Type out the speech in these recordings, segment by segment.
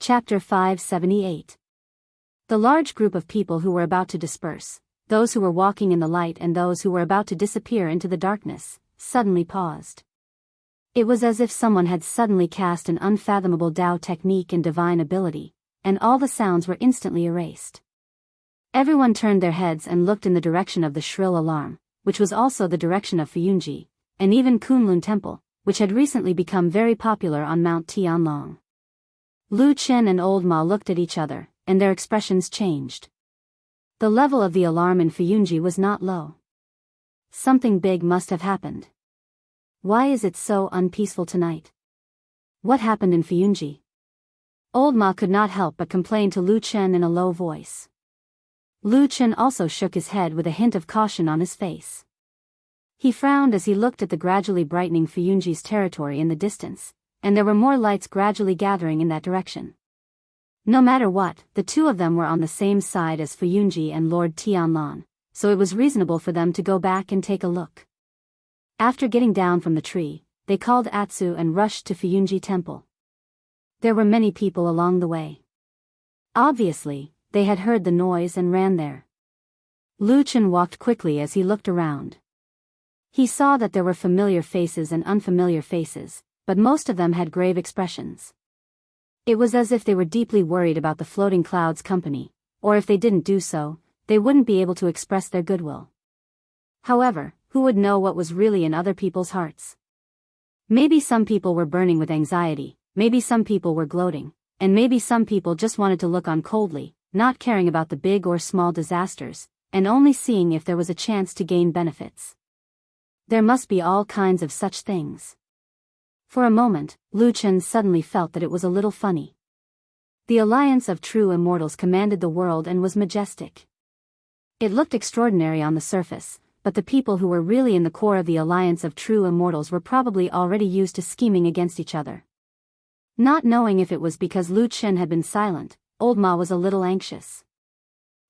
Chapter 578. The large group of people who were about to disperse, those who were walking in the light and those who were about to disappear into the darkness, suddenly paused. It was as if someone had suddenly cast an unfathomable Tao technique and divine ability, and all the sounds were instantly erased. Everyone turned their heads and looked in the direction of the shrill alarm, which was also the direction of Fuyunji, and even Kunlun Temple, which had recently become very popular on Mount Tianlong. Lu Chen and Old Ma looked at each other, and their expressions changed. The level of the alarm in Fuyunji was not low. Something big must have happened. Why is it so unpeaceful tonight? What happened in Fuyunji? Old Ma could not help but complain to Lu Chen in a low voice. Lu Chen also shook his head with a hint of caution on his face. He frowned as he looked at the gradually brightening Fuyunji's territory in the distance, and there were more lights gradually gathering in that direction. No matter what, the two of them were on the same side as Fuyunji and Lord Tianlan, so it was reasonable for them to go back and take a look. After getting down from the tree, they called Atsu and rushed to Fuyunji Temple. There were many people along the way. Obviously, they had heard the noise and ran there. Lu Chen walked quickly as he looked around. He saw that there were familiar faces and unfamiliar faces, but most of them had grave expressions. It was as if they were deeply worried about the floating clouds company, or if they didn't do so, they wouldn't be able to express their goodwill. However, who would know what was really in other people's hearts? Maybe some people were burning with anxiety, maybe some people were gloating, and maybe some people just wanted to look on coldly, not caring about the big or small disasters, and only seeing if there was a chance to gain benefits. There must be all kinds of such things. For a moment, Lu Chen suddenly felt that it was a little funny. The alliance of true immortals commanded the world and was majestic. It looked extraordinary on the surface, but the people who were really in the core of the alliance of true immortals were probably already used to scheming against each other. Not knowing if it was because Lu Chen had been silent, Old Ma was a little anxious.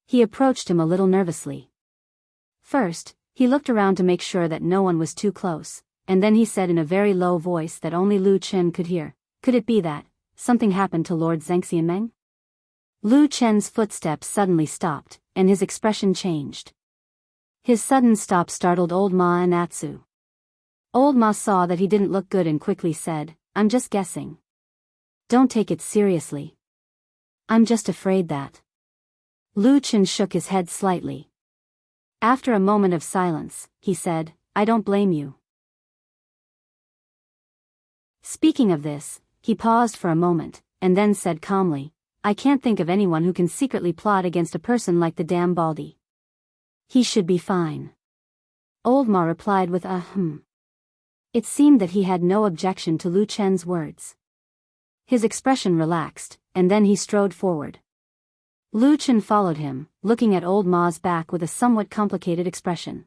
He approached him a little nervously. First, he looked around to make sure that no one was too close, and then he said in a very low voice that only Lu Chen could hear, "Could it be that something happened to Lord Zhengxianmeng?" Lu Chen's footsteps suddenly stopped, and his expression changed. His sudden stop startled Old Ma and Atsu. Old Ma saw that he didn't look good and quickly said, "I'm just guessing. Don't take it seriously. I'm just afraid that." Lu Chen shook his head slightly. After a moment of silence, he said, "I don't blame you." Speaking of this, he paused for a moment, and then said calmly, "I can't think of anyone who can secretly plot against a person like the damn Baldy. He should be fine." Old Ma replied with a It seemed that he had no objection to Lu Chen's words. His expression relaxed, and then he strode forward. Lu Chen followed him, looking at Old Ma's back with a somewhat complicated expression.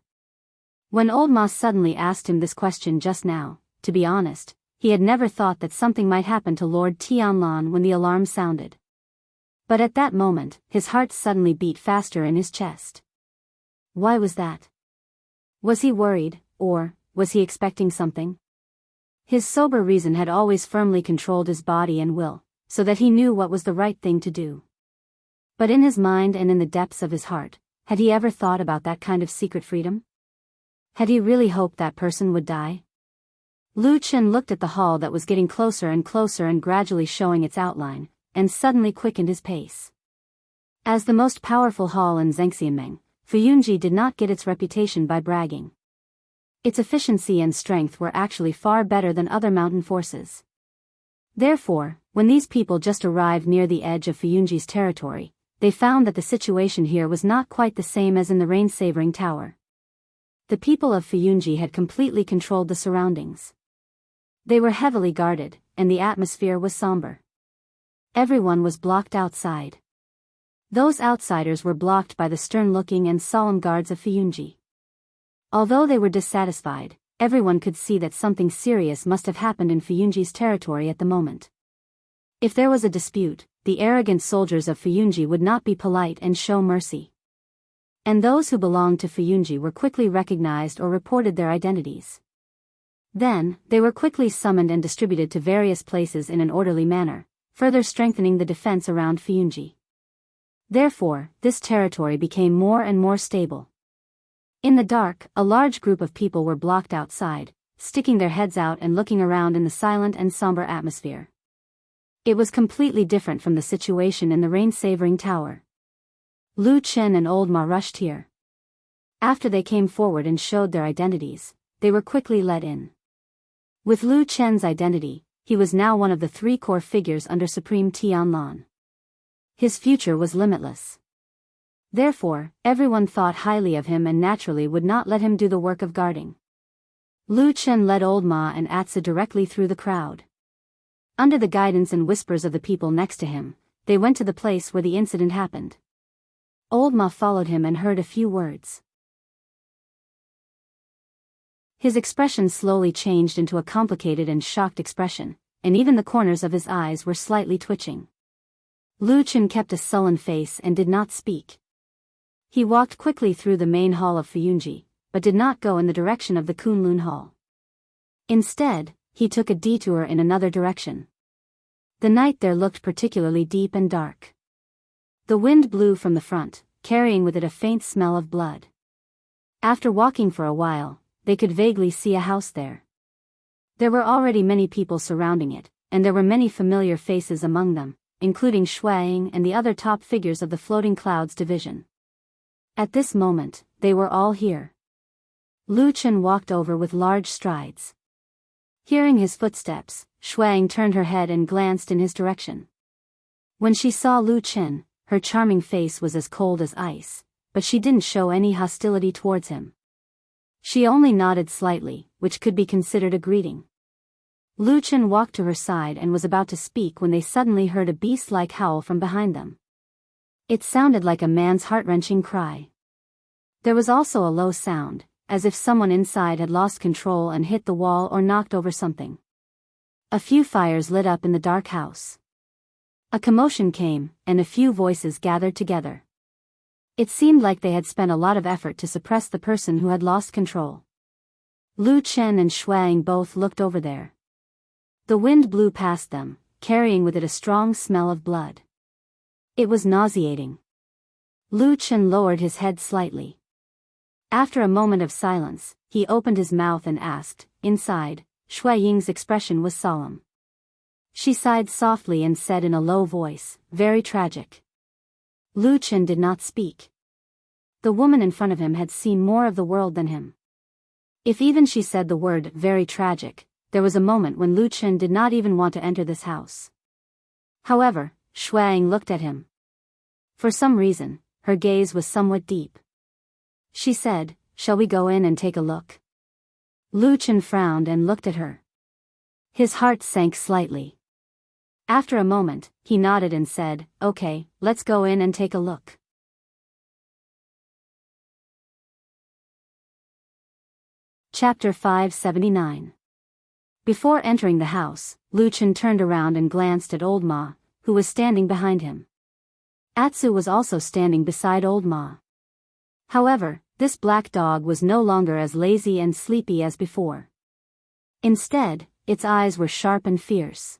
When Old Ma suddenly asked him this question just now, to be honest, he had never thought that something might happen to Lord Tianlan when the alarm sounded. But at that moment, his heart suddenly beat faster in his chest. Why was that? Was he worried, or was he expecting something? His sober reason had always firmly controlled his body and will, so that he knew what was the right thing to do. But in his mind and in the depths of his heart, had he ever thought about that kind of secret freedom? Had he really hoped that person would die? Lu Chen looked at the hall that was getting closer and gradually showing its outline, and suddenly quickened his pace. As the most powerful hall in Zhengxianmeng, Fuyunji did not get its reputation by bragging. Its efficiency and strength were actually far better than other mountain forces. Therefore, when these people just arrived near the edge of Fuyunji's territory, they found that the situation here was not quite the same as in the rain-savoring tower. The people of Fuyunji had completely controlled the surroundings. They were heavily guarded, and the atmosphere was somber. Everyone was blocked outside. Those outsiders were blocked by the stern-looking and solemn guards of Fuyunji. Although they were dissatisfied, everyone could see that something serious must have happened in Fuyunji's territory at the moment. If there was a dispute, the arrogant soldiers of Fuyunji would not be polite and show mercy. And those who belonged to Fuyunji were quickly recognized or reported their identities. Then, they were quickly summoned and distributed to various places in an orderly manner, further strengthening the defense around Fyunji. Therefore, this territory became more and more stable. In the dark, a large group of people were blocked outside, sticking their heads out and looking around in the silent and somber atmosphere. It was completely different from the situation in the rain-savoring tower. Lu Chen and Old Ma rushed here. After they came forward and showed their identities, they were quickly let in. With Lu Chen's identity, he was now one of the 3 core figures under Supreme Tianlan. His future was limitless. Therefore, everyone thought highly of him and naturally would not let him do the work of guarding. Lu Chen led Old Ma and Atsu directly through the crowd. Under the guidance and whispers of the people next to him, they went to the place where the incident happened. Old Ma followed him and heard a few words. His expression slowly changed into a complicated and shocked expression, and even the corners of his eyes were slightly twitching. Lu Chen kept a sullen face and did not speak. He walked quickly through the main hall of Fyunji, but did not go in the direction of the Kunlun Hall. Instead, he took a detour in another direction. The night there looked particularly deep and dark. The wind blew from the front, carrying with it a faint smell of blood. After walking for a while, they could vaguely see a house there. There were already many people surrounding it, and there were many familiar faces among them, including Shuaiying and the other top figures of the Floating Clouds division. At this moment, they were all here. Lu Chen walked over with large strides. Hearing his footsteps, Shuaiying turned her head and glanced in his direction. When she saw Lu Chen, her charming face was as cold as ice, but she didn't show any hostility towards him. She only nodded slightly, which could be considered a greeting. Lu Chen walked to her side and was about to speak when they suddenly heard a beast-like howl from behind them. It sounded like a man's heart-wrenching cry. There was also a low sound, as if someone inside had lost control and hit the wall or knocked over something. A few fires lit up in the dark house. A commotion came, and a few voices gathered together. It seemed like they had spent a lot of effort to suppress the person who had lost control. Lu Chen and Shuaiying both looked over there. The wind blew past them, carrying with it a strong smell of blood. It was nauseating. Lu Chen lowered his head slightly. After a moment of silence, he opened his mouth and asked, inside. Shuaiying's expression was solemn. She sighed softly and said in a low voice, "Very tragic." Lu Chen did not speak. The woman in front of him had seen more of the world than him. If even she said the word, "very tragic," there was a moment when Lu Chen did not even want to enter this house. However, Shuaiying looked at him. For some reason, her gaze was somewhat deep. She said, "Shall we go in and take a look?" Lu Chen frowned and looked at her. His heart sank slightly. After a moment, he nodded and said, "Okay, let's go in and take a look." Chapter 579. Before entering the house, Lu Chen turned around and glanced at Old Ma, who was standing behind him. Atsu was also standing beside Old Ma. However, this black dog was no longer as lazy and sleepy as before. Instead, its eyes were sharp and fierce.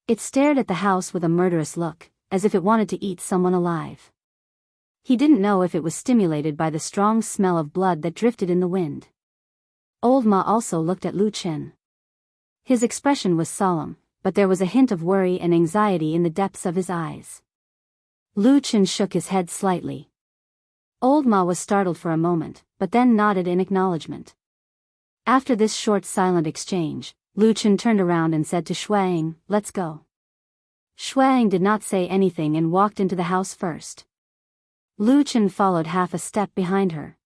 It stared at the house with a murderous look, as if it wanted to eat someone alive. He didn't know if it was stimulated by the strong smell of blood that drifted in the wind. Old Ma also looked at Lu Chen. His expression was solemn, but there was a hint of worry and anxiety in the depths of his eyes. Lu Chen shook his head slightly. Old Ma was startled for a moment, but then nodded in acknowledgement. After this short silent exchange, Lu Chen turned around and said to Shuaiying, "Let's go." Shuaiying did not say anything and walked into the house first. Lu Chen followed half a step behind her.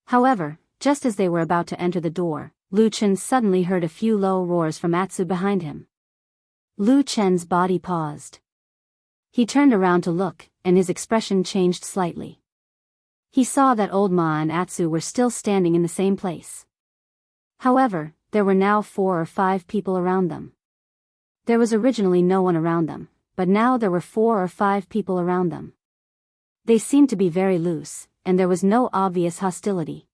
However, just as they were about to enter the door, Lu Chen suddenly heard a few low roars from Atsu behind him. Lu Chen's body paused. He turned around to look, and his expression changed slightly. He saw that Old Ma and Atsu were still standing in the same place. However, there were now 4 or 5 people around them. There was originally no one around them, but now there were 4 or 5 people around them. They seemed to be very loose, and there was no obvious hostility.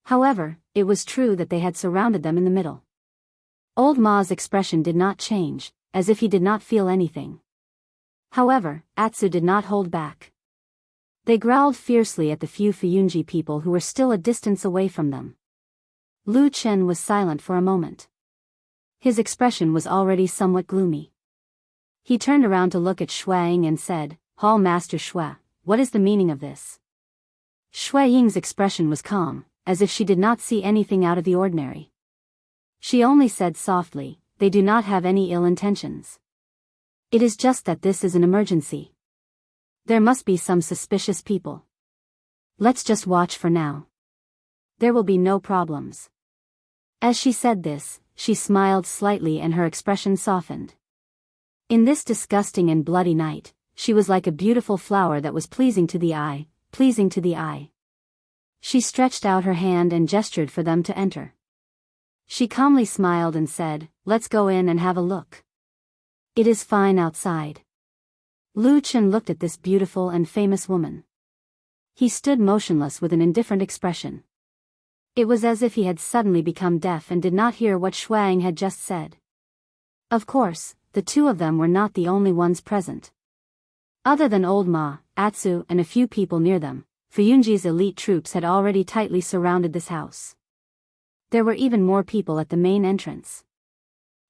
However, it was true that they had surrounded them in the middle. Old Ma's expression did not change, as if he did not feel anything. However, Atsu did not hold back. They growled fiercely at the few Fuyunji people who were still a distance away from them. Lu Chen was silent for a moment. His expression was already somewhat gloomy. He turned around to look at Shuang and said, "Hall Master Shui, what is the meaning of this?" Shui Ying's expression was calm, as if she did not see anything out of the ordinary. She only said softly, "They do not have any ill intentions. It is just that this is an emergency. There must be some suspicious people. Let's just watch for now. There will be no problems." As she said this, she smiled slightly and her expression softened. In this disgusting and bloody night, she was like a beautiful flower that was pleasing to the eye, pleasing to the eye. She stretched out her hand and gestured for them to enter. She calmly smiled and said, "Let's go in and have a look. It is fine outside." Lu Chen looked at this beautiful and famous woman. He stood motionless with an indifferent expression. It was as if he had suddenly become deaf and did not hear what Shuang had just said. Of course, the two of them were not the only ones present. Other than Old Ma, Atsu and a few people near them, Fuyunji's elite troops had already tightly surrounded this house. There were even more people at the main entrance.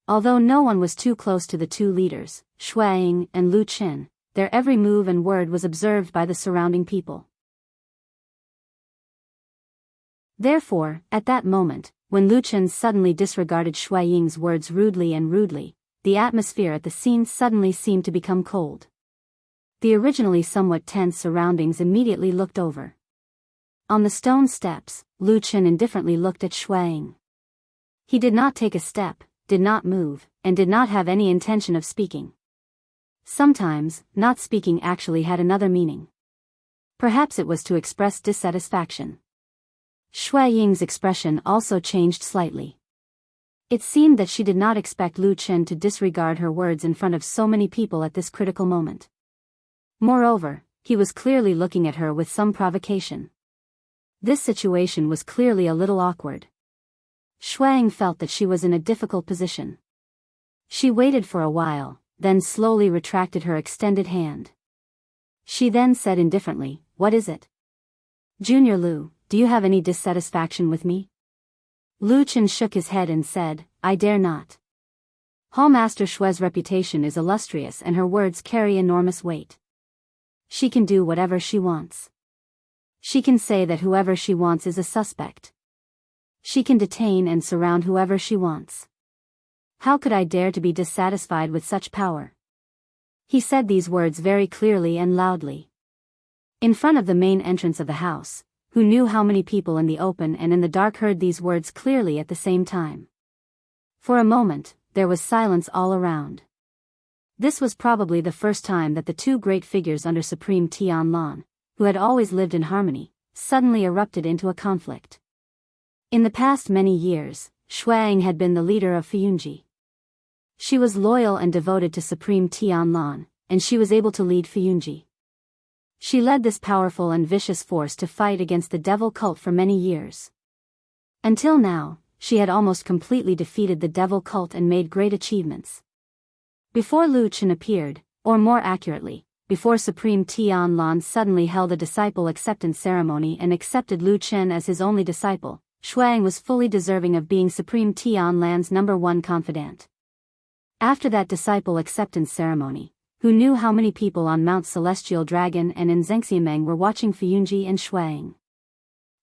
Although no one was too close to the two leaders, Shuang and Lu Chen, their every move and word was observed by the surrounding people. Therefore, at that moment, when Lu Chen suddenly disregarded Shui Ying's words rudely, the atmosphere at the scene suddenly seemed to become cold. The originally somewhat tense surroundings immediately looked over. On the stone steps, Lu Chen indifferently looked at Shuang. He did not take a step, did not move, and did not have any intention of speaking. Sometimes, not speaking actually had another meaning. Perhaps it was to express dissatisfaction. Shui Ying's expression also changed slightly. It seemed that she did not expect Lu Chen to disregard her words in front of so many people at this critical moment. Moreover, he was clearly looking at her with some provocation. This situation was clearly a little awkward. Shuang felt that she was in a difficult position. She waited for a while, then slowly retracted her extended hand. She then said indifferently, "What is it? Junior Lu, do you have any dissatisfaction with me?" Lu Chen shook his head and said, "I dare not. Hall Master Shui's reputation is illustrious and her words carry enormous weight. She can do whatever she wants. She can say that whoever she wants is a suspect. She can detain and surround whoever she wants. How could I dare to be dissatisfied with such power?" He said these words very clearly and loudly. In front of the main entrance of the house, who knew how many people in the open and in the dark heard these words clearly at the same time. For a moment, there was silence all around. This was probably the first time that the two great figures under Supreme Tianlan, who had always lived in harmony, suddenly erupted into a conflict. In the past many years, Shuang had been the leader of Fuyunji. She was loyal and devoted to Supreme Tianlan, and she was able to lead Fuyunji. She led this powerful and vicious force to fight against the devil cult for many years. Until now, she had almost completely defeated the devil cult and made great achievements. Before Lu Chen appeared, or more accurately, before Supreme Tianlan suddenly held a disciple acceptance ceremony and accepted Lu Chen as his only disciple, Shuang was fully deserving of being Supreme Tianlan's #1 confidant. After that disciple acceptance ceremony, who knew how many people on Mount Celestial Dragon and in Zhengxiameng were watching Fuyunji and Shuang?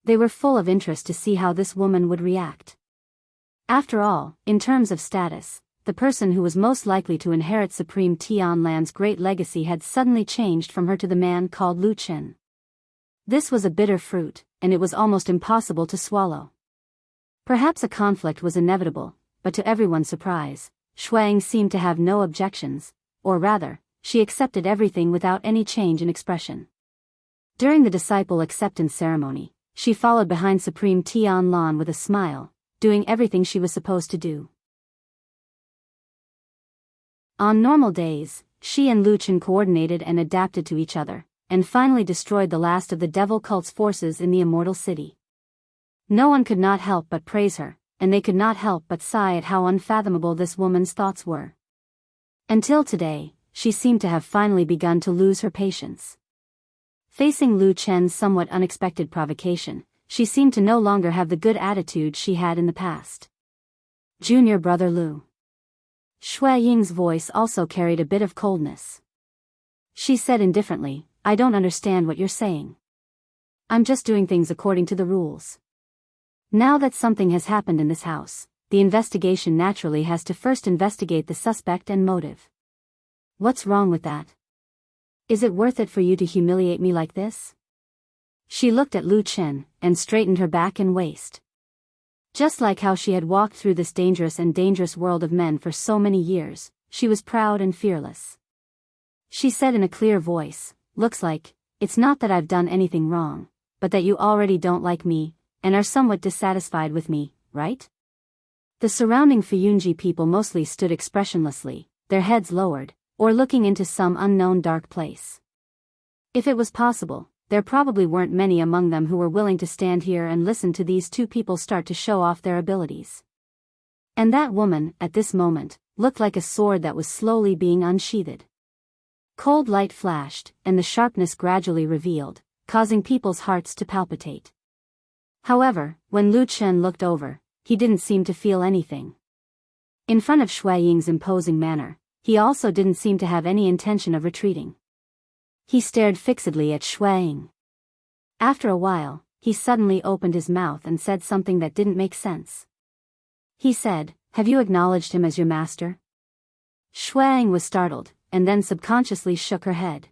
They were full of interest to see how this woman would react. After all, in terms of status, the person who was most likely to inherit Supreme Tianlan's great legacy had suddenly changed from her to the man called Lu Chen. This was a bitter fruit, and it was almost impossible to swallow. Perhaps a conflict was inevitable, but to everyone's surprise, Shuang seemed to have no objections, or rather, she accepted everything without any change in expression. During the disciple acceptance ceremony, she followed behind Supreme Tianlan with a smile, doing everything she was supposed to do. On normal days, she and Lu Chen coordinated and adapted to each other, and finally destroyed the last of the devil cult's forces in the immortal city. No one could not help but praise her, and they could not help but sigh at how unfathomable this woman's thoughts were. Until today, she seemed to have finally begun to lose her patience. Facing Lu Chen's somewhat unexpected provocation, she seemed to no longer have the good attitude she had in the past. Junior brother Lu. Shui Ying's voice also carried a bit of coldness. She said indifferently, I don't understand what you're saying. I'm just doing things according to the rules. Now that something has happened in this house, the investigation naturally has to first investigate the suspect and motive. What's wrong with that? Is it worth it for you to humiliate me like this? She looked at Lu Chen, and straightened her back and waist. Just like how she had walked through this dangerous world of men for so many years, she was proud and fearless. She said in a clear voice, looks like, it's not that I've done anything wrong, but that you already don't like me, and are somewhat dissatisfied with me, right? The surrounding Fuyunji people mostly stood expressionlessly, their heads lowered, or looking into some unknown dark place. If it was possible, there probably weren't many among them who were willing to stand here and listen to these two people start to show off their abilities. And that woman, at this moment, looked like a sword that was slowly being unsheathed. Cold light flashed, and the sharpness gradually revealed, causing people's hearts to palpitate. However, when Lu Chen looked over, he didn't seem to feel anything. In front of Shui Ying's imposing manner, he also didn't seem to have any intention of retreating. He stared fixedly at Shui Ying. After a while, he suddenly opened his mouth and said something that didn't make sense. He said, have you acknowledged him as your master? Shui Ying was startled, and then subconsciously shook her head.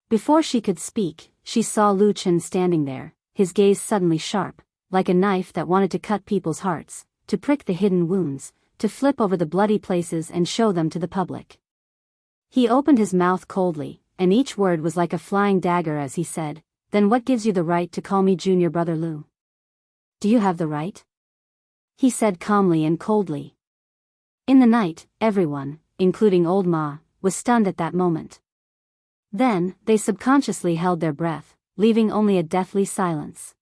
Before she could speak, she saw Lu Chen standing there, his gaze suddenly sharp, like a knife that wanted to cut people's hearts, to prick the hidden wounds, to flip over the bloody places and show them to the public. He opened his mouth coldly, and each word was like a flying dagger as he said, then what gives you the right to call me Junior Brother Lu? Do you have the right? He said calmly and coldly. In the night, everyone, including Old Ma, was stunned at that moment. Then, they subconsciously held their breath, leaving only a deathly silence.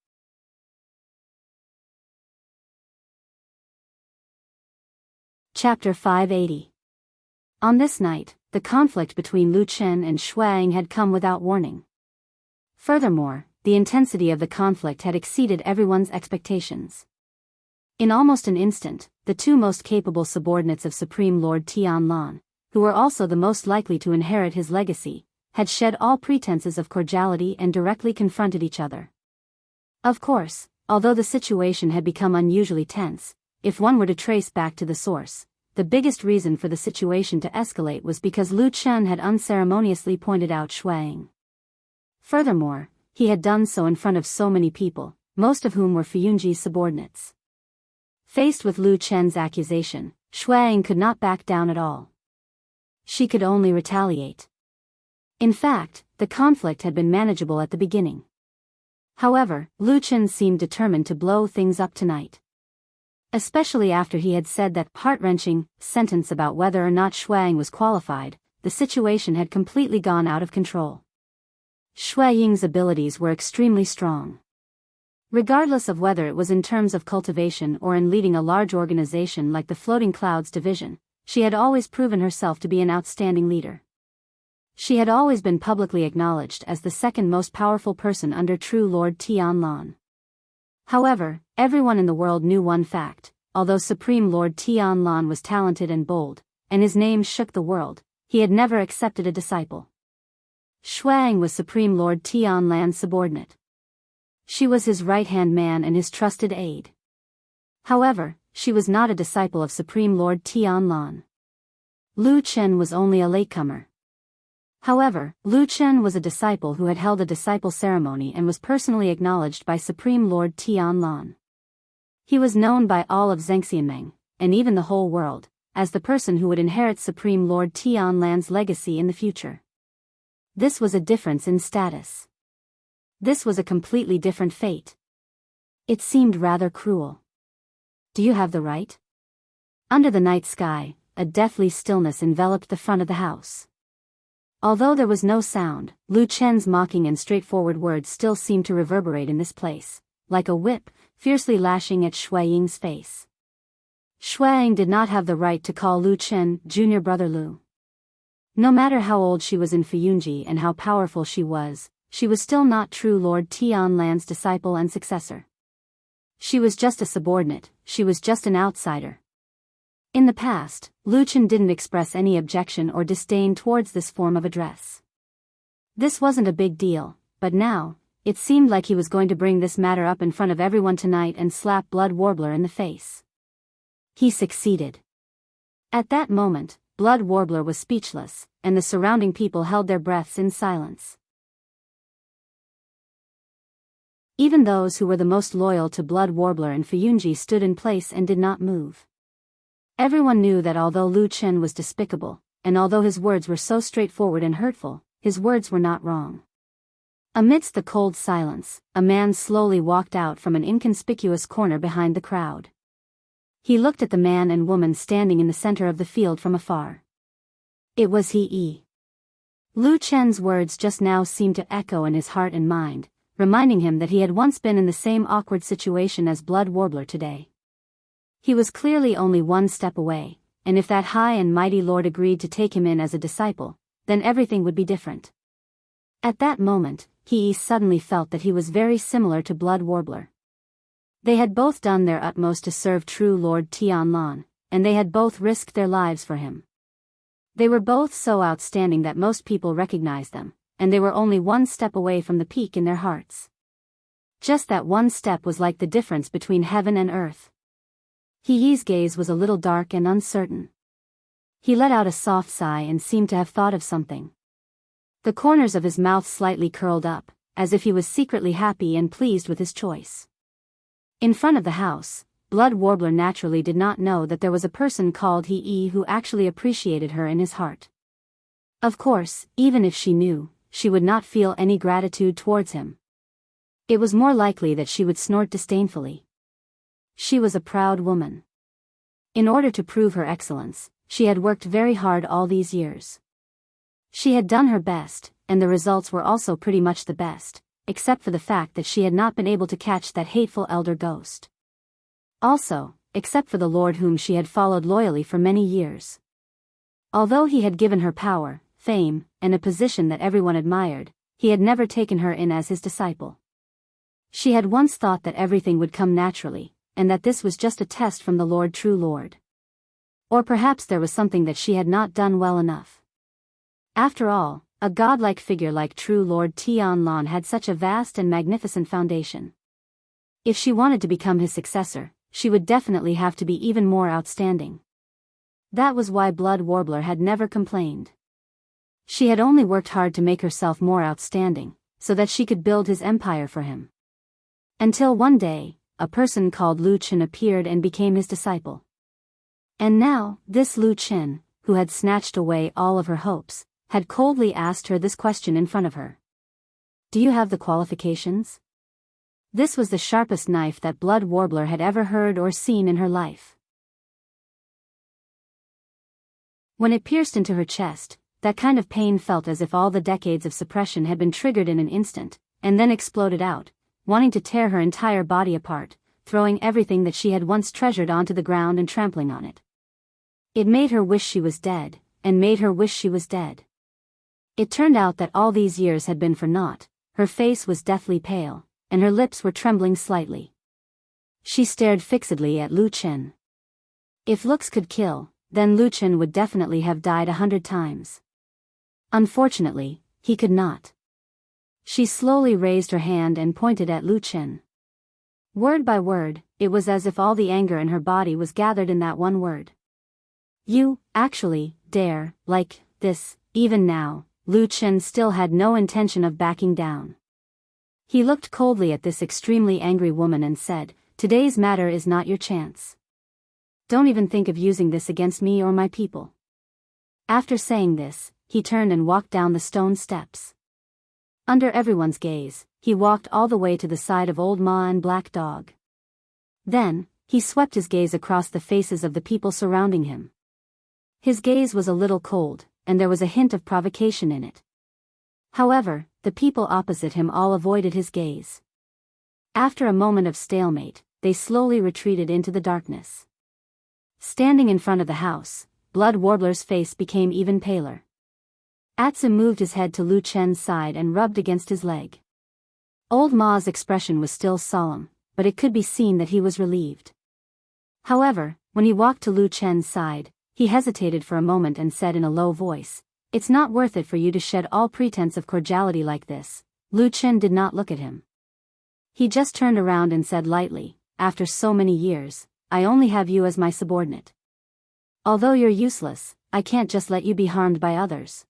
Chapter 580. On this night, the conflict between Lu Chen and Shui Ying had come without warning. Furthermore, the intensity of the conflict had exceeded everyone's expectations. In almost an instant, the two most capable subordinates of Supreme Lord Tianlan, who were also the most likely to inherit his legacy, had shed all pretenses of cordiality and directly confronted each other. Of course, although the situation had become unusually tense, if one were to trace back to the source, the biggest reason for the situation to escalate was because Lu Chen had unceremoniously pointed out Shui Ying. Furthermore, he had done so in front of so many people, most of whom were Fuyunji's subordinates. Faced with Lu Chen's accusation, Shui Ying could not back down at all. She could only retaliate. In fact, the conflict had been manageable at the beginning. However, Lu Chen seemed determined to blow things up tonight. Especially after he had said that heart-wrenching sentence about whether or not Shui Ying was qualified, the situation had completely gone out of control. Shui Ying's abilities were extremely strong. Regardless of whether it was in terms of cultivation or in leading a large organization like the Floating Clouds Division, she had always proven herself to be an outstanding leader. She had always been publicly acknowledged as the second most powerful person under true Lord Tianlan. However, everyone in the world knew one fact: although Supreme Lord Tianlan was talented and bold, and his name shook the world, he had never accepted a disciple. Shui Ying was Supreme Lord Tianlan's subordinate. She was his right-hand man and his trusted aide. However, she was not a disciple of Supreme Lord Tianlan. Lu Chen was only a latecomer. However, Lu Chen was a disciple who had held a disciple ceremony and was personally acknowledged by Supreme Lord Tianlan. He was known by all of Zhengxianmeng, and even the whole world, as the person who would inherit Supreme Lord Tianlan's legacy in the future. This was a difference in status. This was a completely different fate. It seemed rather cruel. Do you have the right? Under the night sky, a deathly stillness enveloped the front of the house. Although there was no sound, Lu Chen's mocking and straightforward words still seemed to reverberate in this place, like a whip, fiercely lashing at Shui Ying's face. Shui Ying did not have the right to call Lu Chen Junior Brother Lu. No matter how old she was in Fuyunji and how powerful she was still not true Lord Tianlan's disciple and successor. She was just a subordinate, she was just an outsider. In the past, Lu Chen didn't express any objection or disdain towards this form of address. This wasn't a big deal, but now, it seemed like he was going to bring this matter up in front of everyone tonight and slap Blood Warbler in the face. He succeeded. At that moment, Blood Warbler was speechless, and the surrounding people held their breaths in silence. Even those who were the most loyal to Blood Warbler and Fuyunji stood in place and did not move. Everyone knew that although Lu Chen was despicable, and although his words were so straightforward and hurtful, his words were not wrong. Amidst the cold silence, a man slowly walked out from an inconspicuous corner behind the crowd. He looked at the man and woman standing in the center of the field from afar. It was he. Lu Chen's words just now seemed to echo in his heart and mind, reminding him that he had once been in the same awkward situation as Blood Warbler today. He was clearly only one step away, and if that high and mighty lord agreed to take him in as a disciple, then everything would be different. At that moment, he suddenly felt that he was very similar to Blood Warbler. They had both done their utmost to serve true Lord Tianlan, and they had both risked their lives for him. They were both so outstanding that most people recognized them, and they were only one step away from the peak in their hearts. Just that one step was like the difference between heaven and earth. He's gaze was a little dark and uncertain. He let out a soft sigh and seemed to have thought of something. The corners of his mouth slightly curled up, as if he was secretly happy and pleased with his choice. In front of the house, Blood Warbler naturally did not know that there was a person called He who actually appreciated her in his heart. Of course, even if she knew, she would not feel any gratitude towards him. It was more likely that she would snort disdainfully. She was a proud woman. In order to prove her excellence, she had worked very hard all these years. She had done her best, and the results were also pretty much the best, except for the fact that she had not been able to catch that hateful elder ghost. Also, except for the lord whom she had followed loyally for many years. Although he had given her power, fame, and a position that everyone admired, he had never taken her in as his disciple. She had once thought that everything would come naturally, and that this was just a test from the Lord True Lord. Or perhaps there was something that she had not done well enough. After all, a godlike figure like True Lord Tianlan had such a vast and magnificent foundation. If she wanted to become his successor, she would definitely have to be even more outstanding. That was why Blood Warbler had never complained. She had only worked hard to make herself more outstanding, so that she could build his empire for him. Until one day, a person called Lu Chen appeared and became his disciple. And now, this Lu Chen, who had snatched away all of her hopes, had coldly asked her this question in front of her. Do you have the qualifications? This was the sharpest knife that Blood Warbler had ever heard or seen in her life. When it pierced into her chest, that kind of pain felt as if all the decades of suppression had been triggered in an instant, and then exploded out, wanting to tear her entire body apart, throwing everything that she had once treasured onto the ground and trampling on it. It made her wish she was dead, and made her wish she was dead. It turned out that all these years had been for naught. Her face was deathly pale, and her lips were trembling slightly. She stared fixedly at Lu Chen. If looks could kill, then Lu Chen would definitely have died 100 times. Unfortunately, he could not. She slowly raised her hand and pointed at Lu Chen. Word by word, it was as if all the anger in her body was gathered in that one word. You, actually, dare, like this, even now. Lu Chen still had no intention of backing down. He looked coldly at this extremely angry woman and said, "Today's matter is not your chance. Don't even think of using this against me or my people." After saying this, he turned and walked down the stone steps. Under everyone's gaze, he walked all the way to the side of Old Ma and Black Dog. Then, he swept his gaze across the faces of the people surrounding him. His gaze was a little cold, and there was a hint of provocation in it. However, the people opposite him all avoided his gaze. After a moment of stalemate, they slowly retreated into the darkness. Standing in front of the house, Blood Warbler's face became even paler. Atsu moved his head to Lu Chen's side and rubbed against his leg. Old Ma's expression was still solemn, but it could be seen that he was relieved. However, when he walked to Lu Chen's side, he hesitated for a moment and said in a low voice, "It's not worth it for you to shed all pretense of cordiality like this." Lu Chen did not look at him. He just turned around and said lightly, "After so many years, I only have you as my subordinate. Although you're useless, I can't just let you be harmed by others."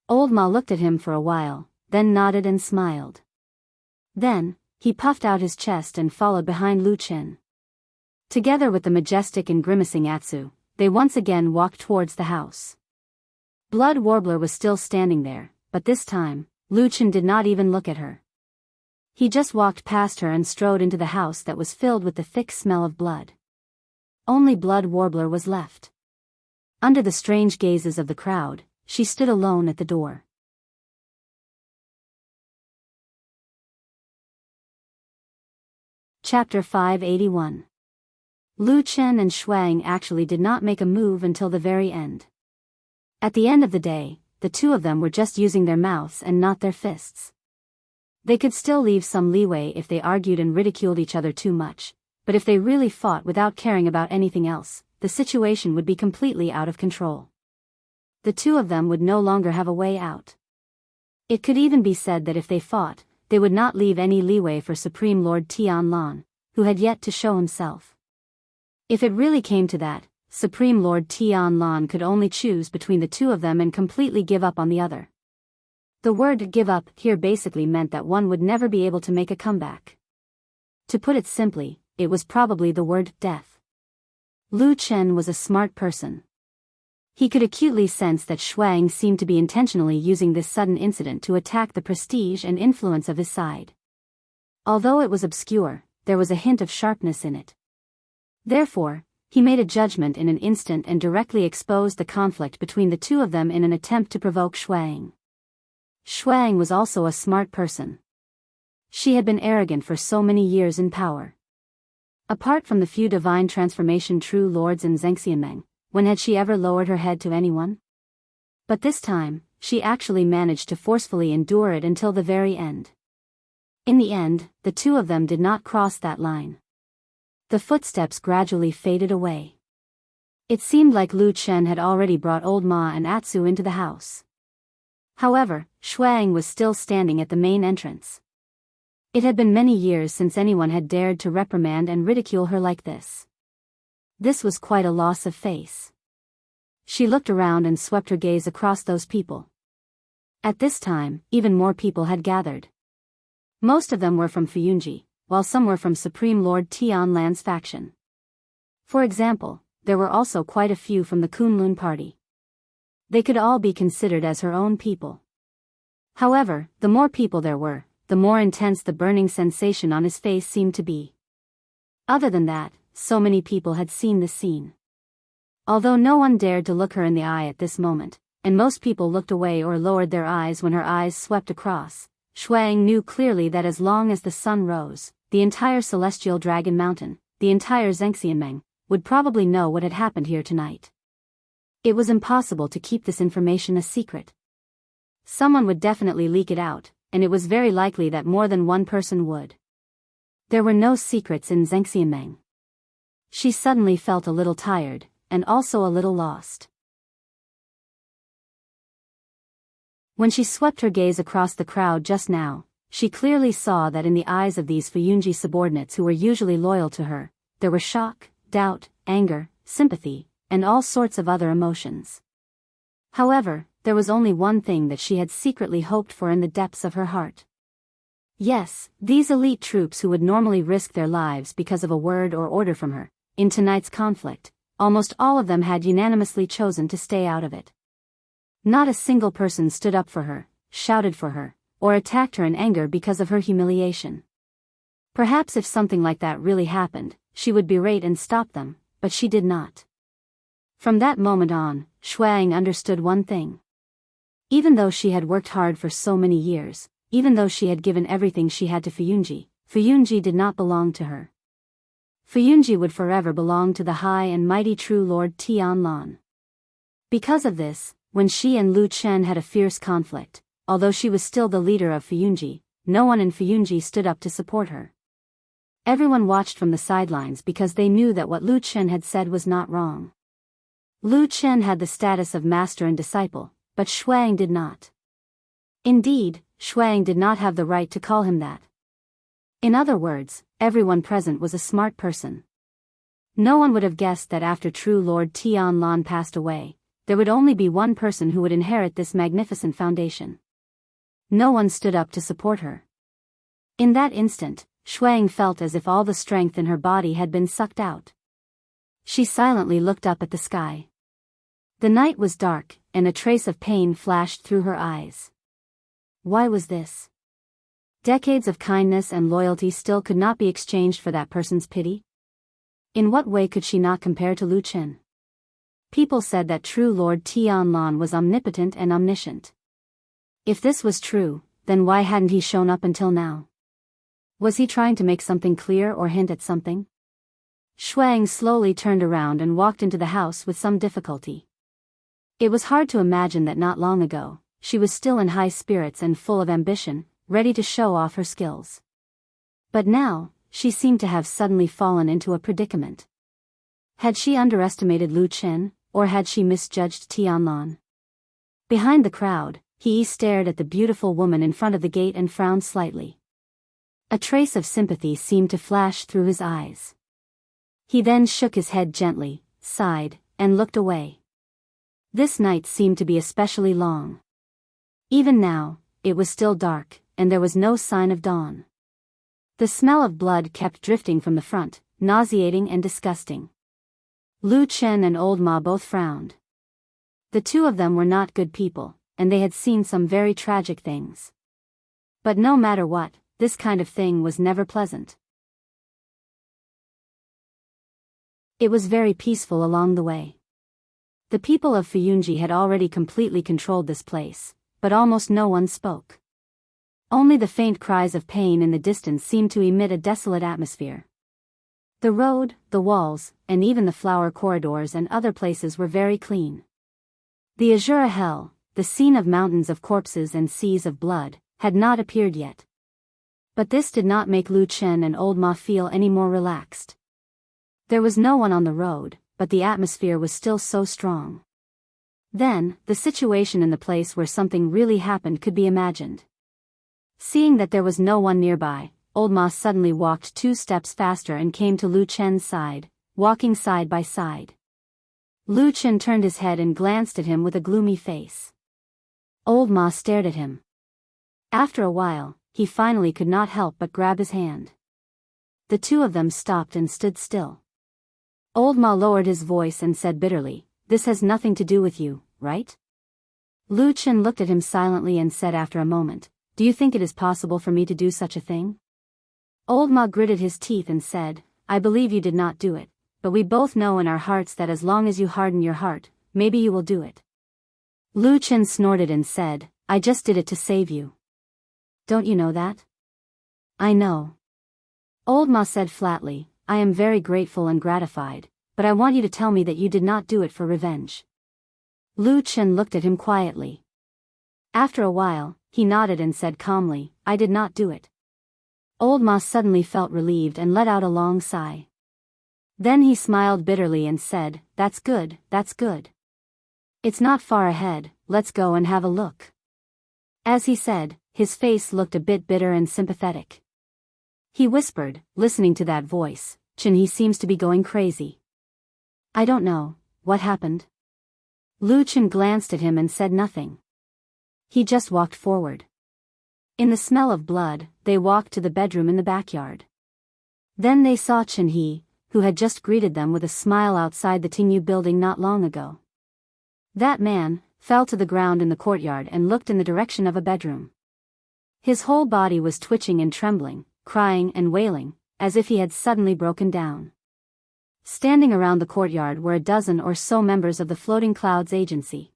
Old Ma looked at him for a while, then nodded and smiled. Then, he puffed out his chest and followed behind Lu Chen. Together with the majestic and grimacing Atsu, they once again walked towards the house. Blood Warbler was still standing there, but this time, Lu Chen did not even look at her. He just walked past her and strode into the house that was filled with the thick smell of blood. Only Blood Warbler was left. Under the strange gazes of the crowd, she stood alone at the door. Chapter 581. Lu Chen and Shuang actually did not make a move until the very end. At the end of the day, the two of them were just using their mouths and not their fists. They could still leave some leeway if they argued and ridiculed each other too much, but if they really fought without caring about anything else, the situation would be completely out of control. The two of them would no longer have a way out. It could even be said that if they fought, they would not leave any leeway for Supreme Lord Tianlan, who had yet to show himself. If it really came to that, Supreme Lord Tianlan could only choose between the two of them and completely give up on the other. The word "give up" here basically meant that one would never be able to make a comeback. To put it simply, it was probably the word death. Lu Chen was a smart person. He could acutely sense that Shuang seemed to be intentionally using this sudden incident to attack the prestige and influence of his side. Although it was obscure, there was a hint of sharpness in it. Therefore, he made a judgment in an instant and directly exposed the conflict between the two of them in an attempt to provoke Shuang. Shuang was also a smart person. She had been arrogant for so many years in power. Apart from the few divine transformation true lords in Zhengxianmeng, when had she ever lowered her head to anyone? But this time, she actually managed to forcefully endure it until the very end. In the end, the two of them did not cross that line. The footsteps gradually faded away. It seemed like Lu Chen had already brought Old Ma and Atsu into the house. However, Shuang was still standing at the main entrance. It had been many years since anyone had dared to reprimand and ridicule her like this. This was quite a loss of face. She looked around and swept her gaze across those people. At this time, even more people had gathered. Most of them were from Fuyunji, while some were from Supreme Lord Tianlan's faction. For example, there were also quite a few from the Kunlun party. They could all be considered as her own people. However, the more people there were, the more intense the burning sensation on his face seemed to be. Other than that, so many people had seen this scene. Although no one dared to look her in the eye at this moment, and most people looked away or lowered their eyes when her eyes swept across, Shuang knew clearly that as long as the sun rose, the entire Celestial Dragon Mountain, the entire Zhengxianmeng, would probably know what had happened here tonight. It was impossible to keep this information a secret. Someone would definitely leak it out, and it was very likely that more than one person would. There were no secrets in Zhengxianmeng. She suddenly felt a little tired, and also a little lost. When she swept her gaze across the crowd just now, she clearly saw that in the eyes of these Fuyunji subordinates who were usually loyal to her, there were shock, doubt, anger, sympathy, and all sorts of other emotions. However, there was only one thing that she had secretly hoped for in the depths of her heart. Yes, these elite troops who would normally risk their lives because of a word or order from her, in tonight's conflict, almost all of them had unanimously chosen to stay out of it. Not a single person stood up for her, shouted for her, or attacked her in anger because of her humiliation. Perhaps if something like that really happened, she would berate and stop them, but she did not. From that moment on, Shuang understood one thing. Even though she had worked hard for so many years, even though she had given everything she had to Fuyunji, Fuyunji did not belong to her. Fuyunji would forever belong to the high and mighty true Lord Tianlan. Because of this, when she and Lu Chen had a fierce conflict, although she was still the leader of Fuyunji, no one in Fuyunji stood up to support her. Everyone watched from the sidelines because they knew that what Lu Chen had said was not wrong. Lu Chen had the status of master and disciple, but Shuang did not. Indeed, Shuang did not have the right to call him that. In other words, everyone present was a smart person. No one would have guessed that after true Lord Tianlan passed away, there would only be one person who would inherit this magnificent foundation. No one stood up to support her. In that instant, Shuang felt as if all the strength in her body had been sucked out. She silently looked up at the sky. The night was dark, and a trace of pain flashed through her eyes. Why was this? Decades of kindness and loyalty still could not be exchanged for that person's pity? In what way could she not compare to Lu Chen? People said that true Lord Tianlan was omnipotent and omniscient. If this was true, then why hadn't he shown up until now? Was he trying to make something clear or hint at something? Shuang slowly turned around and walked into the house with some difficulty. It was hard to imagine that not long ago, she was still in high spirits and full of ambition, ready to show off her skills. But now, she seemed to have suddenly fallen into a predicament. Had she underestimated Lu Chen, or had she misjudged Tianlan? Behind the crowd, he stared at the beautiful woman in front of the gate and frowned slightly. A trace of sympathy seemed to flash through his eyes. He then shook his head gently, sighed, and looked away. This night seemed to be especially long. Even now, it was still dark, and there was no sign of dawn. The smell of blood kept drifting from the front, nauseating and disgusting. Lu Chen and Old Ma both frowned. The two of them were not good people, and they had seen some very tragic things. But no matter what, this kind of thing was never pleasant. It was very peaceful along the way. The people of Fuyunji had already completely controlled this place, but almost no one spoke. Only the faint cries of pain in the distance seemed to emit a desolate atmosphere. The road, the walls, and even the flower corridors and other places were very clean. The Azura Hell, the scene of mountains of corpses and seas of blood, had not appeared yet. But this did not make Lu Chen and Old Ma feel any more relaxed. There was no one on the road, but the atmosphere was still so strong. Then, the situation in the place where something really happened could be imagined. Seeing that there was no one nearby, Old Ma suddenly walked 2 steps faster and came to Lu Chen's side, walking side by side. Lu Chen turned his head and glanced at him with a gloomy face. Old Ma stared at him. After a while, he finally could not help but grab his hand. The two of them stopped and stood still. Old Ma lowered his voice and said bitterly, "This has nothing to do with you, right?" Lu Chen looked at him silently and said after a moment, "Do you think it is possible for me to do such a thing?" Old Ma gritted his teeth and said, "I believe you did not do it, but we both know in our hearts that as long as you harden your heart, maybe you will do it." Lu Chen snorted and said, "I just did it to save you. Don't you know that?" "I know." Old Ma said flatly, "I am very grateful and gratified, but I want you to tell me that you did not do it for revenge." Lu Chen looked at him quietly. After a while, he nodded and said calmly, "I did not do it." Old Ma suddenly felt relieved and let out a long sigh. Then he smiled bitterly and said, "That's good, that's good. It's not far ahead, let's go and have a look." As he said, his face looked a bit bitter and sympathetic. He whispered, listening to that voice, "Chen, he seems to be going crazy." "I don't know, what happened?" Lu Chen glanced at him and said nothing. He just walked forward. In the smell of blood, they walked to the bedroom in the backyard. Then they saw Chen He, who had just greeted them with a smile outside the Tingyu building not long ago. That man fell to the ground in the courtyard and looked in the direction of a bedroom. His whole body was twitching and trembling, crying and wailing, as if he had suddenly broken down. Standing around the courtyard were a dozen or so members of the Floating Clouds Agency.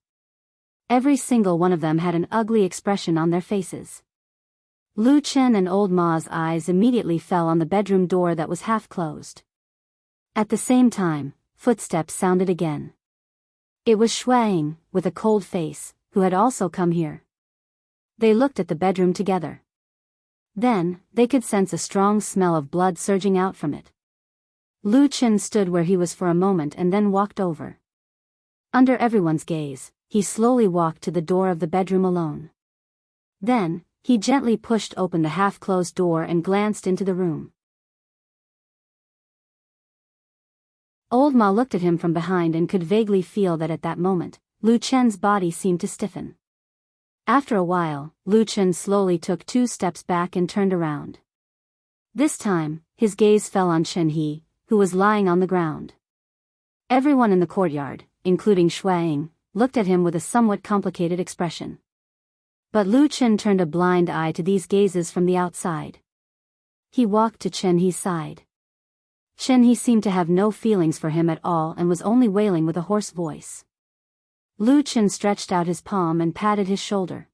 Every single one of them had an ugly expression on their faces. Lu Chen and Old Ma's eyes immediately fell on the bedroom door that was half closed. At the same time, footsteps sounded again. It was Shuang, with a cold face, who had also come here. They looked at the bedroom together. Then, they could sense a strong smell of blood surging out from it. Lu Qin stood where he was for a moment and then walked over. Under everyone's gaze, he slowly walked to the door of the bedroom alone. Then, he gently pushed open the half-closed door and glanced into the room. Old Ma looked at him from behind and could vaguely feel that at that moment, Lu Chen's body seemed to stiffen. After a while, Lu Chen slowly took 2 steps back and turned around. This time, his gaze fell on Chen He, who was lying on the ground. Everyone in the courtyard, including Shuang, looked at him with a somewhat complicated expression. But Lu Chen turned a blind eye to these gazes from the outside. He walked to Chen He's side. Chen He seemed to have no feelings for him at all and was only wailing with a hoarse voice. Lu Chen stretched out his palm and patted his shoulder.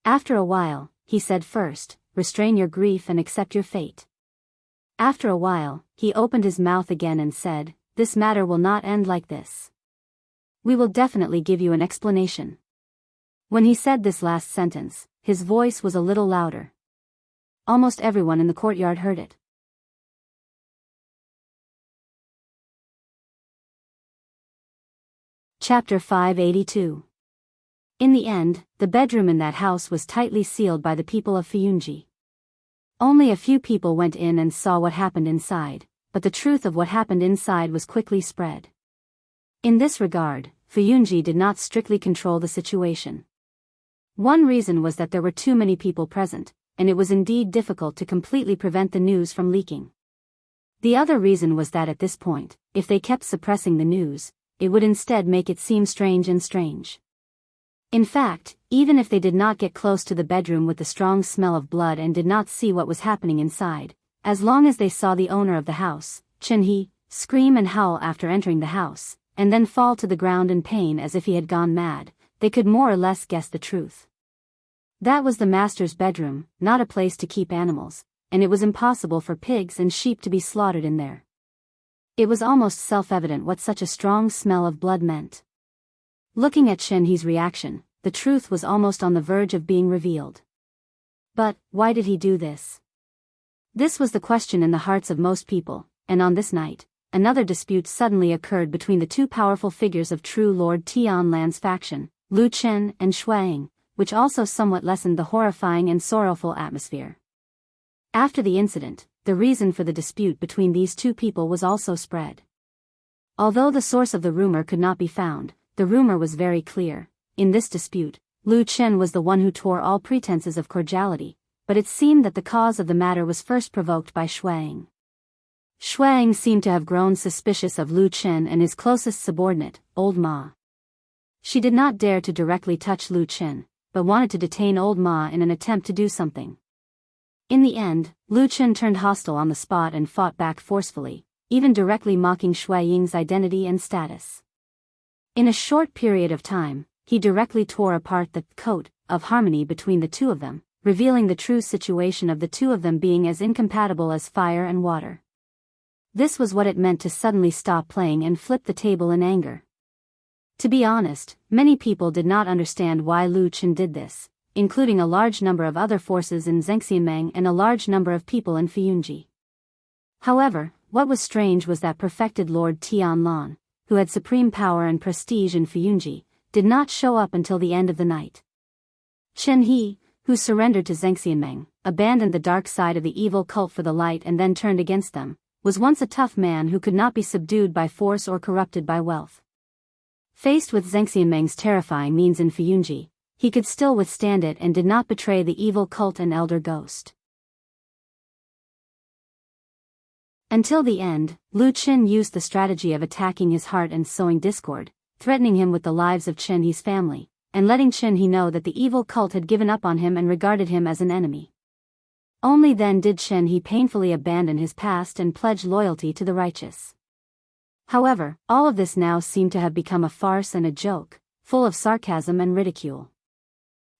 After a while, he said, "First, restrain your grief and accept your fate." After a while, he opened his mouth again and said, "This matter will not end like this. We will definitely give you an explanation." When he said this last sentence, his voice was a little louder. Almost everyone in the courtyard heard it. Chapter 582. In the end, the bedroom in that house was tightly sealed by the people of Fuyunji. Only a few people went in and saw what happened inside, but the truth of what happened inside was quickly spread. In this regard, Fuyunji did not strictly control the situation. One reason was that there were too many people present, and it was indeed difficult to completely prevent the news from leaking. The other reason was that at this point, if they kept suppressing the news, it would instead make it seem strange and strange. In fact, even if they did not get close to the bedroom with the strong smell of blood and did not see what was happening inside, as long as they saw the owner of the house, Chen He, scream and howl after entering the house, and then fall to the ground in pain as if he had gone mad, they could more or less guess the truth. That was the master's bedroom, not a place to keep animals, and it was impossible for pigs and sheep to be slaughtered in there. It was almost self-evident what such a strong smell of blood meant. Looking at Chen He's reaction, the truth was almost on the verge of being revealed. But, why did he do this? This was the question in the hearts of most people, and on this night, another dispute suddenly occurred between the 2 powerful figures of true Lord Tianlan's faction, Lu Chen and Shuang, which also somewhat lessened the horrifying and sorrowful atmosphere. After the incident, the reason for the dispute between these 2 people was also spread. Although the source of the rumor could not be found, the rumor was very clear. In this dispute, Lu Chen was the one who tore all pretenses of cordiality, but it seemed that the cause of the matter was first provoked by Shuang. Shuang seemed to have grown suspicious of Lu Chen and his closest subordinate, Old Ma. She did not dare to directly touch Lu Chen, but wanted to detain Old Ma in an attempt to do something. In the end, Lu Chen turned hostile on the spot and fought back forcefully, even directly mocking Shuaying's identity and status. In a short period of time, he directly tore apart the coat of harmony between the 2 of them, revealing the true situation of the 2 of them being as incompatible as fire and water. This was what it meant to suddenly stop playing and flip the table in anger. To be honest, many people did not understand why Lu Chen did this, including a large number of other forces in Zhengxianmeng and a large number of people in Fuyunji. However, what was strange was that perfected Lord Tianlan, who had supreme power and prestige in Fuyunji, did not show up until the end of the night. Chen He, who surrendered to Zhengxianmeng, abandoned the dark side of the evil cult for the light and then turned against them, was once a tough man who could not be subdued by force or corrupted by wealth. Faced with Zhengxianmeng's terrifying means in Fuyunji, he could still withstand it and did not betray the evil cult and elder ghost. Until the end, Lu Chen used the strategy of attacking his heart and sowing discord, threatening him with the lives of Chen He's family, and letting Chen He know that the evil cult had given up on him and regarded him as an enemy. Only then did Chen He painfully abandon his past and pledge loyalty to the righteous. However, all of this now seemed to have become a farce and a joke, full of sarcasm and ridicule.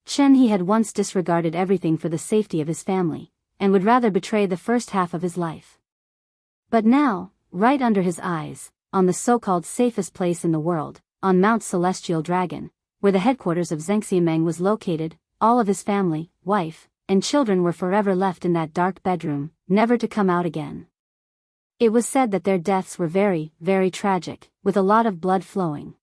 Chen He had once disregarded everything for the safety of his family, and would rather betray the first half of his life. But now, right under his eyes, on the so-called safest place in the world, on Mount Celestial Dragon, where the headquarters of Zhengxiameng was located, all of his family, wife, and children were forever left in that dark bedroom, never to come out again. It was said that their deaths were very, very tragic, with a lot of blood flowing.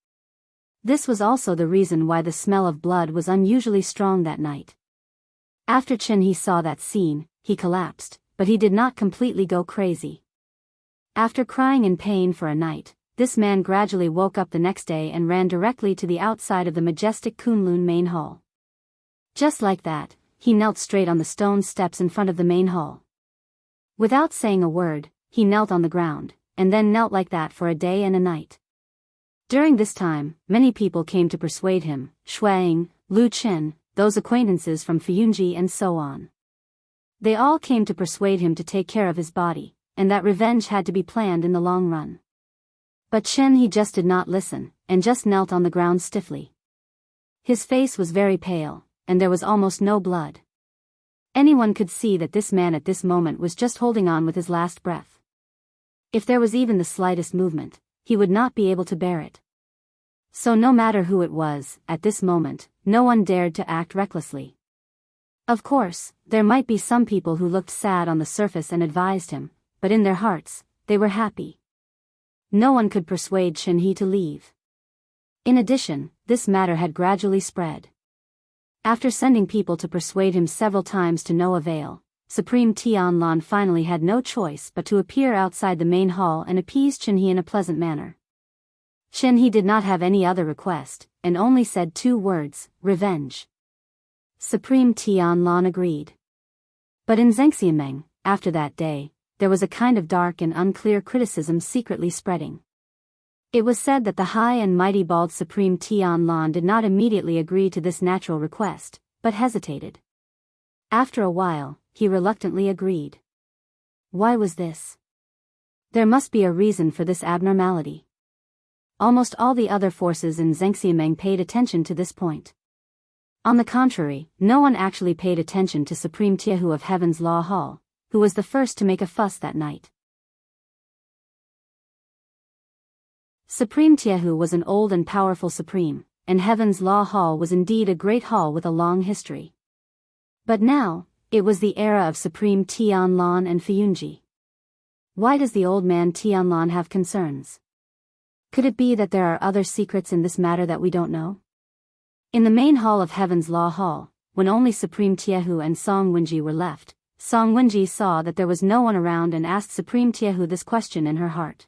This was also the reason why the smell of blood was unusually strong that night. After Chen He saw that scene, he collapsed, but he did not completely go crazy. After crying in pain for a night, this man gradually woke up the next day and ran directly to the outside of the majestic Kunlun main hall. Just like that, he knelt straight on the stone steps in front of the main hall. Without saying a word, he knelt on the ground, and then knelt like that for a day and a night. During this time, many people came to persuade him, Shuang, Lu Chen, those acquaintances from Fuyunji and so on. They all came to persuade him to take care of his body, and that revenge had to be planned in the long run. But Chen He just did not listen, and just knelt on the ground stiffly. His face was very pale, and there was almost no blood. Anyone could see that this man at this moment was just holding on with his last breath. If there was even the slightest movement, he would not be able to bear it. So no matter who it was, at this moment, no one dared to act recklessly. Of course, there might be some people who looked sad on the surface and advised him, but in their hearts, they were happy. No one could persuade Chen He to leave. In addition, this matter had gradually spread. After sending people to persuade him several times to no avail, Supreme Tianlan finally had no choice but to appear outside the main hall and appease Chen He in a pleasant manner. Chen He did not have any other request, and only said 2 words, revenge. Supreme Tianlan agreed. But in Zhengxiameng, after that day, there was a kind of dark and unclear criticism secretly spreading. It was said that the high and mighty bald Supreme Tianlan did not immediately agree to this natural request, but hesitated. After a while, he reluctantly agreed. Why was this? There must be a reason for this abnormality. Almost all the other forces in Zhengxiameng paid attention to this point. On the contrary, no one actually paid attention to Supreme Tiehu of Heaven's Law Hall, who was the first to make a fuss that night. Supreme Tiehu was an old and powerful supreme, and Heaven's Law Hall was indeed a great hall with a long history. But now, it was the era of Supreme Tianlan and Fuyunji. Why does the old man Tianlan have concerns? Could it be that there are other secrets in this matter that we don't know? In the main hall of Heaven's Law Hall, when only Supreme Tiehu and Song Wenji were left, Song Wenji saw that there was no one around and asked Supreme Tiehu this question in her heart.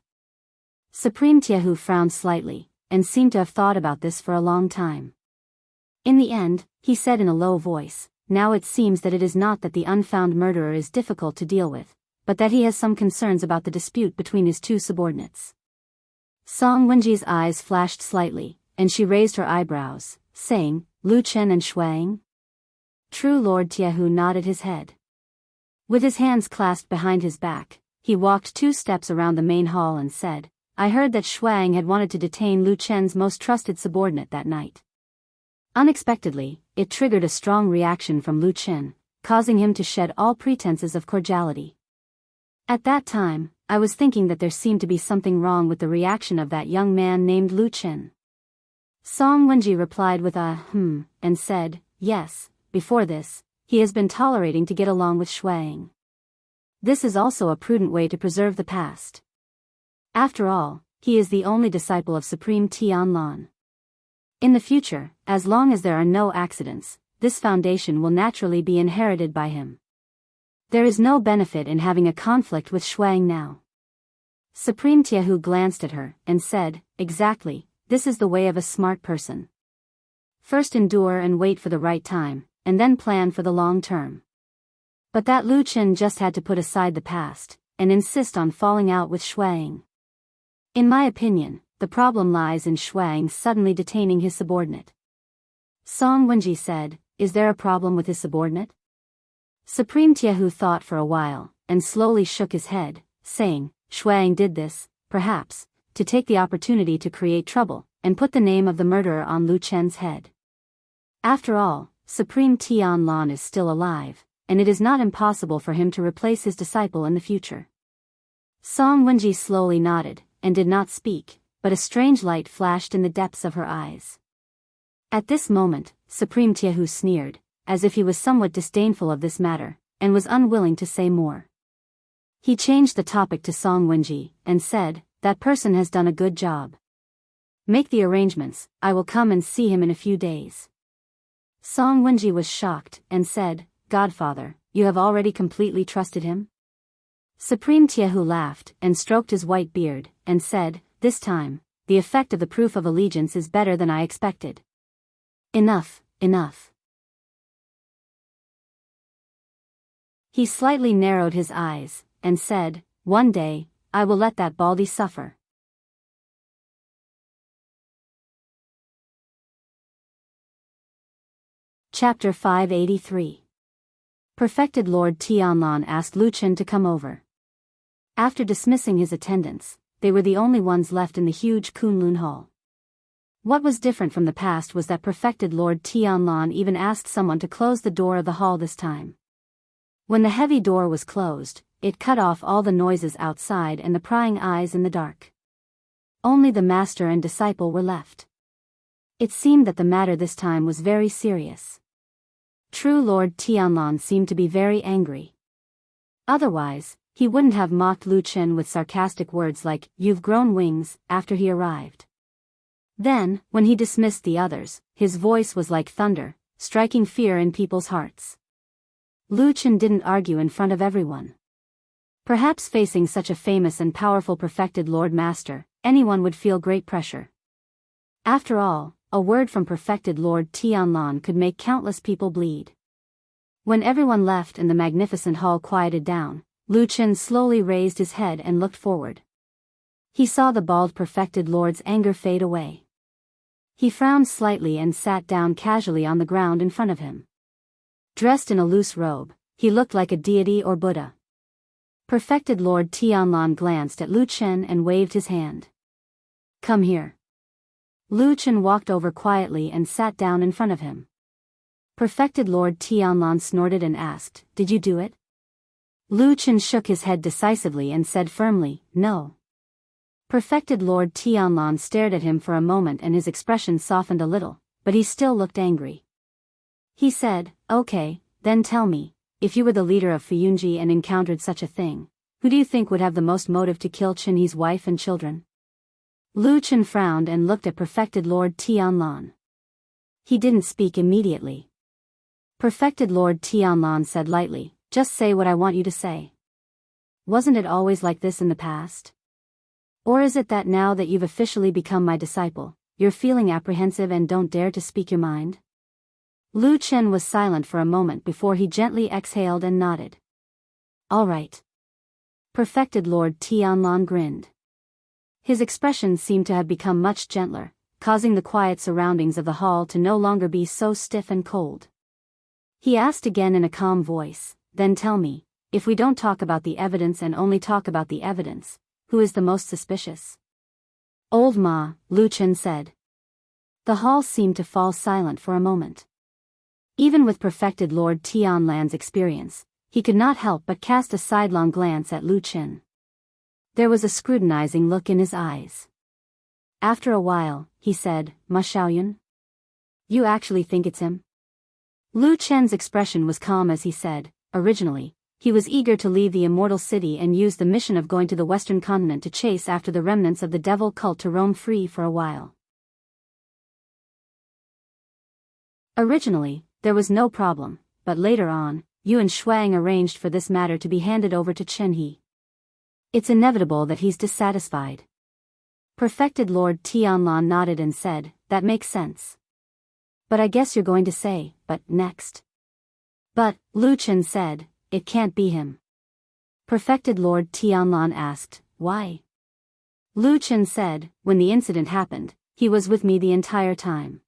Supreme Tiehu frowned slightly, and seemed to have thought about this for a long time. In the end, he said in a low voice, now it seems that it is not that the unfound murderer is difficult to deal with, but that he has some concerns about the dispute between his 2 subordinates. Song Wenji's eyes flashed slightly, and she raised her eyebrows, saying, Lu Chen and Shuang? True Lord Tiehu nodded his head. With his hands clasped behind his back, he walked 2 steps around the main hall and said, I heard that Shuang had wanted to detain Lu Chen's most trusted subordinate that night. Unexpectedly, it triggered a strong reaction from Lu Chen, causing him to shed all pretenses of cordiality. At that time, I was thinking that there seemed to be something wrong with the reaction of that young man named Lu Chen. Song Wenji replied with a and said, yes, before this, he has been tolerating to get along with Shuang. This is also a prudent way to preserve the past. After all, he is the only disciple of Supreme Tianlan. In the future, as long as there are no accidents, this foundation will naturally be inherited by him. There is no benefit in having a conflict with Shuang now. Supreme Tiehu glanced at her and said, exactly, this is the way of a smart person. First endure and wait for the right time, and then plan for the long term. But that Lu Chen just had to put aside the past, and insist on falling out with Shuang. In my opinion, the problem lies in Shuang suddenly detaining his subordinate. Song Wenji said, is there a problem with his subordinate? Supreme Tiehu thought for a while, and slowly shook his head, saying, Shuang did this, perhaps, to take the opportunity to create trouble, and put the name of the murderer on Lu Chen's head. After all, Supreme Tianlan is still alive, and it is not impossible for him to replace his disciple in the future. Song Wenji slowly nodded, and did not speak, but a strange light flashed in the depths of her eyes. At this moment, Supreme Tiehu sneered, as if he was somewhat disdainful of this matter, and was unwilling to say more. He changed the topic to Song Wenji, and said, "That person has done a good job. Make the arrangements, I will come and see him in a few days." Song Wenji was shocked, and said, "Godfather, you have already completely trusted him?" Supreme Tiehu laughed, and stroked his white beard, and said, "This time, the effect of the proof of allegiance is better than I expected. Enough, enough." He slightly narrowed his eyes, and said, "One day, I will let that baldy suffer." Chapter 583. Perfected Lord Tianlan asked Lu Chen to come over. After dismissing his attendants, they were the only ones left in the huge Kunlun Hall. What was different from the past was that Perfected Lord Tianlan even asked someone to close the door of the hall this time. When the heavy door was closed, it cut off all the noises outside and the prying eyes in the dark. Only the master and disciple were left. It seemed that the matter this time was very serious. True Lord Tianlan seemed to be very angry. Otherwise, he wouldn't have mocked Lu Chen with sarcastic words like, "You've grown wings," after he arrived. Then, when he dismissed the others, his voice was like thunder, striking fear in people's hearts. Lu Chen didn't argue in front of everyone. Perhaps facing such a famous and powerful perfected Lord Master, anyone would feel great pressure. After all, a word from perfected Lord Tianlan could make countless people bleed. When everyone left and the magnificent hall quieted down, Lu Chen slowly raised his head and looked forward. He saw the bald perfected lord's anger fade away. He frowned slightly and sat down casually on the ground in front of him. Dressed in a loose robe, he looked like a deity or Buddha. Perfected Lord Tianlan glanced at Lu Chen and waved his hand. "Come here." Lu Chen walked over quietly and sat down in front of him. Perfected Lord Tianlan snorted and asked, "Did you do it?" Lu Chen shook his head decisively and said firmly, "No." Perfected Lord Tianlan stared at him for a moment and his expression softened a little, but he still looked angry. He said, "Okay, then tell me, if you were the leader of Fuyunji and encountered such a thing, who do you think would have the most motive to kill Qinhe's wife and children?" Lu Chen frowned and looked at Perfected Lord Tianlan. He didn't speak immediately. Perfected Lord Tianlan said lightly, "Just say what I want you to say. Wasn't it always like this in the past? Or is it that now that you've officially become my disciple, you're feeling apprehensive and don't dare to speak your mind?" Lu Chen was silent for a moment before he gently exhaled and nodded. "All right." Perfected Lord Tianlan grinned. His expression seemed to have become much gentler, causing the quiet surroundings of the hall to no longer be so stiff and cold. He asked again in a calm voice, "Then tell me, if we don't talk about the evidence and only talk about the evidence, who is the most suspicious?" "Old Ma," Lu Chen said. The hall seemed to fall silent for a moment. Even with Perfected Lord Tianlan's experience, he could not help but cast a sidelong glance at Lu Chen. There was a scrutinizing look in his eyes. After a while, he said, "Ma Xiaoyun? You actually think it's him?" Lu Chen's expression was calm as he said, "Originally, he was eager to leave the immortal city and use the mission of going to the western continent to chase after the remnants of the devil cult to roam free for a while. Originally, there was no problem, but later on, Yuan Shuang arranged for this matter to be handed over to Qinhe. It's inevitable that he's dissatisfied." Perfected Lord Tianlan nodded and said, "That makes sense. But I guess you're going to say, but next." "But," Lu Chen said, "it can't be him." Perfected Lord Tianlan asked, "Why?" Lu Chen said, "When the incident happened, he was with me the entire time.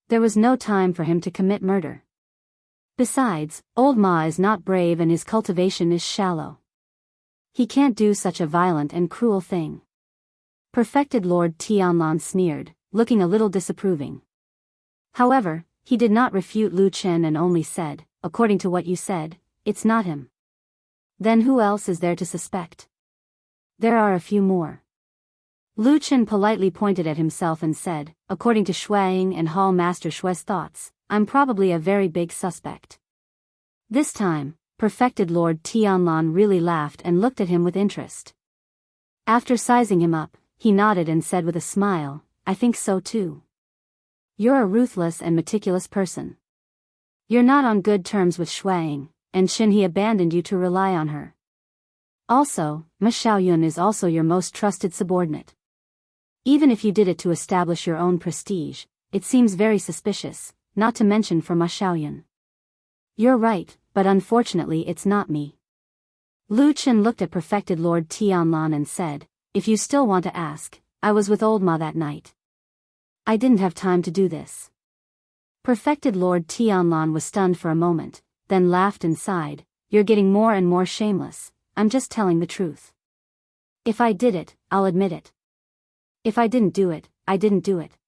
There was no time for him to commit murder. Besides, old Ma is not brave and his cultivation is shallow. He can't do such a violent and cruel thing." Perfected Lord Tianlan sneered, looking a little disapproving. However, he did not refute Lu Chen and only said, "According to what you said, it's not him. Then who else is there to suspect?" "There are a few more." Lu Chen politely pointed at himself and said, according to Shuang and Hall Master Shue's thoughts, I'm probably a very big suspect. This time, perfected Lord Tianlan really laughed and looked at him with interest. After sizing him up, he nodded and said with a smile, I think so too. You're a ruthless and meticulous person. You're not on good terms with Shuang, and Shin he abandoned you to rely on her. Also, Ma Xiaoyun is also your most trusted subordinate. Even if you did it to establish your own prestige, it seems very suspicious, not to mention for Ma Xiaoyun. You're right, but unfortunately it's not me. Lu Chen looked at perfected Lord Tianlan and said, if you still want to ask, I was with old Ma that night. I didn't have time to do this. Perfected Lord Tianlan was stunned for a moment, then laughed and sighed, you're getting more and more shameless, I'm just telling the truth. If I did it, I'll admit it. If I didn't do it, I didn't do it.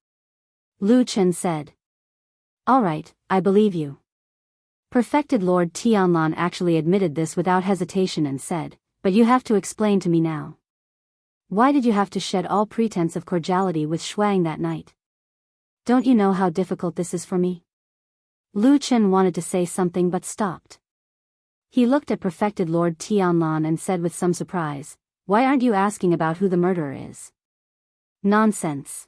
Lu Chen said. All right, I believe you. Perfected Lord Tianlan actually admitted this without hesitation and said, but you have to explain to me now. Why did you have to shed all pretense of cordiality with Shuang that night? Don't you know how difficult this is for me? Lu Chen wanted to say something but stopped. He looked at perfected Lord Tianlan and said with some surprise, why aren't you asking about who the murderer is? Nonsense.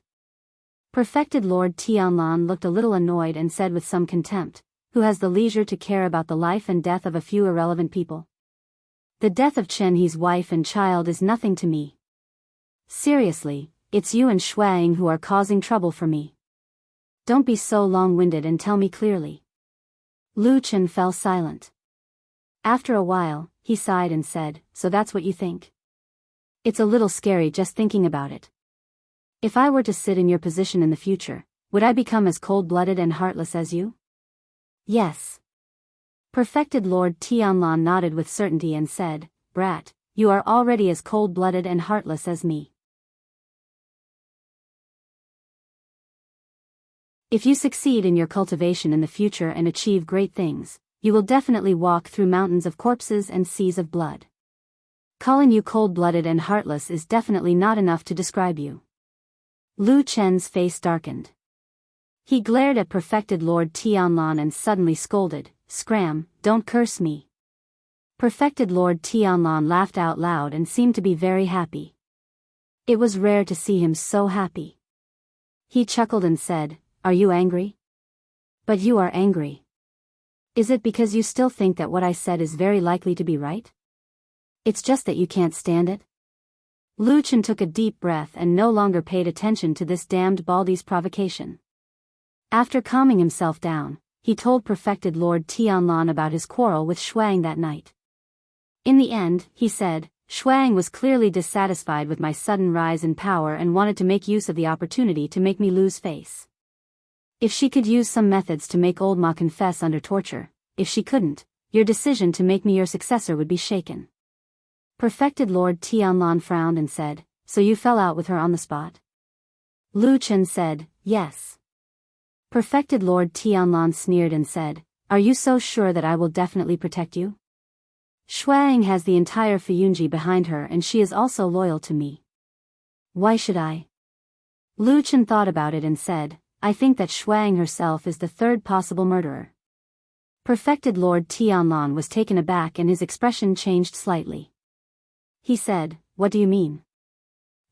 Perfected Lord Tianlan looked a little annoyed and said with some contempt, who has the leisure to care about the life and death of a few irrelevant people? The death of Chen He's wife and child is nothing to me. Seriously, it's you and Shuang who are causing trouble for me. Don't be so long-winded and tell me clearly. Lu Chen fell silent. After a while, he sighed and said, so that's what you think? It's a little scary just thinking about it. If I were to sit in your position in the future, would I become as cold-blooded and heartless as you? Yes. Perfected Lord Tianlan nodded with certainty and said, brat, you are already as cold-blooded and heartless as me. If you succeed in your cultivation in the future and achieve great things, you will definitely walk through mountains of corpses and seas of blood. Calling you cold-blooded and heartless is definitely not enough to describe you. Lu Chen's face darkened. He glared at perfected Lord Tianlan and suddenly scolded, Scram, don't curse me. Perfected Lord Tianlan laughed out loud and seemed to be very happy. It was rare to see him so happy. He chuckled and said, are you angry? But you are angry. Is it because you still think that what I said is very likely to be right? It's just that you can't stand it? Lu Chen took a deep breath and no longer paid attention to this damned Baldy's provocation. After calming himself down, he told perfected Lord Tianlan about his quarrel with Shuang that night. In the end, he said, Shuang was clearly dissatisfied with my sudden rise in power and wanted to make use of the opportunity to make me lose face. If she could use some methods to make old Ma confess under torture, if she couldn't, your decision to make me your successor would be shaken. Perfected Lord Tianlan frowned and said, so you fell out with her on the spot? Lu Chen said, yes. Perfected Lord Tianlan sneered and said, are you so sure that I will definitely protect you? Shuang has the entire Fuyunji behind her and she is also loyal to me. Why should I? Lu Chen thought about it and said, I think that Shuang herself is the third possible murderer. Perfected Lord Tianlan was taken aback and his expression changed slightly. He said, what do you mean?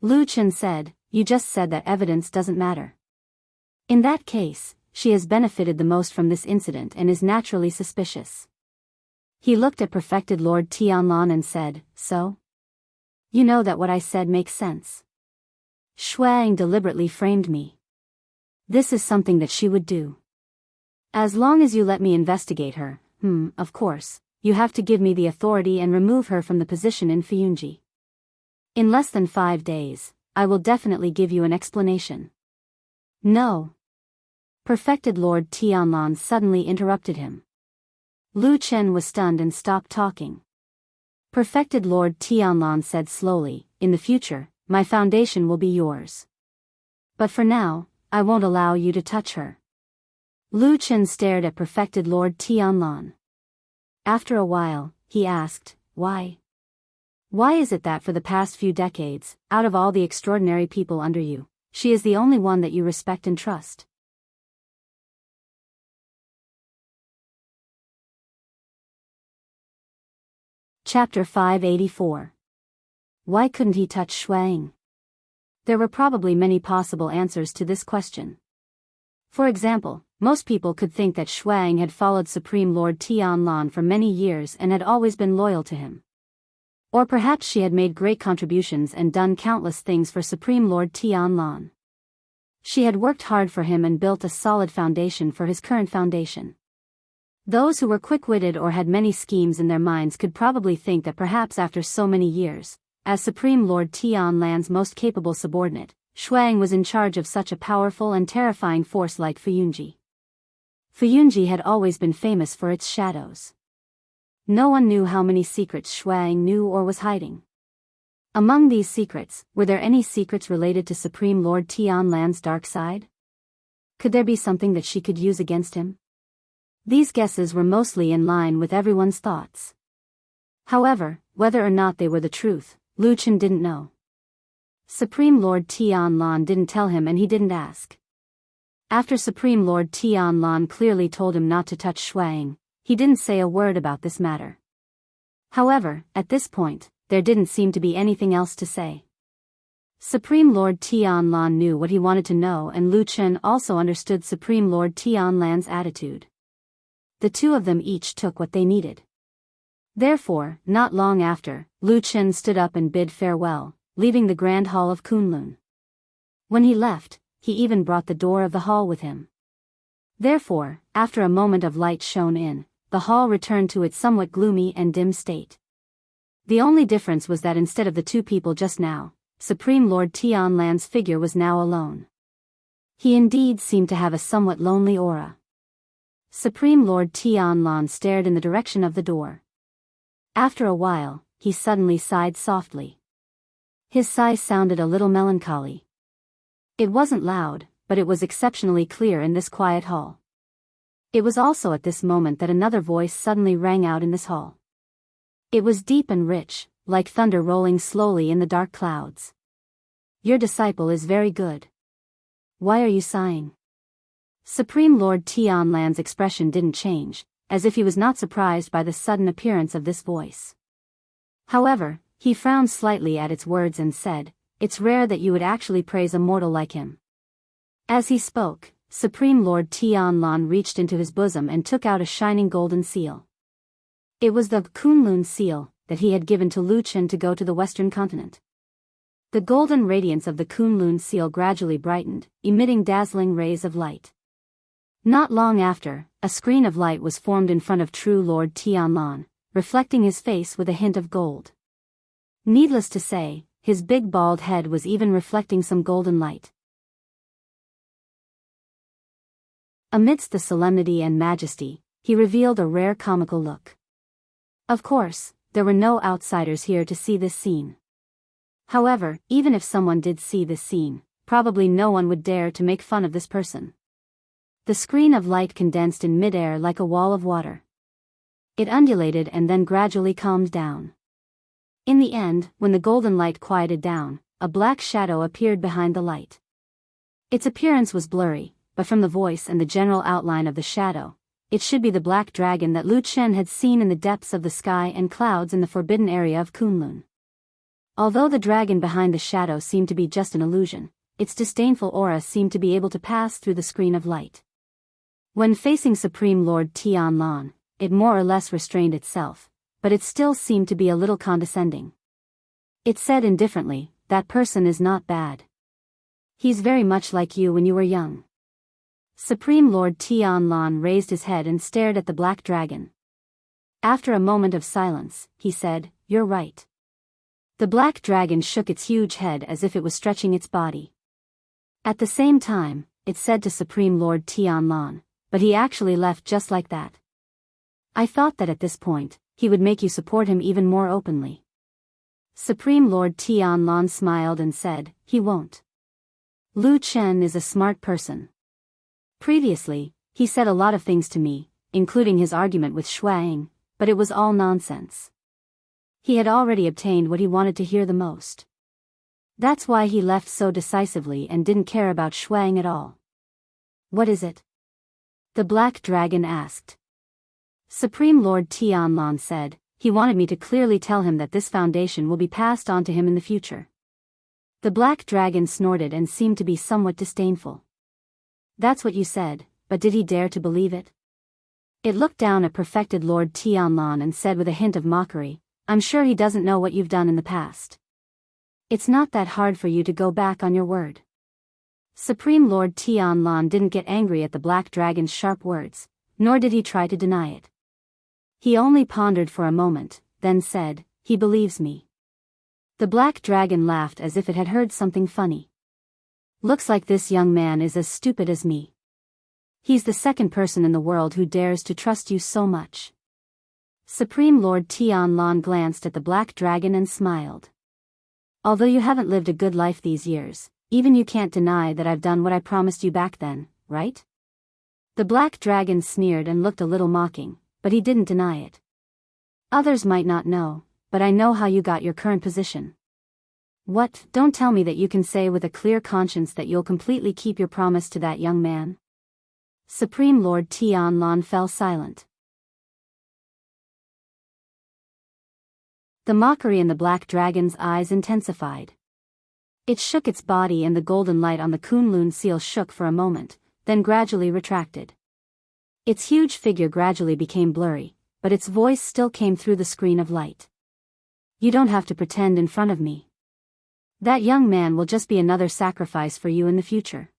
Lu Chen said, you just said that evidence doesn't matter. In that case, she has benefited the most from this incident and is naturally suspicious. He looked at perfected Lord Tianlan and said, so? You know that what I said makes sense. Shuang deliberately framed me. This is something that she would do. As long as you let me investigate her, of course, you have to give me the authority and remove her from the position in Fuyunji. In less than 5 days, I will definitely give you an explanation. No. Perfected Lord Tianlan suddenly interrupted him. Lu Chen was stunned and stopped talking. Perfected Lord Tianlan said slowly, in the future, my foundation will be yours. But for now, I won't allow you to touch her. Lu Chen stared at perfected Lord Tianlan. After a while, he asked, why? Why is it that for the past few decades, out of all the extraordinary people under you, she is the only one that you respect and trust? Chapter 584. Why couldn't he touch Shuang? There were probably many possible answers to this question. For example, most people could think that Shuang had followed Supreme Lord Tianlan for many years and had always been loyal to him. Or perhaps she had made great contributions and done countless things for Supreme Lord Tianlan. She had worked hard for him and built a solid foundation for his current foundation. Those who were quick-witted or had many schemes in their minds could probably think that perhaps after so many years, as Supreme Lord Tianlan's most capable subordinate, Shuang was in charge of such a powerful and terrifying force like Fuyunji. Fuyunji had always been famous for its shadows. No one knew how many secrets Shuang knew or was hiding. Among these secrets, were there any secrets related to Supreme Lord Tianlan's dark side? Could there be something that she could use against him? These guesses were mostly in line with everyone's thoughts. However, whether or not they were the truth, Lu Chen didn't know. Supreme Lord Tianlan didn't tell him and he didn't ask. After Supreme Lord Tianlan clearly told him not to touch Shuang, he didn't say a word about this matter. However, at this point, there didn't seem to be anything else to say. Supreme Lord Tianlan knew what he wanted to know and Lu Chen also understood Supreme Lord Tianlan's attitude. The two of them each took what they needed. Therefore, not long after, Lu Chen stood up and bid farewell, leaving the grand hall of Kunlun. When he left, he even brought the door of the hall with him. Therefore, after a moment of light shone in, the hall returned to its somewhat gloomy and dim state. The only difference was that instead of the two people just now, Supreme Lord Tianlan's figure was now alone. He indeed seemed to have a somewhat lonely aura. Supreme Lord Tianlan stared in the direction of the door. After a while, he suddenly sighed softly. His sigh sounded a little melancholy. It wasn't loud, but it was exceptionally clear in this quiet hall. It was also at this moment that another voice suddenly rang out in this hall. It was deep and rich, like thunder rolling slowly in the dark clouds. Your disciple is very good. Why are you sighing? Supreme Lord Tianlan's expression didn't change, as if he was not surprised by the sudden appearance of this voice. However, he frowned slightly at its words and said, "It's rare that you would actually praise a mortal like him." As he spoke, Supreme Lord Tianlan reached into his bosom and took out a shining golden seal. It was the Kunlun seal that he had given to Lu Chen to go to the western continent. The golden radiance of the Kunlun seal gradually brightened, emitting dazzling rays of light. Not long after, a screen of light was formed in front of true Lord Tianlan, reflecting his face with a hint of gold. Needless to say, his big bald head was even reflecting some golden light. Amidst the solemnity and majesty, he revealed a rare comical look. Of course, there were no outsiders here to see this scene. However, even if someone did see this scene, probably no one would dare to make fun of this person. The screen of light condensed in midair like a wall of water. It undulated and then gradually calmed down. In the end, when the golden light quieted down, a black shadow appeared behind the light. Its appearance was blurry, but from the voice and the general outline of the shadow, it should be the black dragon that Lu Chen had seen in the depths of the sky and clouds in the forbidden area of Kunlun. Although the dragon behind the shadow seemed to be just an illusion, its disdainful aura seemed to be able to pass through the screen of light. When facing Supreme Lord Tianlan, it more or less restrained itself, but it still seemed to be a little condescending. It said indifferently, "That person is not bad. He's very much like you when you were young." Supreme Lord Tianlan raised his head and stared at the black dragon. After a moment of silence, he said, "You're right." The black dragon shook its huge head as if it was stretching its body. At the same time, it said to Supreme Lord Tianlan, "But he actually left just like that. I thought that at this point, he would make you support him even more openly." Supreme Lord Tianlan smiled and said, "He won't. Lu Chen is a smart person. Previously, he said a lot of things to me, including his argument with Shuang, but it was all nonsense. He had already obtained what he wanted to hear the most. That's why he left so decisively and didn't care about Shuang at all. What is it? The Black Dragon asked. Supreme Lord Tianlan said, he wanted me to clearly tell him that this foundation will be passed on to him in the future. The Black Dragon snorted and seemed to be somewhat disdainful. That's what you said, but did he dare to believe it? It looked down at perfected Lord Tianlan and said with a hint of mockery, I'm sure he doesn't know what you've done in the past. It's not that hard for you to go back on your word. Supreme Lord Tianlan didn't get angry at the Black Dragon's sharp words, nor did he try to deny it. He only pondered for a moment, then said, he believes me. The Black Dragon laughed as if it had heard something funny. Looks like this young man is as stupid as me. He's the second person in the world who dares to trust you so much. Supreme Lord Tianlan glanced at the Black Dragon and smiled. Although you haven't lived a good life these years, even you can't deny that I've done what I promised you back then, right? The Black Dragon sneered and looked a little mocking, but he didn't deny it. Others might not know, but I know how you got your current position. What? Don't tell me that you can say with a clear conscience that you'll completely keep your promise to that young man. Supreme Lord Tianlan fell silent. The mockery in the Black Dragon's eyes intensified. It shook its body and the golden light on the Kunlun seal shook for a moment, then gradually retracted. Its huge figure gradually became blurry, but its voice still came through the screen of light. You don't have to pretend in front of me. That young man will just be another sacrifice for you in the future.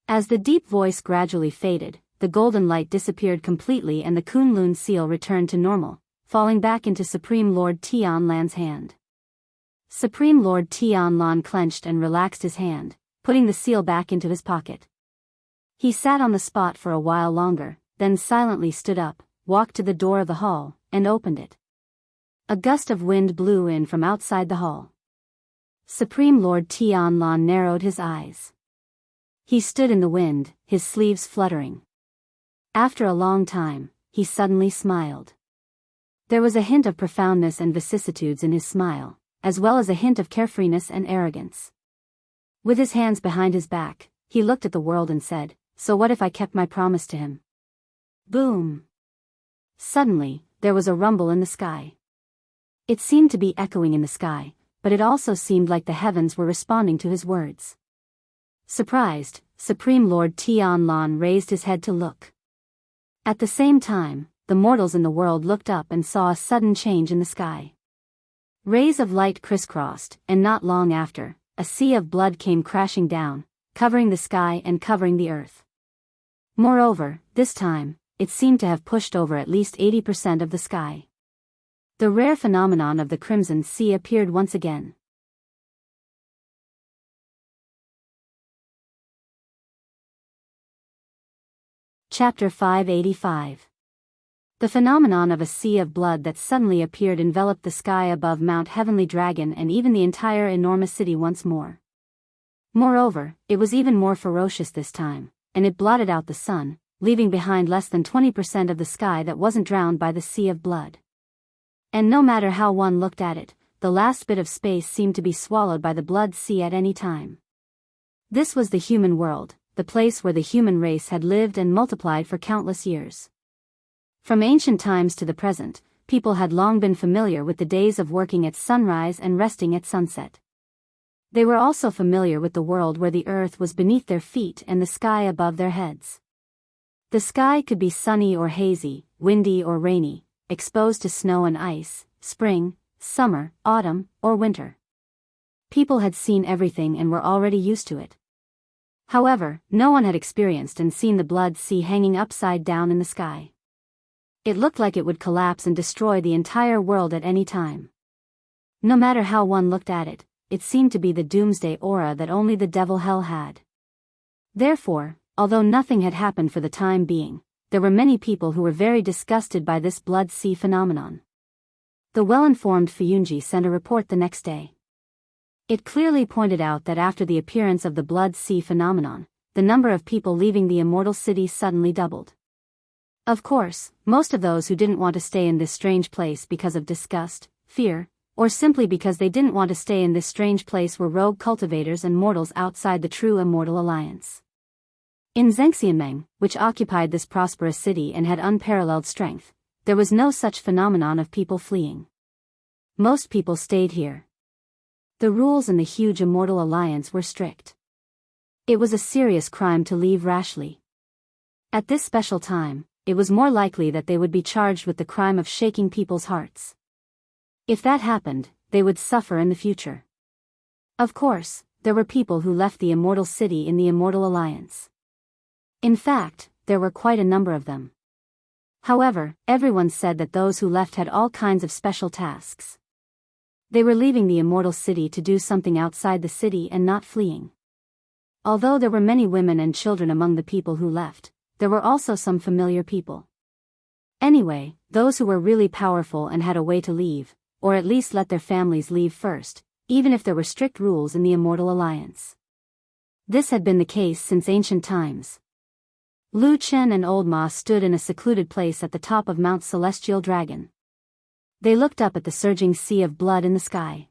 As the deep voice gradually faded, the golden light disappeared completely and the Kunlun seal returned to normal, falling back into Supreme Lord Tianlan's hand. Supreme Lord Tianlan clenched and relaxed his hand, putting the seal back into his pocket. He sat on the spot for a while longer, then silently stood up, walked to the door of the hall, and opened it. A gust of wind blew in from outside the hall. Supreme Lord Tianlan narrowed his eyes. He stood in the wind, his sleeves fluttering. After a long time, he suddenly smiled. There was a hint of profoundness and vicissitudes in his smile, as well as a hint of carefreeness and arrogance. With his hands behind his back, he looked at the world and said, so what if I kept my promise to him? Boom! Suddenly, there was a rumble in the sky. It seemed to be echoing in the sky, but it also seemed like the heavens were responding to his words. Surprised, Supreme Lord Tianlan raised his head to look. At the same time, the mortals in the world looked up and saw a sudden change in the sky. Rays of light crisscrossed, and not long after, a sea of blood came crashing down, covering the sky and covering the earth. Moreover, this time, it seemed to have pushed over at least 80% of the sky. The rare phenomenon of the Crimson Sea appeared once again. Chapter 585. The phenomenon of a sea of blood that suddenly appeared enveloped the sky above Mount Heavenly Dragon and even the entire enormous city once more. Moreover, it was even more ferocious this time, and it blotted out the sun, leaving behind less than 20% of the sky that wasn't drowned by the sea of blood. And no matter how one looked at it, the last bit of space seemed to be swallowed by the blood sea at any time. This was the human world, the place where the human race had lived and multiplied for countless years. From ancient times to the present, people had long been familiar with the days of working at sunrise and resting at sunset. They were also familiar with the world where the earth was beneath their feet and the sky above their heads. The sky could be sunny or hazy, windy or rainy, exposed to snow and ice, spring, summer, autumn, or winter. People had seen everything and were already used to it. However, no one had experienced and seen the blood sea hanging upside down in the sky. It looked like it would collapse and destroy the entire world at any time. No matter how one looked at it, it seemed to be the doomsday aura that only the devil hell had. Therefore, although nothing had happened for the time being, there were many people who were very disgusted by this blood sea phenomenon. The well-informed Fuyunji sent a report the next day. It clearly pointed out that after the appearance of the blood sea phenomenon, the number of people leaving the immortal city suddenly doubled. Of course, most of those who didn't want to stay in this strange place because of disgust, fear, or simply because they didn't want to stay in this strange place where rogue cultivators and mortals outside the true immortal alliance. In Zhengxianmeng, which occupied this prosperous city and had unparalleled strength, there was no such phenomenon of people fleeing. Most people stayed here. The rules in the huge immortal alliance were strict. It was a serious crime to leave rashly. At this special time, it was more likely that they would be charged with the crime of shaking people's hearts. If that happened, they would suffer in the future. Of course, there were people who left the immortal city in the immortal alliance. In fact, there were quite a number of them. However, everyone said that those who left had all kinds of special tasks. They were leaving the immortal city to do something outside the city and not fleeing. Although there were many women and children among the people who left, there were also some familiar people. Anyway, those who were really powerful and had a way to leave, or at least let their families leave first, even if there were strict rules in the immortal alliance. This had been the case since ancient times. Lu Chen and Old Ma stood in a secluded place at the top of Mount Celestial Dragon. They looked up at the surging sea of blood in the sky.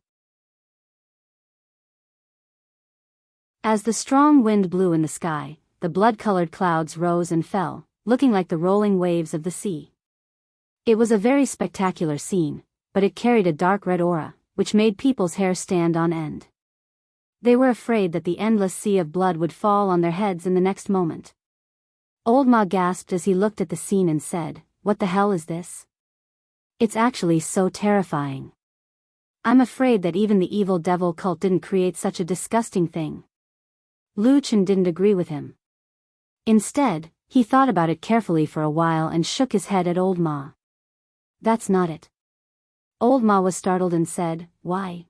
As the strong wind blew in the sky, the blood-colored clouds rose and fell, looking like the rolling waves of the sea. It was a very spectacular scene, but it carried a dark red aura, which made people's hair stand on end. They were afraid that the endless sea of blood would fall on their heads in the next moment. Old Ma gasped as he looked at the scene and said, "What the hell is this? It's actually so terrifying. I'm afraid that even the evil devil cult didn't create such a disgusting thing." Lu Chen didn't agree with him. Instead, he thought about it carefully for a while and shook his head at Old Ma. "That's not it." Old Ma was startled and said, "Why?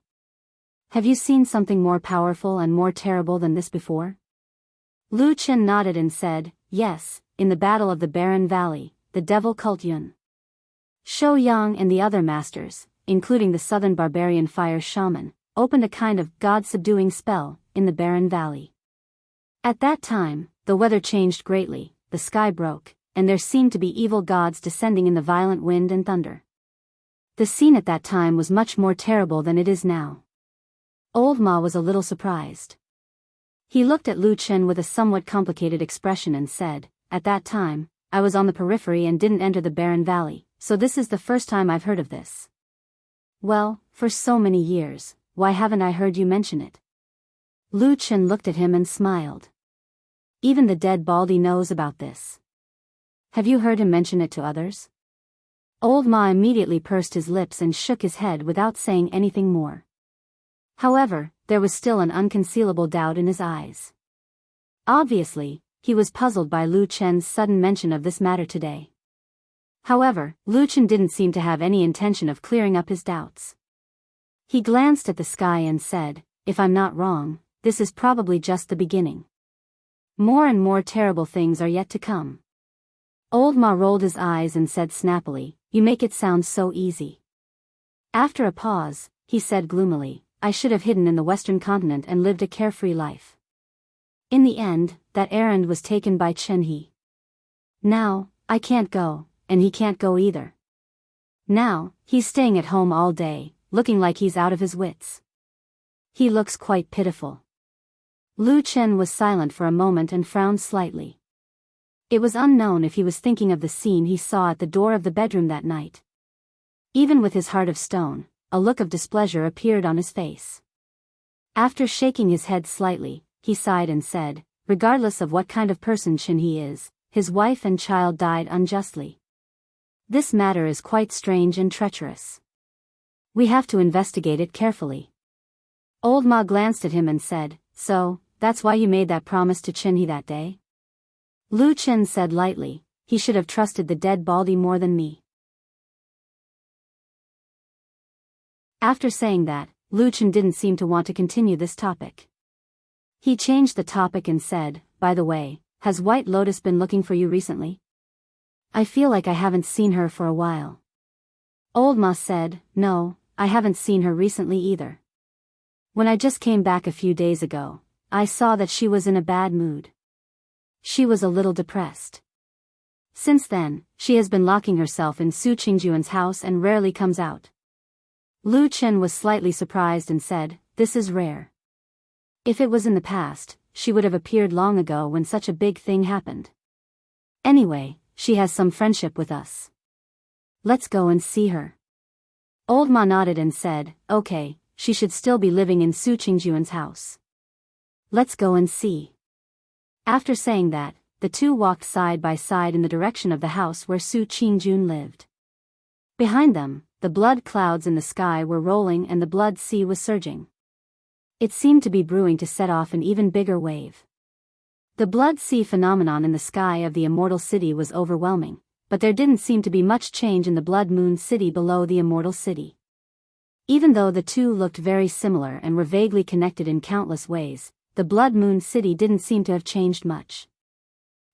Have you seen something more powerful and more terrible than this before?" Lu Chen nodded and said, "Yes, in the Battle of the Barren Valley, the devil cult Yun Shou Yang and the other masters, including the southern barbarian fire shaman, opened a kind of god-subduing spell in the Barren Valley. At that time, the weather changed greatly, the sky broke, and there seemed to be evil gods descending in the violent wind and thunder. The scene at that time was much more terrible than it is now." Old Ma was a little surprised. He looked at Lu Chen with a somewhat complicated expression and said, "At that time, I was on the periphery and didn't enter the Barren Valley, so this is the first time I've heard of this." "Well, for so many years, why haven't I heard you mention it?" Lu Chen looked at him and smiled. "Even the dead Baldy knows about this. Have you heard him mention it to others?" Old Ma immediately pursed his lips and shook his head without saying anything more. However, there was still an unconcealable doubt in his eyes. Obviously, he was puzzled by Lu Chen's sudden mention of this matter today. However, Lu Chen didn't seem to have any intention of clearing up his doubts. He glanced at the sky and said, "If I'm not wrong, this is probably just the beginning. More and more terrible things are yet to come." Old Ma rolled his eyes and said snappily, "You make it sound so easy." After a pause, he said gloomily, "I should have hidden in the Western continent and lived a carefree life. In the end, that errand was taken by Chen He. Now, I can't go, and he can't go either. Now, he's staying at home all day, looking like he's out of his wits. He looks quite pitiful." Lu Chen was silent for a moment and frowned slightly. It was unknown if he was thinking of the scene he saw at the door of the bedroom that night. Even with his heart of stone, a look of displeasure appeared on his face. After shaking his head slightly, he sighed and said, "Regardless of what kind of person Chen He is, his wife and child died unjustly. This matter is quite strange and treacherous. We have to investigate it carefully." Old Ma glanced at him and said, "So, that's why you made that promise to Chen He that day?" Lu Chen said lightly, "He should have trusted the dead Baldy more than me." After saying that, Lu Chen didn't seem to want to continue this topic. He changed the topic and said, "By the way, has White Lotus been looking for you recently? I feel like I haven't seen her for a while." Old Ma said, "No, I haven't seen her recently either. When I just came back a few days ago, I saw that she was in a bad mood. She was a little depressed. Since then, she has been locking herself in Su Qingjuan's house and rarely comes out." Lu Chen was slightly surprised and said, "This is rare." If it was in the past, she would have appeared long ago when such a big thing happened. Anyway, she has some friendship with us. Let's go and see her. Old Ma nodded and said, "Okay, she should still be living in Su Qingjuan's house. Let's go and see." After saying that, the two walked side by side in the direction of the house where Su Qingjun lived. Behind them, the blood clouds in the sky were rolling and the blood sea was surging. It seemed to be brewing to set off an even bigger wave. The blood sea phenomenon in the sky of the immortal city was overwhelming, but there didn't seem to be much change in the blood moon city below the immortal city. Even though the two looked very similar and were vaguely connected in countless ways, the blood moon city didn't seem to have changed much.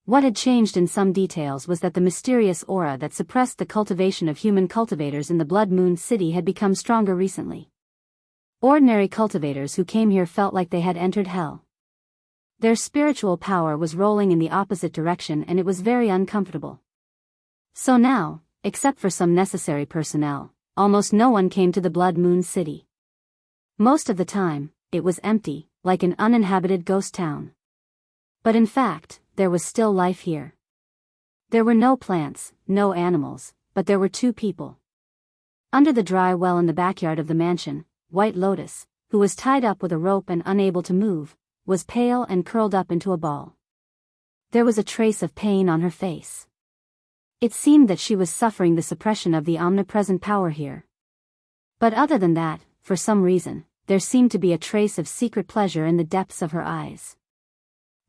What had changed in some details was that the mysterious aura that suppressed the cultivation of human cultivators in the blood moon city had become stronger recently. Ordinary cultivators who came here felt like they had entered hell. Their spiritual power was rolling in the opposite direction and it was very uncomfortable. So now, except for some necessary personnel, almost no one came to the blood moon city. Most of the time, it was empty, like an uninhabited ghost town. But in fact, there was still life here. There were no plants, no animals, but there were two people. Under the dry well in the backyard of the mansion, White Lotus, who was tied up with a rope and unable to move, was pale and curled up into a ball. There was a trace of pain on her face. It seemed that she was suffering the suppression of the omnipresent power here. But other than that, for some reason, there seemed to be a trace of secret pleasure in the depths of her eyes.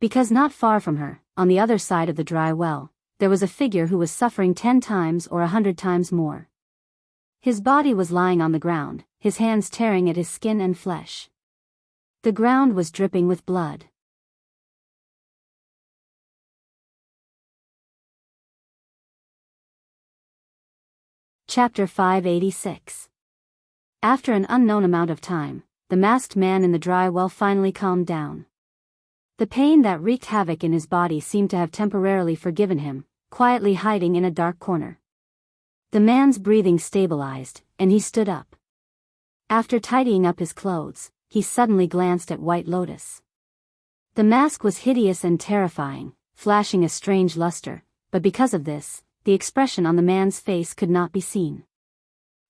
Because not far from her, on the other side of the dry well, there was a figure who was suffering 10 times or 100 times more. His body was lying on the ground, his hands tearing at his skin and flesh. The ground was dripping with blood. Chapter 586. After an unknown amount of time, the masked man in the dry well finally calmed down. The pain that wreaked havoc in his body seemed to have temporarily forgiven him, quietly hiding in a dark corner. The man's breathing stabilized, and he stood up. After tidying up his clothes, he suddenly glanced at White Lotus. The mask was hideous and terrifying, flashing a strange luster, but because of this, the expression on the man's face could not be seen.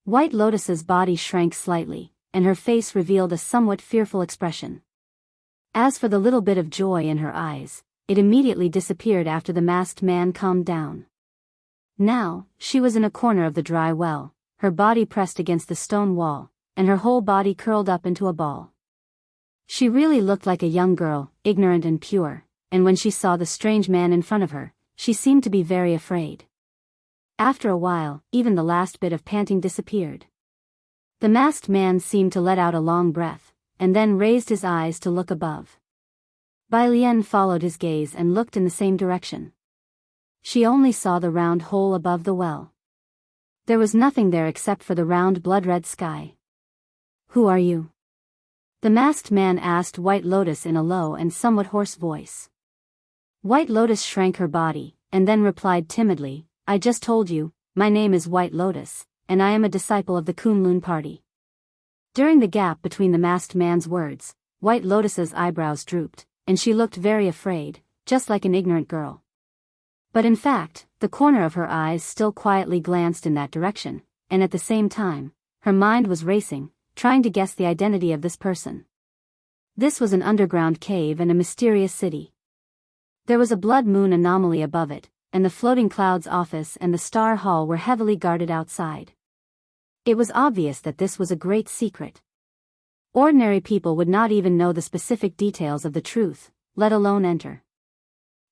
White Lotus's body shrank slightly, and her face revealed a somewhat fearful expression. As for the little bit of joy in her eyes, it immediately disappeared after the masked man calmed down. Now, she was in a corner of the dry well, her body pressed against the stone wall, and her whole body curled up into a ball. She really looked like a young girl, ignorant and pure, and when she saw the strange man in front of her, she seemed to be very afraid. After a while, even the last bit of panting disappeared. The masked man seemed to let out a long breath, and then raised his eyes to look above. Bai Lian followed his gaze and looked in the same direction. She only saw the round hole above the well. There was nothing there except for the round blood-red sky. "Who are you?" the masked man asked White Lotus in a low and somewhat hoarse voice. White Lotus shrank her body, and then replied timidly, "I just told you, my name is White Lotus, and I am a disciple of the Kunlun party." During the gap between the masked man's words, White Lotus's eyebrows drooped, and she looked very afraid, just like an ignorant girl. But in fact, the corner of her eyes still quietly glanced in that direction, and at the same time, her mind was racing, trying to guess the identity of this person. This was an underground cave and a mysterious city. There was a blood moon anomaly above it, and the floating clouds office and the star hall were heavily guarded outside. It was obvious that this was a great secret. Ordinary people would not even know the specific details of the truth, let alone enter.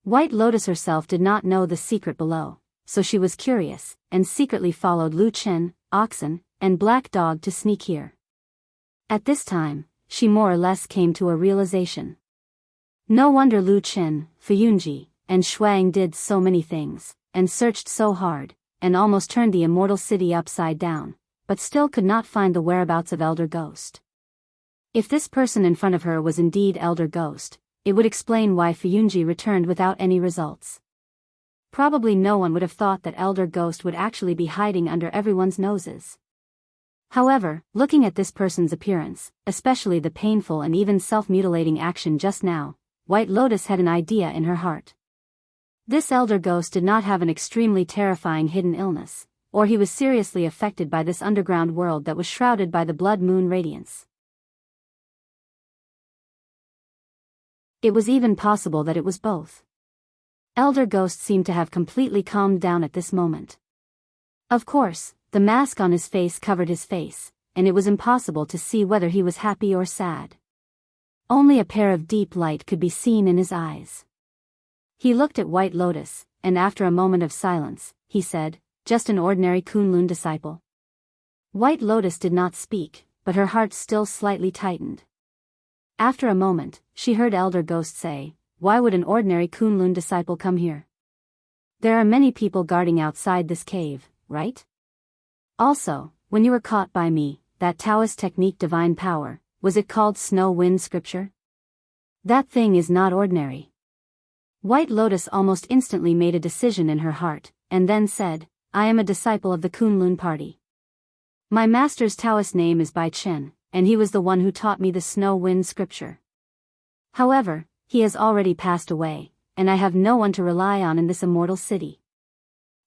White Lotus herself did not know the secret below, so she was curious, and secretly followed Lu Chen, Oxen, and Black Dog to sneak here. At this time, she more or less came to a realization. No wonder Lu Chen, Fuyunji, and Shuang did so many things, and searched so hard, and almost turned the immortal city upside down, but still could not find the whereabouts of Elder Ghost. If this person in front of her was indeed Elder Ghost, it would explain why Fuyunji returned without any results. Probably no one would have thought that Elder Ghost would actually be hiding under everyone's noses. However, looking at this person's appearance, especially the painful and even self-mutilating action just now, White Lotus had an idea in her heart. This elder ghost did not have an extremely terrifying hidden illness, or he was seriously affected by this underground world that was shrouded by the blood moon radiance. It was even possible that it was both. Elder Ghost seemed to have completely calmed down at this moment. Of course, the mask on his face covered his face, and it was impossible to see whether he was happy or sad. Only a pair of deep light could be seen in his eyes. He looked at White Lotus, and after a moment of silence, he said, "Just an ordinary Kunlun disciple." White Lotus did not speak, but her heart still slightly tightened. After a moment, she heard Elder Ghost say, "Why would an ordinary Kunlun disciple come here? There are many people guarding outside this cave, right? Also, when you were caught by me, that Taoist technique divine power, was it called Snow Wind Scripture? That thing is not ordinary." White Lotus almost instantly made a decision in her heart, and then said, "I am a disciple of the Kunlun party. My master's Taoist name is Bai Chen, and he was the one who taught me the Snow Wind Scripture. However, he has already passed away, and I have no one to rely on in this immortal city.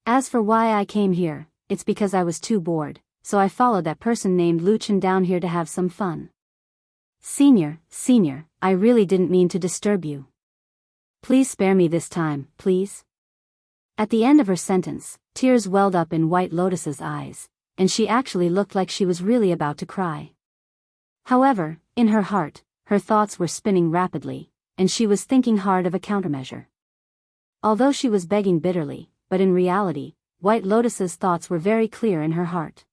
As for why I came here, it's because I was too bored, so I followed that person named Lu Chen down here to have some fun. Senior, I really didn't mean to disturb you. Please spare me this time, please." At the end of her sentence, tears welled up in White Lotus's eyes, and she actually looked like she was really about to cry. However, in her heart, her thoughts were spinning rapidly, and she was thinking hard of a countermeasure. Although she was begging bitterly, but in reality, White Lotus's thoughts were very clear in her heart.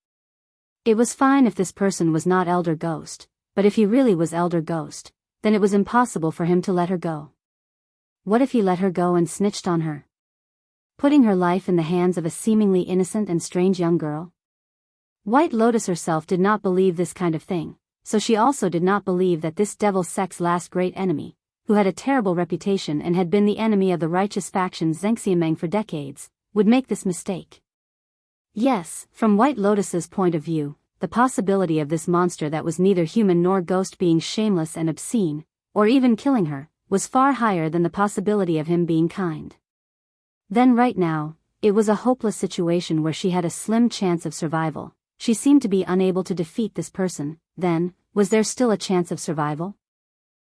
It was fine if this person was not Elder Ghost, but if he really was Elder Ghost, then it was impossible for him to let her go. What if he let her go and snitched on her? Putting her life in the hands of a seemingly innocent and strange young girl? White Lotus herself did not believe this kind of thing, so she also did not believe that this devil sect's last great enemy, who had a terrible reputation and had been the enemy of the righteous faction Zhengxiameng for decades, would make this mistake. Yes, from White Lotus's point of view, the possibility of this monster that was neither human nor ghost being shameless and obscene, or even killing her, was far higher than the possibility of him being kind. Then right now, it was a hopeless situation where she had a slim chance of survival. She seemed to be unable to defeat this person. Then, was there still a chance of survival?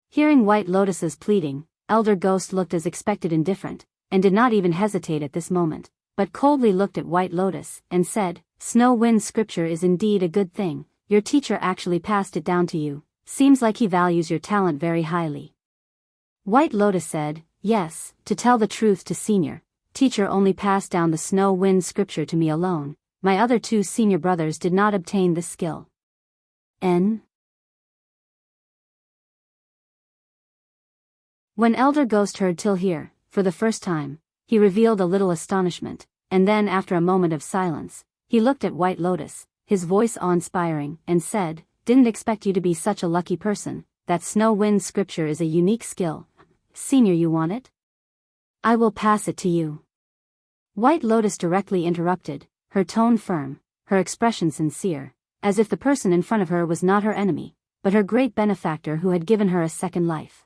Hearing White Lotus's pleading, Elder Ghost looked as expected indifferent, and did not even hesitate at this moment, but coldly looked at White Lotus, and said, "Snow Wind Scripture is indeed a good thing. Your teacher actually passed it down to you. Seems like he values your talent very highly." White Lotus said, "Yes, to tell the truth to Senior, teacher only passed down the Snow Wind Scripture to me alone. My other two senior brothers did not obtain this skill." When Elder Ghost heard till here, for the first time, he revealed a little astonishment, and then after a moment of silence, he looked at White Lotus, his voice awe-inspiring, and said, "Didn't expect you to be such a lucky person. That Snow Wind Scripture is a unique skill. Senior, you want it? I will pass it to you." White Lotus directly interrupted, her tone firm, her expression sincere, as if the person in front of her was not her enemy, but her great benefactor who had given her a second life.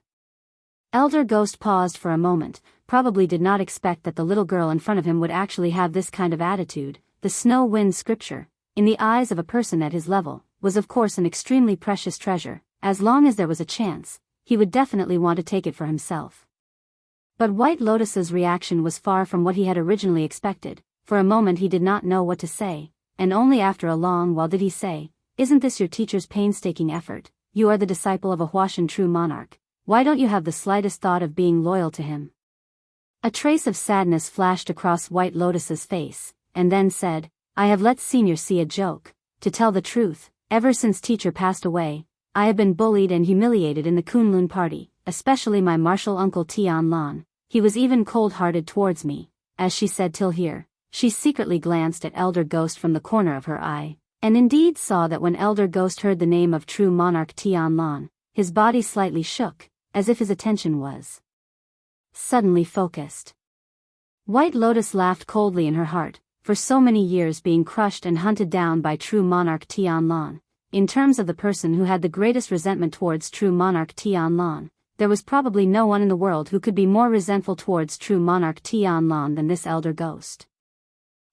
Elder Ghost paused for a moment, probably did not expect that the little girl in front of him would actually have this kind of attitude. The Snow Wind Scripture, in the eyes of a person at his level, was of course an extremely precious treasure. As long as there was a chance, he would definitely want to take it for himself. But White Lotus's reaction was far from what he had originally expected. For a moment he did not know what to say, and only after a long while did he say, "Isn't this your teacher's painstaking effort? You are the disciple of a Huashan true monarch. Why don't you have the slightest thought of being loyal to him?" A trace of sadness flashed across White Lotus's face, and then said, "I have let Senior see a joke. To tell the truth, ever since teacher passed away, I have been bullied and humiliated in the Kunlun party, especially my martial uncle Tian Lan. He was even cold-hearted towards me." As she said till here, she secretly glanced at Elder Ghost from the corner of her eye, and indeed saw that when Elder Ghost heard the name of true monarch Tian Lan, his body slightly shook, as if his attention was suddenly focused. White Lotus laughed coldly in her heart, for so many years being crushed and hunted down by true monarch Tianlan. In terms of the person who had the greatest resentment towards true monarch Tianlan, there was probably no one in the world who could be more resentful towards true monarch Tianlan than this elder ghost.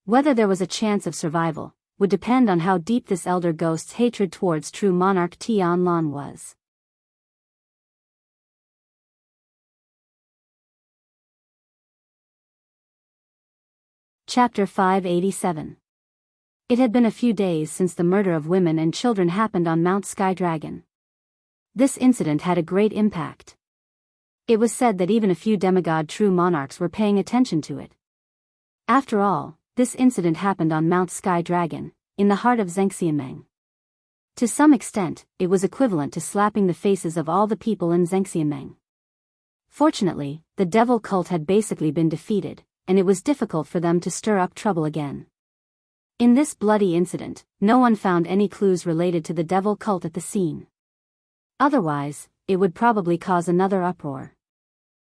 Whether there was a chance of survival would depend on how deep this elder ghost's hatred towards true monarch Tianlan was. Chapter 587. It had been a few days since the murder of women and children happened on Mount Sky Dragon. This incident had a great impact. It was said that even a few demigod true monarchs were paying attention to it. After all, this incident happened on Mount Sky Dragon, in the heart of Zhengxianmeng. To some extent, it was equivalent to slapping the faces of all the people in Zhengxianmeng. Fortunately, the devil cult had basically been defeated, and it was difficult for them to stir up trouble again. In this bloody incident, no one found any clues related to the devil cult at the scene. Otherwise, it would probably cause another uproar.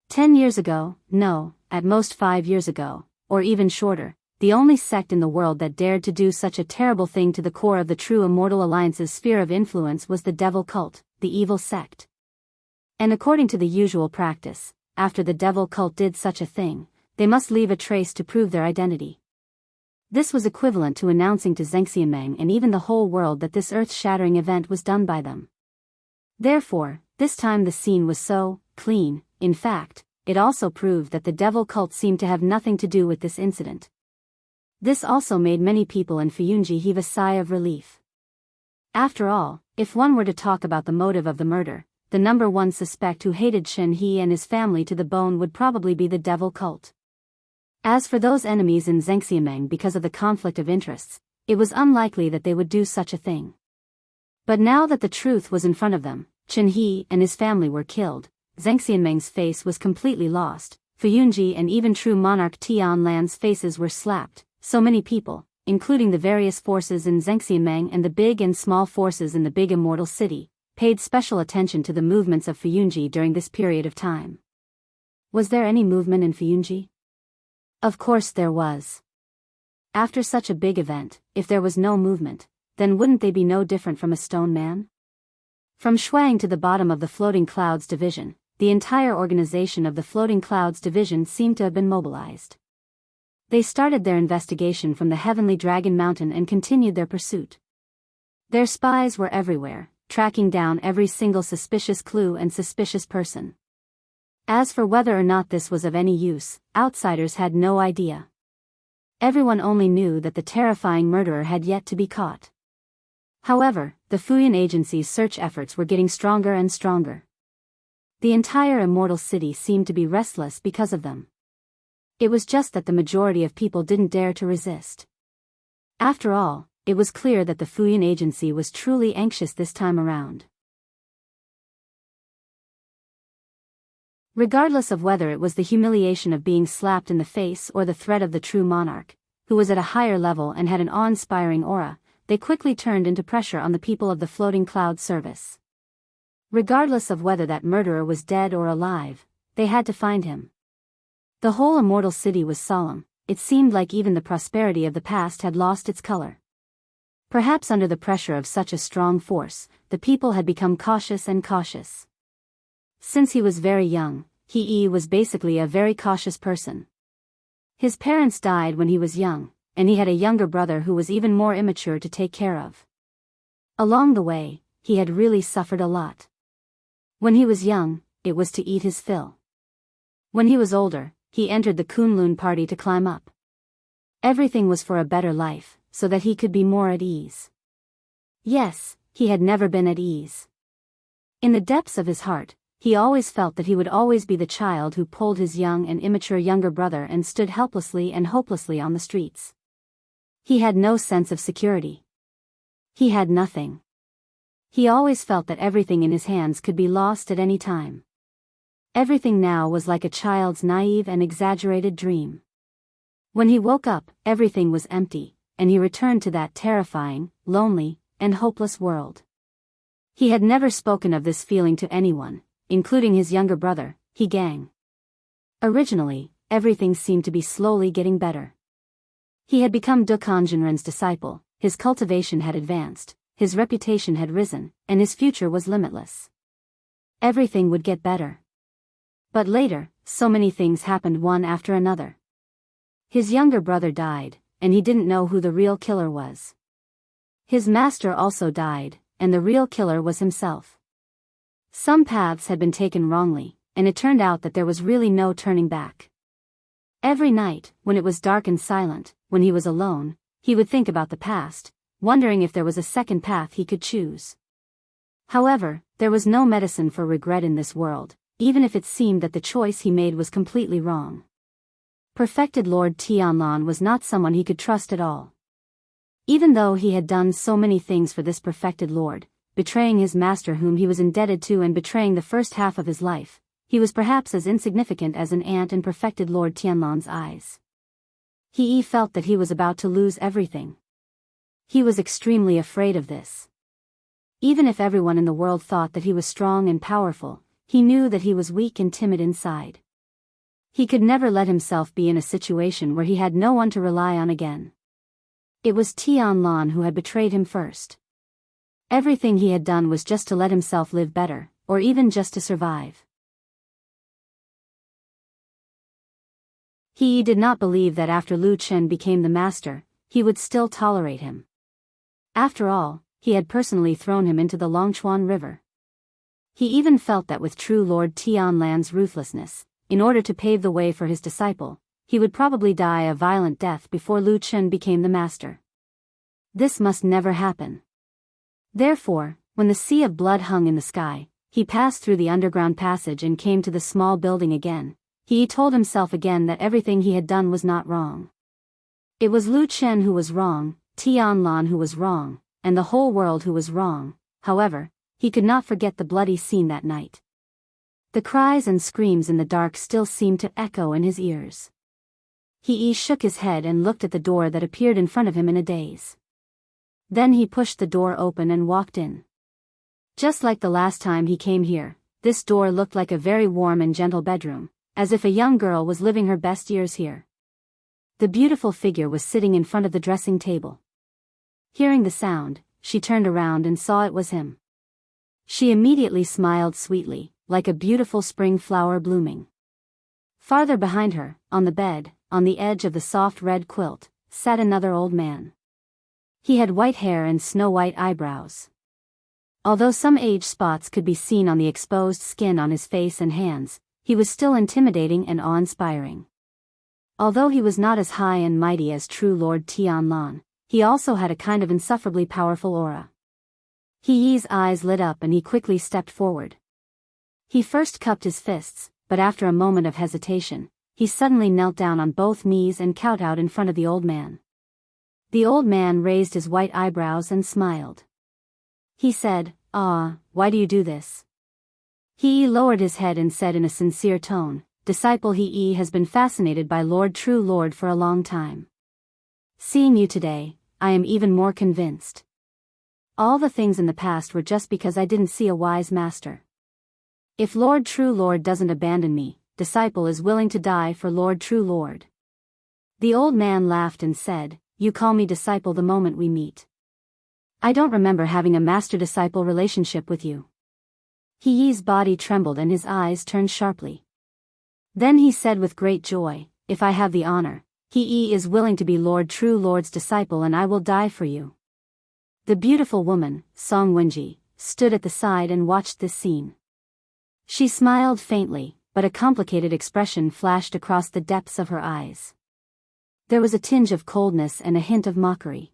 10 years ago, no, at most 5 years ago, or even shorter, the only sect in the world that dared to do such a terrible thing to the core of the true Immortal Alliance's sphere of influence was the devil cult, the evil sect. And according to the usual practice, after the devil cult did such a thing, they must leave a trace to prove their identity. This was equivalent to announcing to Zhengxianmeng and even the whole world that this earth-shattering event was done by them. Therefore, this time the scene was so clean. In fact, it also proved that the devil cult seemed to have nothing to do with this incident. This also made many people in Fuyunji heave a sigh of relief. After all, if one were to talk about the motive of the murder, the number one suspect who hated Chen He and his family to the bone would probably be the devil cult. As for those enemies in Zhengxianmeng because of the conflict of interests, it was unlikely that they would do such a thing. But now that the truth was in front of them, Chen He and his family were killed, Zhengxianmeng's face was completely lost, Fuyunji and even true monarch Tianlan's faces were slapped. So many people, including the various forces in Zhengxianmeng and the big and small forces in the big immortal city, paid special attention to the movements of Fuyunji during this period of time. Was there any movement in Fuyunji? Of course there was. After such a big event, if there was no movement, then wouldn't they be no different from a stone man? From Shuang to the bottom of the Floating Clouds Division, the entire organization of the Floating Clouds Division seemed to have been mobilized. They started their investigation from the Heavenly Dragon Mountain and continued their pursuit. Their spies were everywhere, tracking down every single suspicious clue and suspicious person. As for whether or not this was of any use, outsiders had no idea. Everyone only knew that the terrifying murderer had yet to be caught. However, the Fuyan Agency's search efforts were getting stronger and stronger. The entire immortal city seemed to be restless because of them. It was just that the majority of people didn't dare to resist. After all, it was clear that the Fuyan Agency was truly anxious this time around. Regardless of whether it was the humiliation of being slapped in the face or the threat of the true monarch, who was at a higher level and had an awe-inspiring aura, they quickly turned into pressure on the people of the Floating Cloud Service. Regardless of whether that murderer was dead or alive, they had to find him. The whole immortal city was solemn. It seemed like even the prosperity of the past had lost its color. Perhaps under the pressure of such a strong force, the people had become cautious and cautious. Since he was very young, he was basically a very cautious person. His parents died when he was young, and he had a younger brother who was even more immature to take care of. Along the way, he had really suffered a lot. When he was young, it was to eat his fill. When he was older, he entered the Kunlun party to climb up. Everything was for a better life, so that he could be more at ease. Yes, he had never been at ease. In the depths of his heart, he always felt that he would always be the child who pulled his young and immature younger brother and stood helplessly and hopelessly on the streets. He had no sense of security. He had nothing. He always felt that everything in his hands could be lost at any time. Everything now was like a child's naive and exaggerated dream. When he woke up, everything was empty, and he returned to that terrifying, lonely, and hopeless world. He had never spoken of this feeling to anyone, including his younger brother, Gang. Originally, everything seemed to be slowly getting better. He had become Dukanjinran's disciple, his cultivation had advanced, his reputation had risen, and his future was limitless. Everything would get better. But later, so many things happened one after another. His younger brother died, and he didn't know who the real killer was. His master also died, and the real killer was himself. Some paths had been taken wrongly, and it turned out that there was really no turning back. Every night, when it was dark and silent, when he was alone, he would think about the past, wondering if there was a second path he could choose. However, there was no medicine for regret in this world, even if it seemed that the choice he made was completely wrong. Perfected Lord Tianlan was not someone he could trust at all. Even though he had done so many things for this perfected Lord, betraying his master whom he was indebted to and betraying the first half of his life, he was perhaps as insignificant as an ant in perfected Lord Tianlan's eyes. He felt that he was about to lose everything. He was extremely afraid of this. Even if everyone in the world thought that he was strong and powerful, he knew that he was weak and timid inside. He could never let himself be in a situation where he had no one to rely on again. It was Tianlan who had betrayed him first. Everything he had done was just to let himself live better, or even just to survive. He did not believe that after Lu Chen became the master, he would still tolerate him. After all, he had personally thrown him into the Longchuan River. He even felt that with true Lord Tianlan's ruthlessness, in order to pave the way for his disciple, he would probably die a violent death before Lu Chen became the master. This must never happen. Therefore, when the sea of blood hung in the sky, he passed through the underground passage and came to the small building again. He told himself again that everything he had done was not wrong. It was Lu Chen who was wrong, Tianlan who was wrong, and the whole world who was wrong. However, he could not forget the bloody scene that night. The cries and screams in the dark still seemed to echo in his ears. He shook his head and looked at the door that appeared in front of him in a daze. Then he pushed the door open and walked in. Just like the last time he came here, this door looked like a very warm and gentle bedroom, as if a young girl was living her best years here. The beautiful figure was sitting in front of the dressing table. Hearing the sound, she turned around and saw it was him. She immediately smiled sweetly, like a beautiful spring flower blooming. Farther behind her, on the bed, on the edge of the soft red quilt, sat another old man. He had white hair and snow-white eyebrows. Although some age spots could be seen on the exposed skin on his face and hands, he was still intimidating and awe-inspiring. Although he was not as high and mighty as true Lord Tianlan, he also had a kind of insufferably powerful aura. He's eyes lit up and he quickly stepped forward. He first cupped his fists, but after a moment of hesitation, he suddenly knelt down on both knees and kowtowed in front of the old man. The old man raised his white eyebrows and smiled. He said, why do you do this? He lowered his head and said in a sincere tone, Disciple, he has been fascinated by Lord True Lord for a long time. Seeing you today, I am even more convinced. All the things in the past were just because I didn't see a wise master. If Lord True Lord doesn't abandon me, disciple is willing to die for Lord True Lord. The old man laughed and said, You call me disciple the moment we meet. I don't remember having a master-disciple relationship with you. He's body trembled and his eyes turned sharply. Then he said with great joy, If I have the honor, he is willing to be Lord True Lord's disciple and I will die for you. The beautiful woman, Song Wenji, stood at the side and watched this scene. She smiled faintly, but a complicated expression flashed across the depths of her eyes. There was a tinge of coldness and a hint of mockery.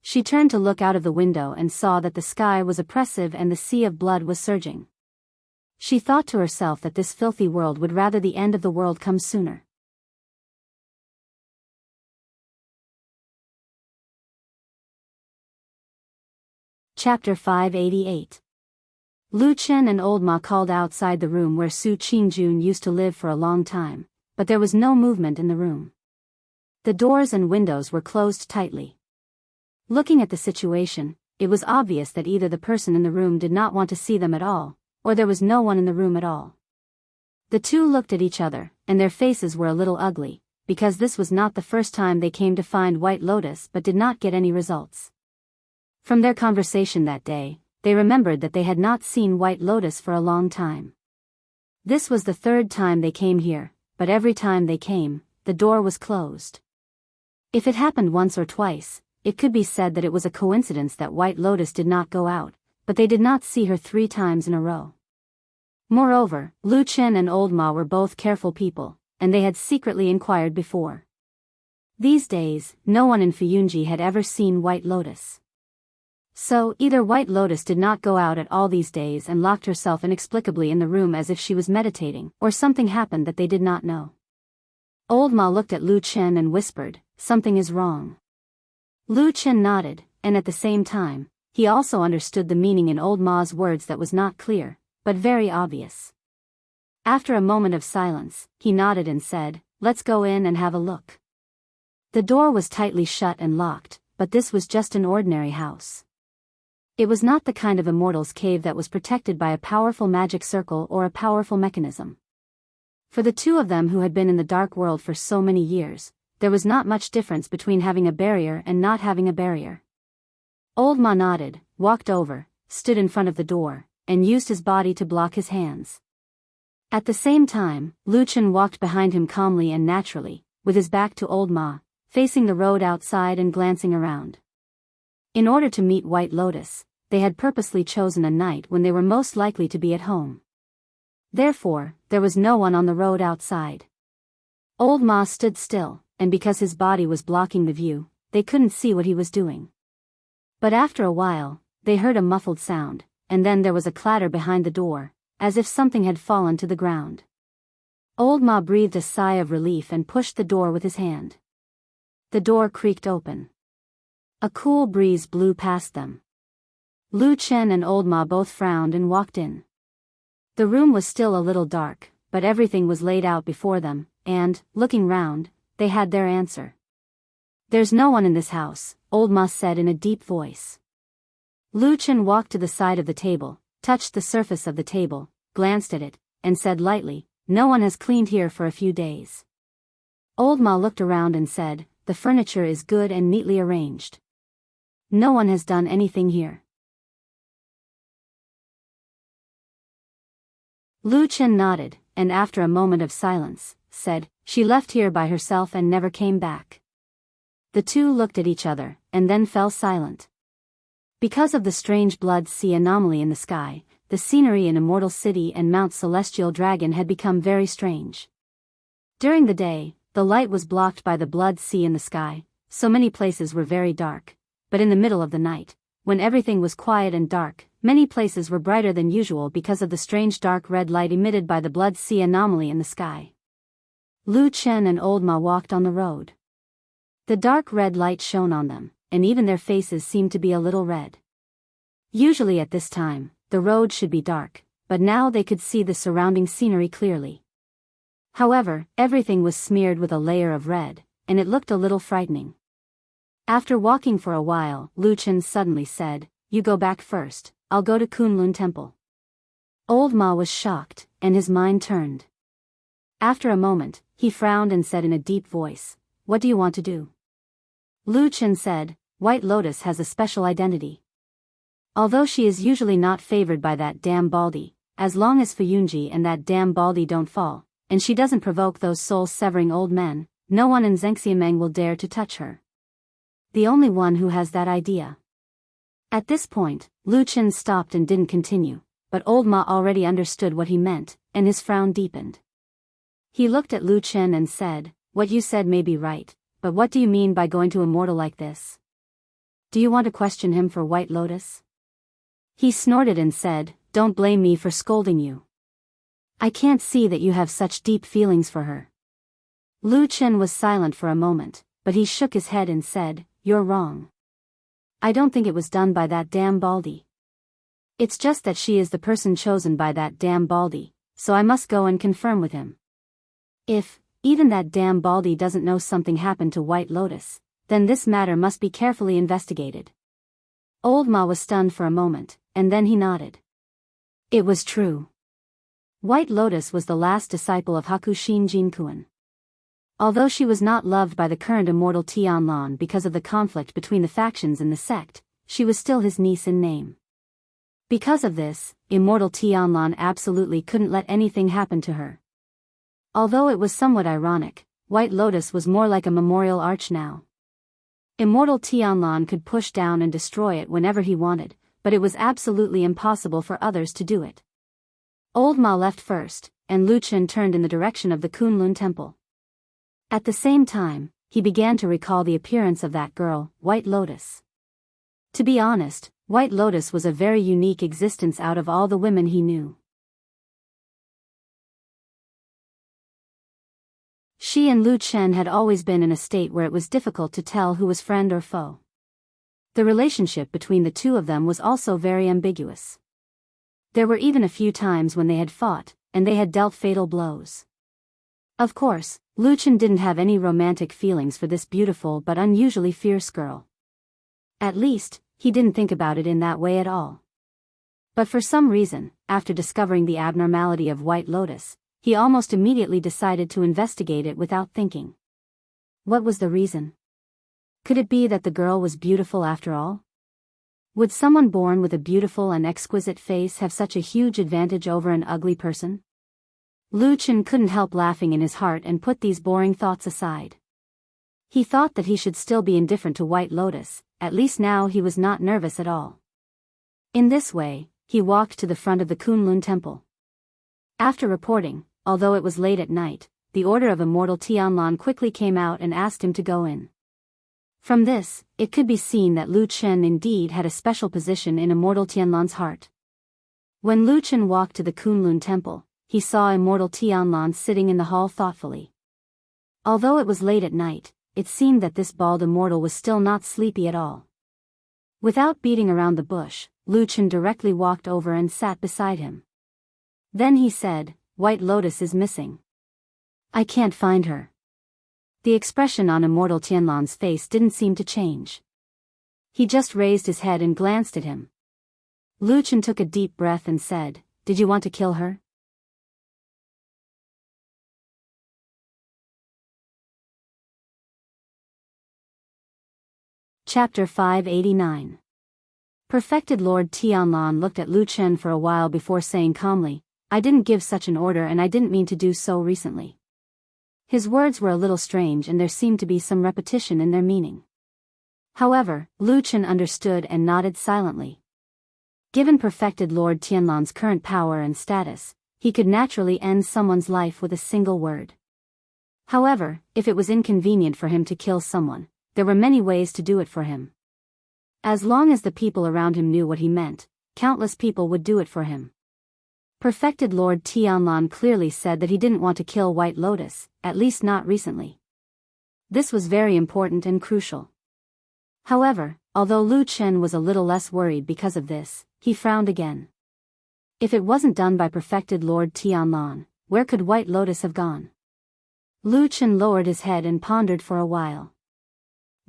She turned to look out of the window and saw that the sky was oppressive and the sea of blood was surging. She thought to herself that this filthy world would rather the end of the world come sooner. Chapter 588. Lu Chen and Old Ma called outside the room where Su Qingjun used to live for a long time, but there was no movement in the room. The doors and windows were closed tightly. Looking at the situation, it was obvious that either the person in the room did not want to see them at all, or there was no one in the room at all. The two looked at each other, and their faces were a little ugly, because this was not the first time they came to find White Lotus but did not get any results. From their conversation that day, they remembered that they had not seen White Lotus for a long time. This was the third time they came here, but every time they came, the door was closed. If it happened once or twice, it could be said that it was a coincidence that White Lotus did not go out, but they did not see her 3 times in a row. Moreover, Lu Chen and Old Ma were both careful people, and they had secretly inquired before. These days, no one in Fuyunji had ever seen White Lotus. So, either White Lotus did not go out at all these days and locked herself inexplicably in the room as if she was meditating, or something happened that they did not know. Old Ma looked at Lu Chen and whispered, "Something is wrong." Lu Chen nodded, and at the same time, he also understood the meaning in Old Ma's words that was not clear, but very obvious. After a moment of silence, he nodded and said, "Let's go in and have a look." The door was tightly shut and locked, but this was just an ordinary house. It was not the kind of immortal's cave that was protected by a powerful magic circle or a powerful mechanism. For the two of them who had been in the dark world for so many years, there was not much difference between having a barrier and not having a barrier. Old Ma nodded, walked over, stood in front of the door, and used his body to block his hands. At the same time, Lu Chen walked behind him calmly and naturally, with his back to Old Ma, facing the road outside and glancing around. In order to meet White Lotus, they had purposely chosen a night when they were most likely to be at home. Therefore, there was no one on the road outside. Old Ma stood still, and because his body was blocking the view, they couldn't see what he was doing. But after a while, they heard a muffled sound, and then there was a clatter behind the door, as if something had fallen to the ground. Old Ma breathed a sigh of relief and pushed the door with his hand. The door creaked open. A cool breeze blew past them. Lu Chen and Old Ma both frowned and walked in. The room was still a little dark, but everything was laid out before them, and, looking round, they had their answer. "There's no one in this house," Old Ma said in a deep voice. Lu Chen walked to the side of the table, touched the surface of the table, glanced at it, and said lightly, "No one has cleaned here for a few days." Old Ma looked around and said, "The furniture is good and neatly arranged. No one has done anything here." Lu Chen nodded, and after a moment of silence, said, "She left here by herself and never came back." The two looked at each other, and then fell silent. Because of the strange blood sea anomaly in the sky, the scenery in Immortal City and Mount Celestial Dragon had become very strange. During the day, the light was blocked by the blood sea in the sky, so many places were very dark, but in the middle of the night, when everything was quiet and dark, many places were brighter than usual because of the strange dark red light emitted by the blood sea anomaly in the sky. Lu Chen and Old Ma walked on the road. The dark red light shone on them, and even their faces seemed to be a little red. Usually at this time, the road should be dark, but now they could see the surrounding scenery clearly. However, everything was smeared with a layer of red, and it looked a little frightening. After walking for a while, Lu Chen suddenly said, "You go back first, I'll go to Kunlun Temple." Old Ma was shocked, and his mind turned. After a moment, he frowned and said in a deep voice, "What do you want to do?" Lu Chen said, "White Lotus has a special identity. Although she is usually not favored by that damn Baldy, as long as Fuyunji and that damn Baldy don't fall, and she doesn't provoke those soul-severing old men, no one in Zhengxiameng will dare to touch her. The only one who has that idea." At this point, Lu Chen stopped and didn't continue, but Old Ma already understood what he meant, and his frown deepened. He looked at Lu Chen and said, "What you said may be right, but what do you mean by going to Immortal like this? Do you want to question him for White Lotus?" He snorted and said, "Don't blame me for scolding you. I can't see that you have such deep feelings for her." Lu Chen was silent for a moment, but he shook his head and said, "You're wrong. I don't think it was done by that damn Baldy. It's just that she is the person chosen by that damn Baldy, so I must go and confirm with him. If, even that damn Baldy doesn't know something happened to White Lotus, then this matter must be carefully investigated." Old Ma was stunned for a moment, and then he nodded. It was true. White Lotus was the last disciple of Hakushin Jinkuan. Although she was not loved by the current immortal Tianlan because of the conflict between the factions in the sect, she was still his niece in name. Because of this, immortal Tianlan absolutely couldn't let anything happen to her. Although it was somewhat ironic, White Lotus was more like a memorial arch now. Immortal Tianlan could push down and destroy it whenever he wanted, but it was absolutely impossible for others to do it. Old Ma left first, and Lu Chen turned in the direction of the Kunlun Temple. At the same time, he began to recall the appearance of that girl, White Lotus. To be honest, White Lotus was a very unique existence out of all the women he knew. She and Lu Chen had always been in a state where it was difficult to tell who was friend or foe. The relationship between the two of them was also very ambiguous. There were even a few times when they had fought, and they had dealt fatal blows. Of course, Lu Chen didn't have any romantic feelings for this beautiful but unusually fierce girl. At least, he didn't think about it in that way at all. But for some reason, after discovering the abnormality of White Lotus, he almost immediately decided to investigate it without thinking. What was the reason? Could it be that the girl was beautiful after all? Would someone born with a beautiful and exquisite face have such a huge advantage over an ugly person? Lu Chen couldn't help laughing in his heart and put these boring thoughts aside. He thought that he should still be indifferent to White Lotus, at least now he was not nervous at all. In this way, he walked to the front of the Kunlun Temple. After reporting, although it was late at night, the order of Immortal Tianlan quickly came out and asked him to go in. From this, it could be seen that Lu Chen indeed had a special position in Immortal Tianlan's heart. When Lu Chen walked to the Kunlun Temple, he saw Immortal Tianlan sitting in the hall thoughtfully. Although it was late at night, it seemed that this bald immortal was still not sleepy at all. Without beating around the bush, Lu Chen directly walked over and sat beside him. Then he said, "White Lotus is missing. I can't find her." The expression on Immortal Tianlan's face didn't seem to change. He just raised his head and glanced at him. Lu Chen took a deep breath and said, "Did you want to kill her?" Chapter 589. Perfected Lord Tianlan looked at Lu Chen for a while before saying calmly, "I didn't give such an order and I didn't mean to do so recently." His words were a little strange and there seemed to be some repetition in their meaning. However, Lu Chen understood and nodded silently. Given Perfected Lord Tianlan's current power and status, he could naturally end someone's life with a single word. However, if it was inconvenient for him to kill someone, there were many ways to do it for him. As long as the people around him knew what he meant, countless people would do it for him. Perfected Lord Tianlan clearly said that he didn't want to kill White Lotus, at least not recently. This was very important and crucial. However, although Lu Chen was a little less worried because of this, he frowned again. If it wasn't done by Perfected Lord Tianlan, where could White Lotus have gone? Lu Chen lowered his head and pondered for a while.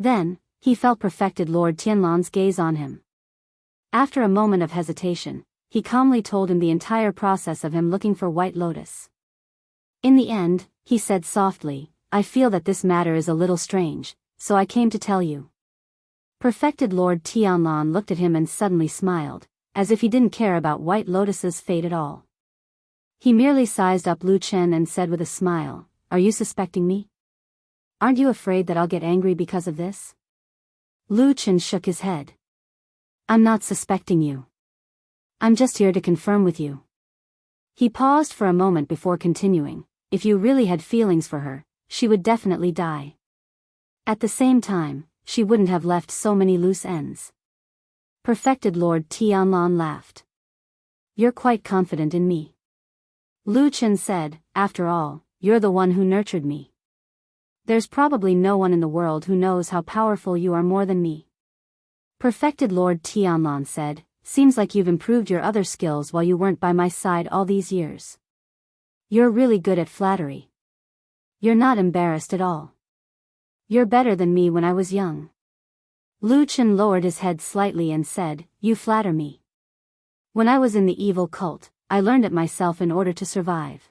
Then, he felt Perfected Lord Tianlan's gaze on him. After a moment of hesitation, he calmly told him the entire process of him looking for White Lotus. In the end, he said softly, "I feel that this matter is a little strange, so I came to tell you." Perfected Lord Tianlan looked at him and suddenly smiled, as if he didn't care about White Lotus's fate at all. He merely sized up Lu Chen and said with a smile, "Are you suspecting me? Aren't you afraid that I'll get angry because of this?" Lu Chen shook his head. "I'm not suspecting you. I'm just here to confirm with you." He paused for a moment before continuing, "If you really had feelings for her, she would definitely die. At the same time, she wouldn't have left so many loose ends." Perfected Lord Tianlan laughed. "You're quite confident in me." Lu Chen said, "After all, you're the one who nurtured me. There's probably no one in the world who knows how powerful you are more than me." Perfected Lord Tianlan said, "Seems like you've improved your other skills while you weren't by my side all these years. You're really good at flattery. You're not embarrassed at all. You're better than me when I was young." Lu Chen lowered his head slightly and said, "You flatter me. When I was in the evil cult, I learned it myself in order to survive.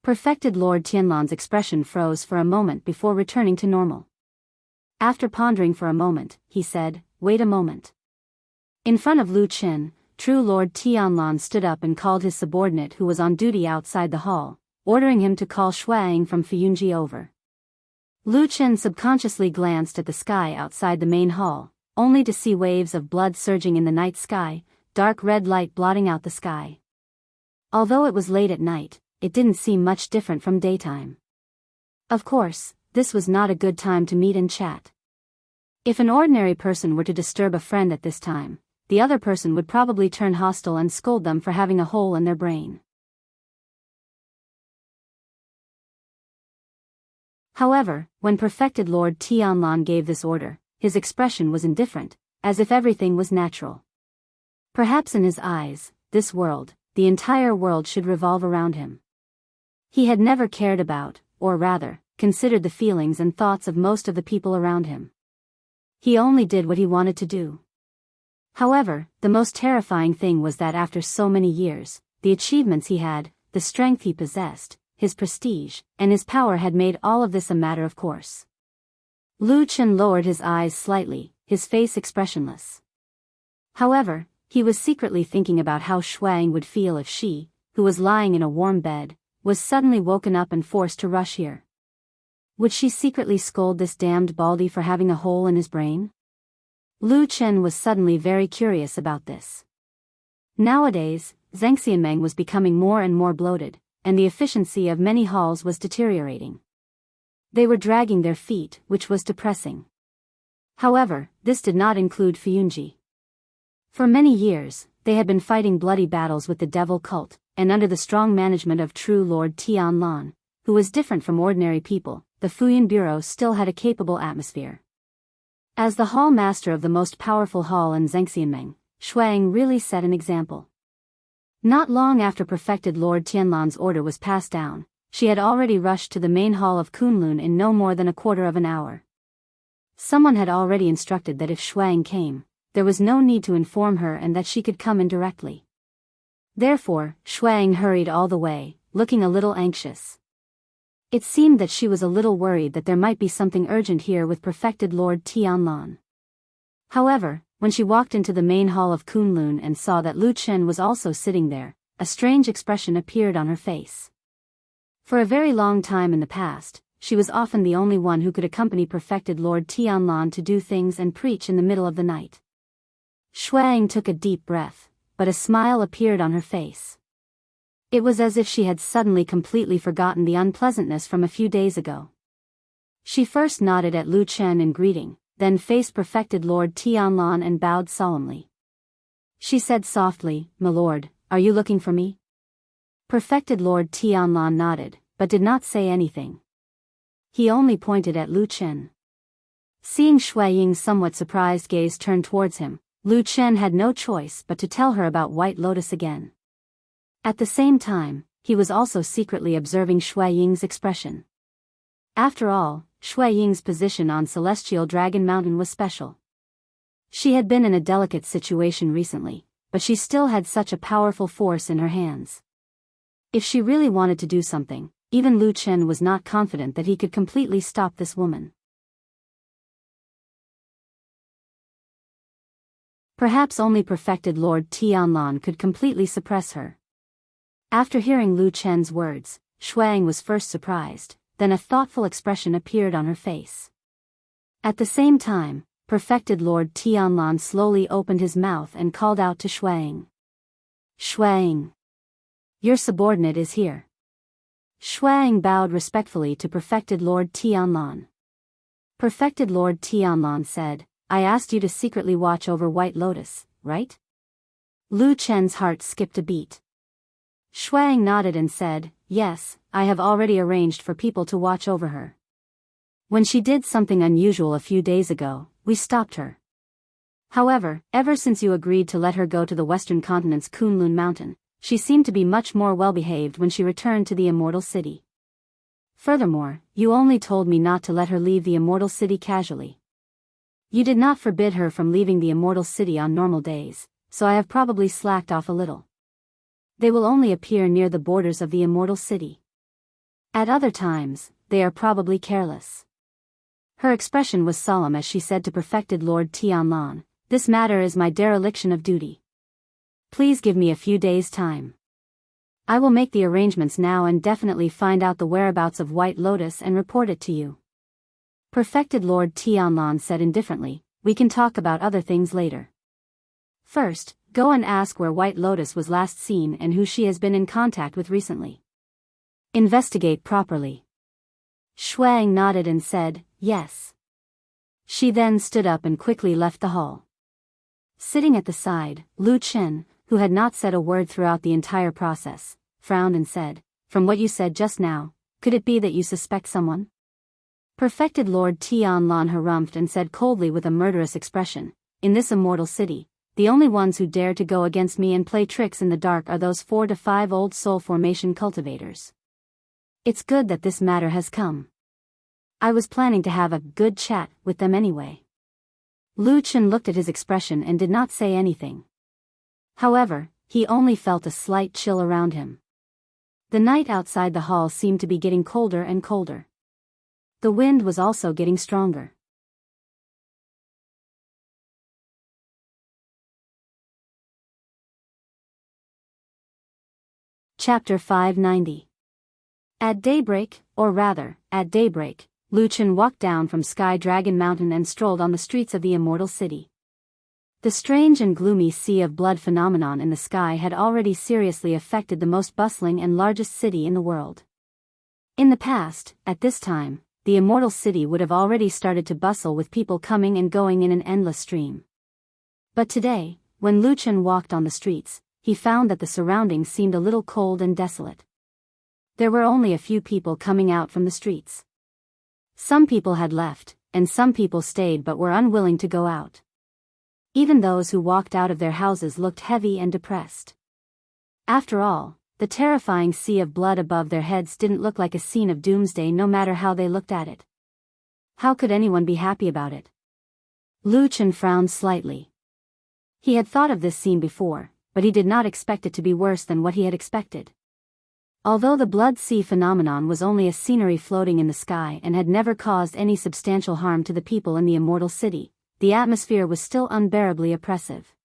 Perfected Lord Tianlan's expression froze for a moment before returning to normal. After pondering for a moment, he said, "Wait a moment." In front of Lu Qin, true Lord Tianlan stood up and called his subordinate who was on duty outside the hall, ordering him to call Shuang from Fuyunji over. Lu Qin subconsciously glanced at the sky outside the main hall, only to see waves of blood surging in the night sky, dark red light blotting out the sky. Although it was late at night, it didn't seem much different from daytime. Of course, this was not a good time to meet and chat. If an ordinary person were to disturb a friend at this time, the other person would probably turn hostile and scold them for having a hole in their brain. However, when Perfected Lord Tianlan gave this order, his expression was indifferent, as if everything was natural. Perhaps in his eyes, this world, the entire world should revolve around him. He had never cared about, or rather, considered the feelings and thoughts of most of the people around him. He only did what he wanted to do. However, the most terrifying thing was that after so many years, the achievements he had, the strength he possessed, his prestige, and his power had made all of this a matter of course. Lu Qin lowered his eyes slightly, his face expressionless. However, he was secretly thinking about how Shuang would feel if she, who was lying in a warm bed, was suddenly woken up and forced to rush here. Would she secretly scold this damned baldy for having a hole in his brain? Lu Qin was suddenly very curious about this. Nowadays, Zhengxianmeng was becoming more and more bloated, and the efficiency of many halls was deteriorating. They were dragging their feet, which was depressing. However, this did not include Fuyunji. For many years, they had been fighting bloody battles with the devil cult, and under the strong management of true Lord Tianlan, who was different from ordinary people, the Fuyun Bureau still had a capable atmosphere. As the hall master of the most powerful hall in Zhengxianmeng, Shuang really set an example. Not long after Perfected Lord Tianlan's order was passed down, she had already rushed to the main hall of Kunlun in no more than a quarter of an hour. Someone had already instructed that if Shuang came, there was no need to inform her and that she could come in directly. Therefore, Shuang hurried all the way, looking a little anxious. It seemed that she was a little worried that there might be something urgent here with Perfected Lord Tianlan. However, when she walked into the main hall of Kunlun and saw that Lu Qin was also sitting there, a strange expression appeared on her face. For a very long time in the past, she was often the only one who could accompany Perfected Lord Tianlan to do things and preach in the middle of the night. Shuang took a deep breath, but a smile appeared on her face. It was as if she had suddenly completely forgotten the unpleasantness from a few days ago. She first nodded at Lu Qin in greeting, then faced Perfected Lord Tianlan and bowed solemnly. She said softly, "My lord, are you looking for me?" Perfected Lord Tianlan nodded, but did not say anything. He only pointed at Lu Qin. Seeing Shui Ying's somewhat surprised gaze turn towards him, Lu Qin had no choice but to tell her about White Lotus again. At the same time, he was also secretly observing Shui Ying's expression. After all, Shui Ying's position on Celestial Dragon Mountain was special. She had been in a delicate situation recently, but she still had such a powerful force in her hands. If she really wanted to do something, even Lu Qin was not confident that he could completely stop this woman. Perhaps only Perfected Lord Tianlan could completely suppress her. After hearing Lu Qin's words, Shuang was first surprised, then a thoughtful expression appeared on her face. At the same time, Perfected Lord Tianlan slowly opened his mouth and called out to Shuang. "Shuang! Your subordinate is here." Shuang bowed respectfully to Perfected Lord Tianlan. Perfected Lord Tianlan said, "I asked you to secretly watch over White Lotus, right?" Lu Qin's heart skipped a beat. Shuang nodded and said, "Yes, I have already arranged for people to watch over her. When she did something unusual a few days ago, we stopped her. However, ever since you agreed to let her go to the western continent's Kunlun mountain, she seemed to be much more well-behaved when she returned to the Immortal City. Furthermore, you only told me not to let her leave the Immortal City casually. You did not forbid her from leaving the Immortal City on normal days, so I have probably slacked off a little. They will only appear near the borders of the Immortal City. At other times, they are probably careless. Her expression was solemn as she said to perfected Lord Tianlan, "This matter is my dereliction of duty. Please give me a few days' time. I will make the arrangements now and definitely find out the whereabouts of White Lotus and report it to you." Perfected Lord Tianlan said indifferently, "We can talk about other things later. First, go and ask where White Lotus was last seen and who she has been in contact with recently. Investigate properly." Shuang nodded and said, "Yes." She then stood up and quickly left the hall. Sitting at the side, Lu Chen, who had not said a word throughout the entire process, frowned and said, "From what you said just now, could it be that you suspect someone?" Perfected Lord Tianlan harumphed and said coldly with a murderous expression, "In this immortal city, the only ones who dare to go against me and play tricks in the dark are those 4 to 5 old soul formation cultivators. It's good that this matter has come. I was planning to have a good chat with them anyway." Lu Chen looked at his expression and did not say anything. However, he only felt a slight chill around him. The night outside the hall seemed to be getting colder and colder. The wind was also getting stronger. Chapter 590. At daybreak, Lu Chen walked down from Sky Dragon Mountain and strolled on the streets of the immortal city. The strange and gloomy sea of blood phenomenon in the sky had already seriously affected the most bustling and largest city in the world. In the past, at this time, the immortal city would have already started to bustle with people coming and going in an endless stream. But today, when Lu Chen walked on the streets, he found that the surroundings seemed a little cold and desolate. There were only a few people coming out from the streets. Some people had left, and some people stayed but were unwilling to go out. Even those who walked out of their houses looked heavy and depressed. After all, the terrifying sea of blood above their heads didn't look like a scene of doomsday no matter how they looked at it. How could anyone be happy about it? Lu Chen frowned slightly. He had thought of this scene before, but he did not expect it to be worse than what he had expected. Although the blood sea phenomenon was only a scenery floating in the sky and had never caused any substantial harm to the people in the immortal city, the atmosphere was still unbearably oppressive.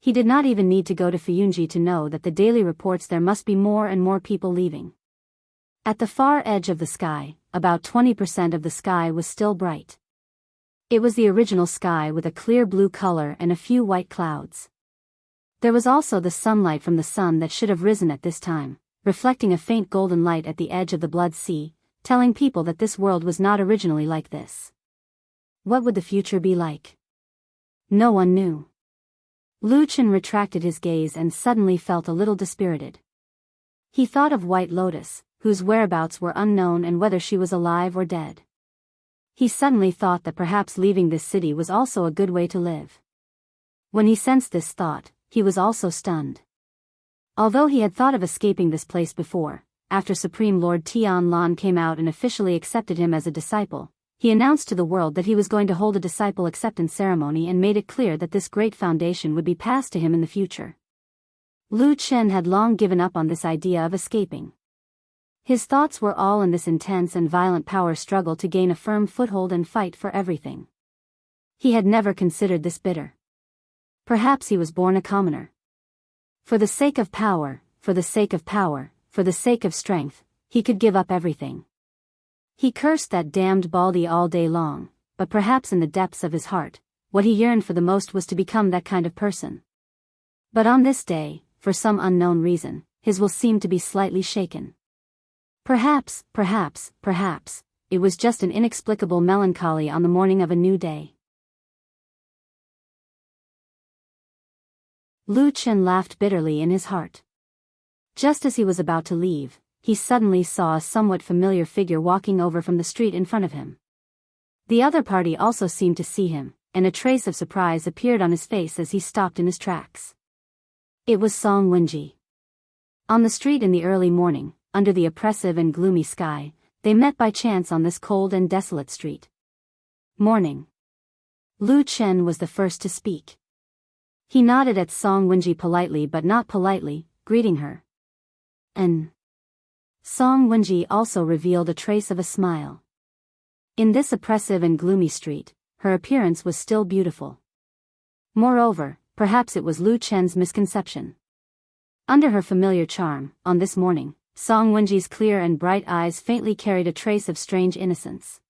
He did not even need to go to Fuyunji to know that the daily reports there must be more and more people leaving. At the far edge of the sky, about 20% of the sky was still bright. It was the original sky with a clear blue color and a few white clouds. There was also the sunlight from the sun that should have risen at this time, reflecting a faint golden light at the edge of the blood sea, telling people that this world was not originally like this. What would the future be like? No one knew. Lu Chen retracted his gaze and suddenly felt a little dispirited. He thought of White Lotus, whose whereabouts were unknown and whether she was alive or dead. He suddenly thought that perhaps leaving this city was also a good way to live. When he sensed this thought, he was also stunned. Although he had thought of escaping this place before, after Supreme Lord Tianlan came out and officially accepted him as a disciple, he announced to the world that he was going to hold a disciple acceptance ceremony and made it clear that this great foundation would be passed to him in the future. Lu Chen had long given up on this idea of escaping. His thoughts were all in this intense and violent power struggle to gain a firm foothold and fight for everything. He had never considered this bitter. Perhaps he was born a commoner. For the sake of power, for the sake of power, for the sake of strength, he could give up everything. He cursed that damned Baldy all day long, but perhaps in the depths of his heart, what he yearned for the most was to become that kind of person. But on this day, for some unknown reason, his will seemed to be slightly shaken. Perhaps, it was just an inexplicable melancholy on the morning of a new day. Lu Chen laughed bitterly in his heart. Just as he was about to leave, he suddenly saw a somewhat familiar figure walking over from the street in front of him. The other party also seemed to see him, and a trace of surprise appeared on his face as he stopped in his tracks. It was Song Wenji. On the street in the early morning, under the oppressive and gloomy sky, they met by chance on this cold and desolate street. Morning. Lu Chen was the first to speak. He nodded at Song Wenji politely but not politely, greeting her. Song Wenji also revealed a trace of a smile. In this oppressive and gloomy street, her appearance was still beautiful. Moreover, perhaps it was Lu Chen's misconception. Under her familiar charm, on this morning, Song Wenji's clear and bright eyes faintly carried a trace of strange innocence.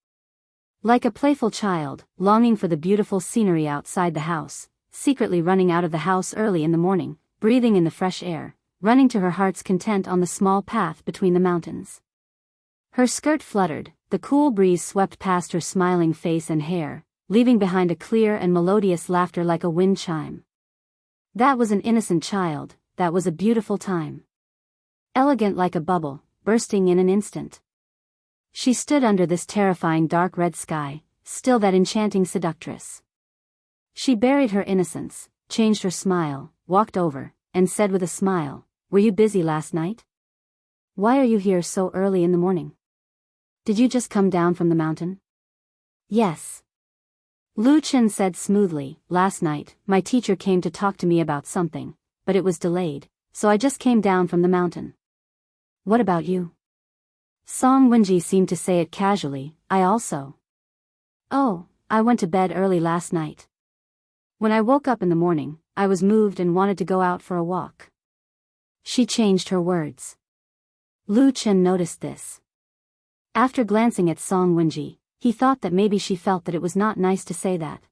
Like a playful child, longing for the beautiful scenery outside the house, secretly running out of the house early in the morning, breathing in the fresh air, running to her heart's content on the small path between the mountains. Her skirt fluttered, the cool breeze swept past her smiling face and hair, leaving behind a clear and melodious laughter like a wind chime. That was an innocent child, that was a beautiful time. Elegant like a bubble, bursting in an instant. She stood under this terrifying dark red sky, still that enchanting seductress. She buried her innocence, changed her smile, walked over, and said with a smile, "Were you busy last night? Why are you here so early in the morning? Did you just come down from the mountain?" "Yes." Lu Chen said smoothly, "Last night, my teacher came to talk to me about something, but it was delayed, so I just came down from the mountain." "What about you?" Song Wenji seemed to say it casually, "I also." "Oh, I went to bed early last night. When I woke up in the morning, I was moved and wanted to go out for a walk." She changed her words. Lu Chen noticed this. After glancing at Song Wenji, he thought that maybe she felt that it was not nice to say that.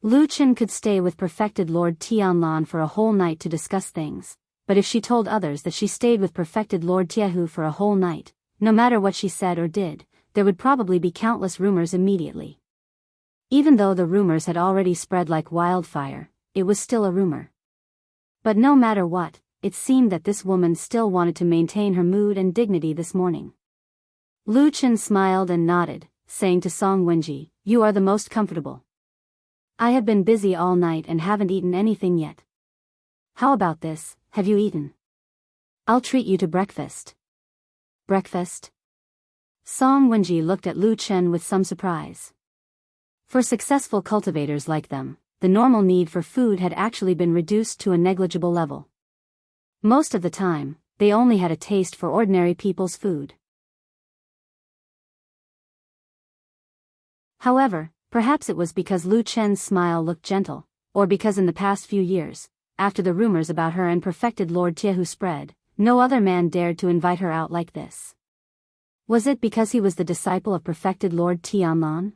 Lu Chen could stay with perfected Lord Tianlan for a whole night to discuss things, but if she told others that she stayed with perfected Lord Tiehu for a whole night, no matter what she said or did, there would probably be countless rumors immediately. Even though the rumors had already spread like wildfire, it was still a rumor. But no matter what, it seemed that this woman still wanted to maintain her mood and dignity this morning. Lu Chen smiled and nodded, saying to Song Wenji, "You are the most comfortable. I have been busy all night and haven't eaten anything yet. How about this, have you eaten? I'll treat you to breakfast." "Breakfast?" Song Wenji looked at Lu Chen with some surprise. For successful cultivators like them, the normal need for food had actually been reduced to a negligible level. Most of the time, they only had a taste for ordinary people's food. However, perhaps it was because Lu Chen's smile looked gentle, or because in the past few years, after the rumors about her and perfected Lord Tiehu spread, no other man dared to invite her out like this. Was it because he was the disciple of perfected Lord Tianlan?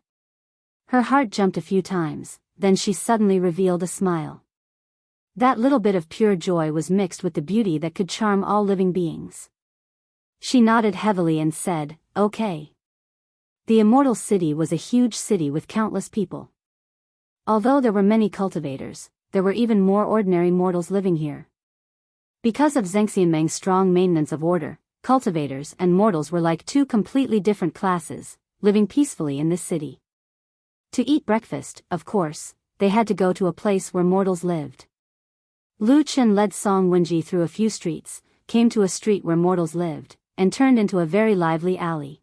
Her heart jumped a few times, then she suddenly revealed a smile. That little bit of pure joy was mixed with the beauty that could charm all living beings. She nodded heavily and said, "Okay." The Immortal City was a huge city with countless people. Although there were many cultivators, there were even more ordinary mortals living here. Because of Zhengxianmeng's strong maintenance of order, cultivators and mortals were like two completely different classes, living peacefully in this city. To eat breakfast, of course, they had to go to a place where mortals lived. Lu Chen led Song Wenji through a few streets, came to a street where mortals lived, and turned into a very lively alley.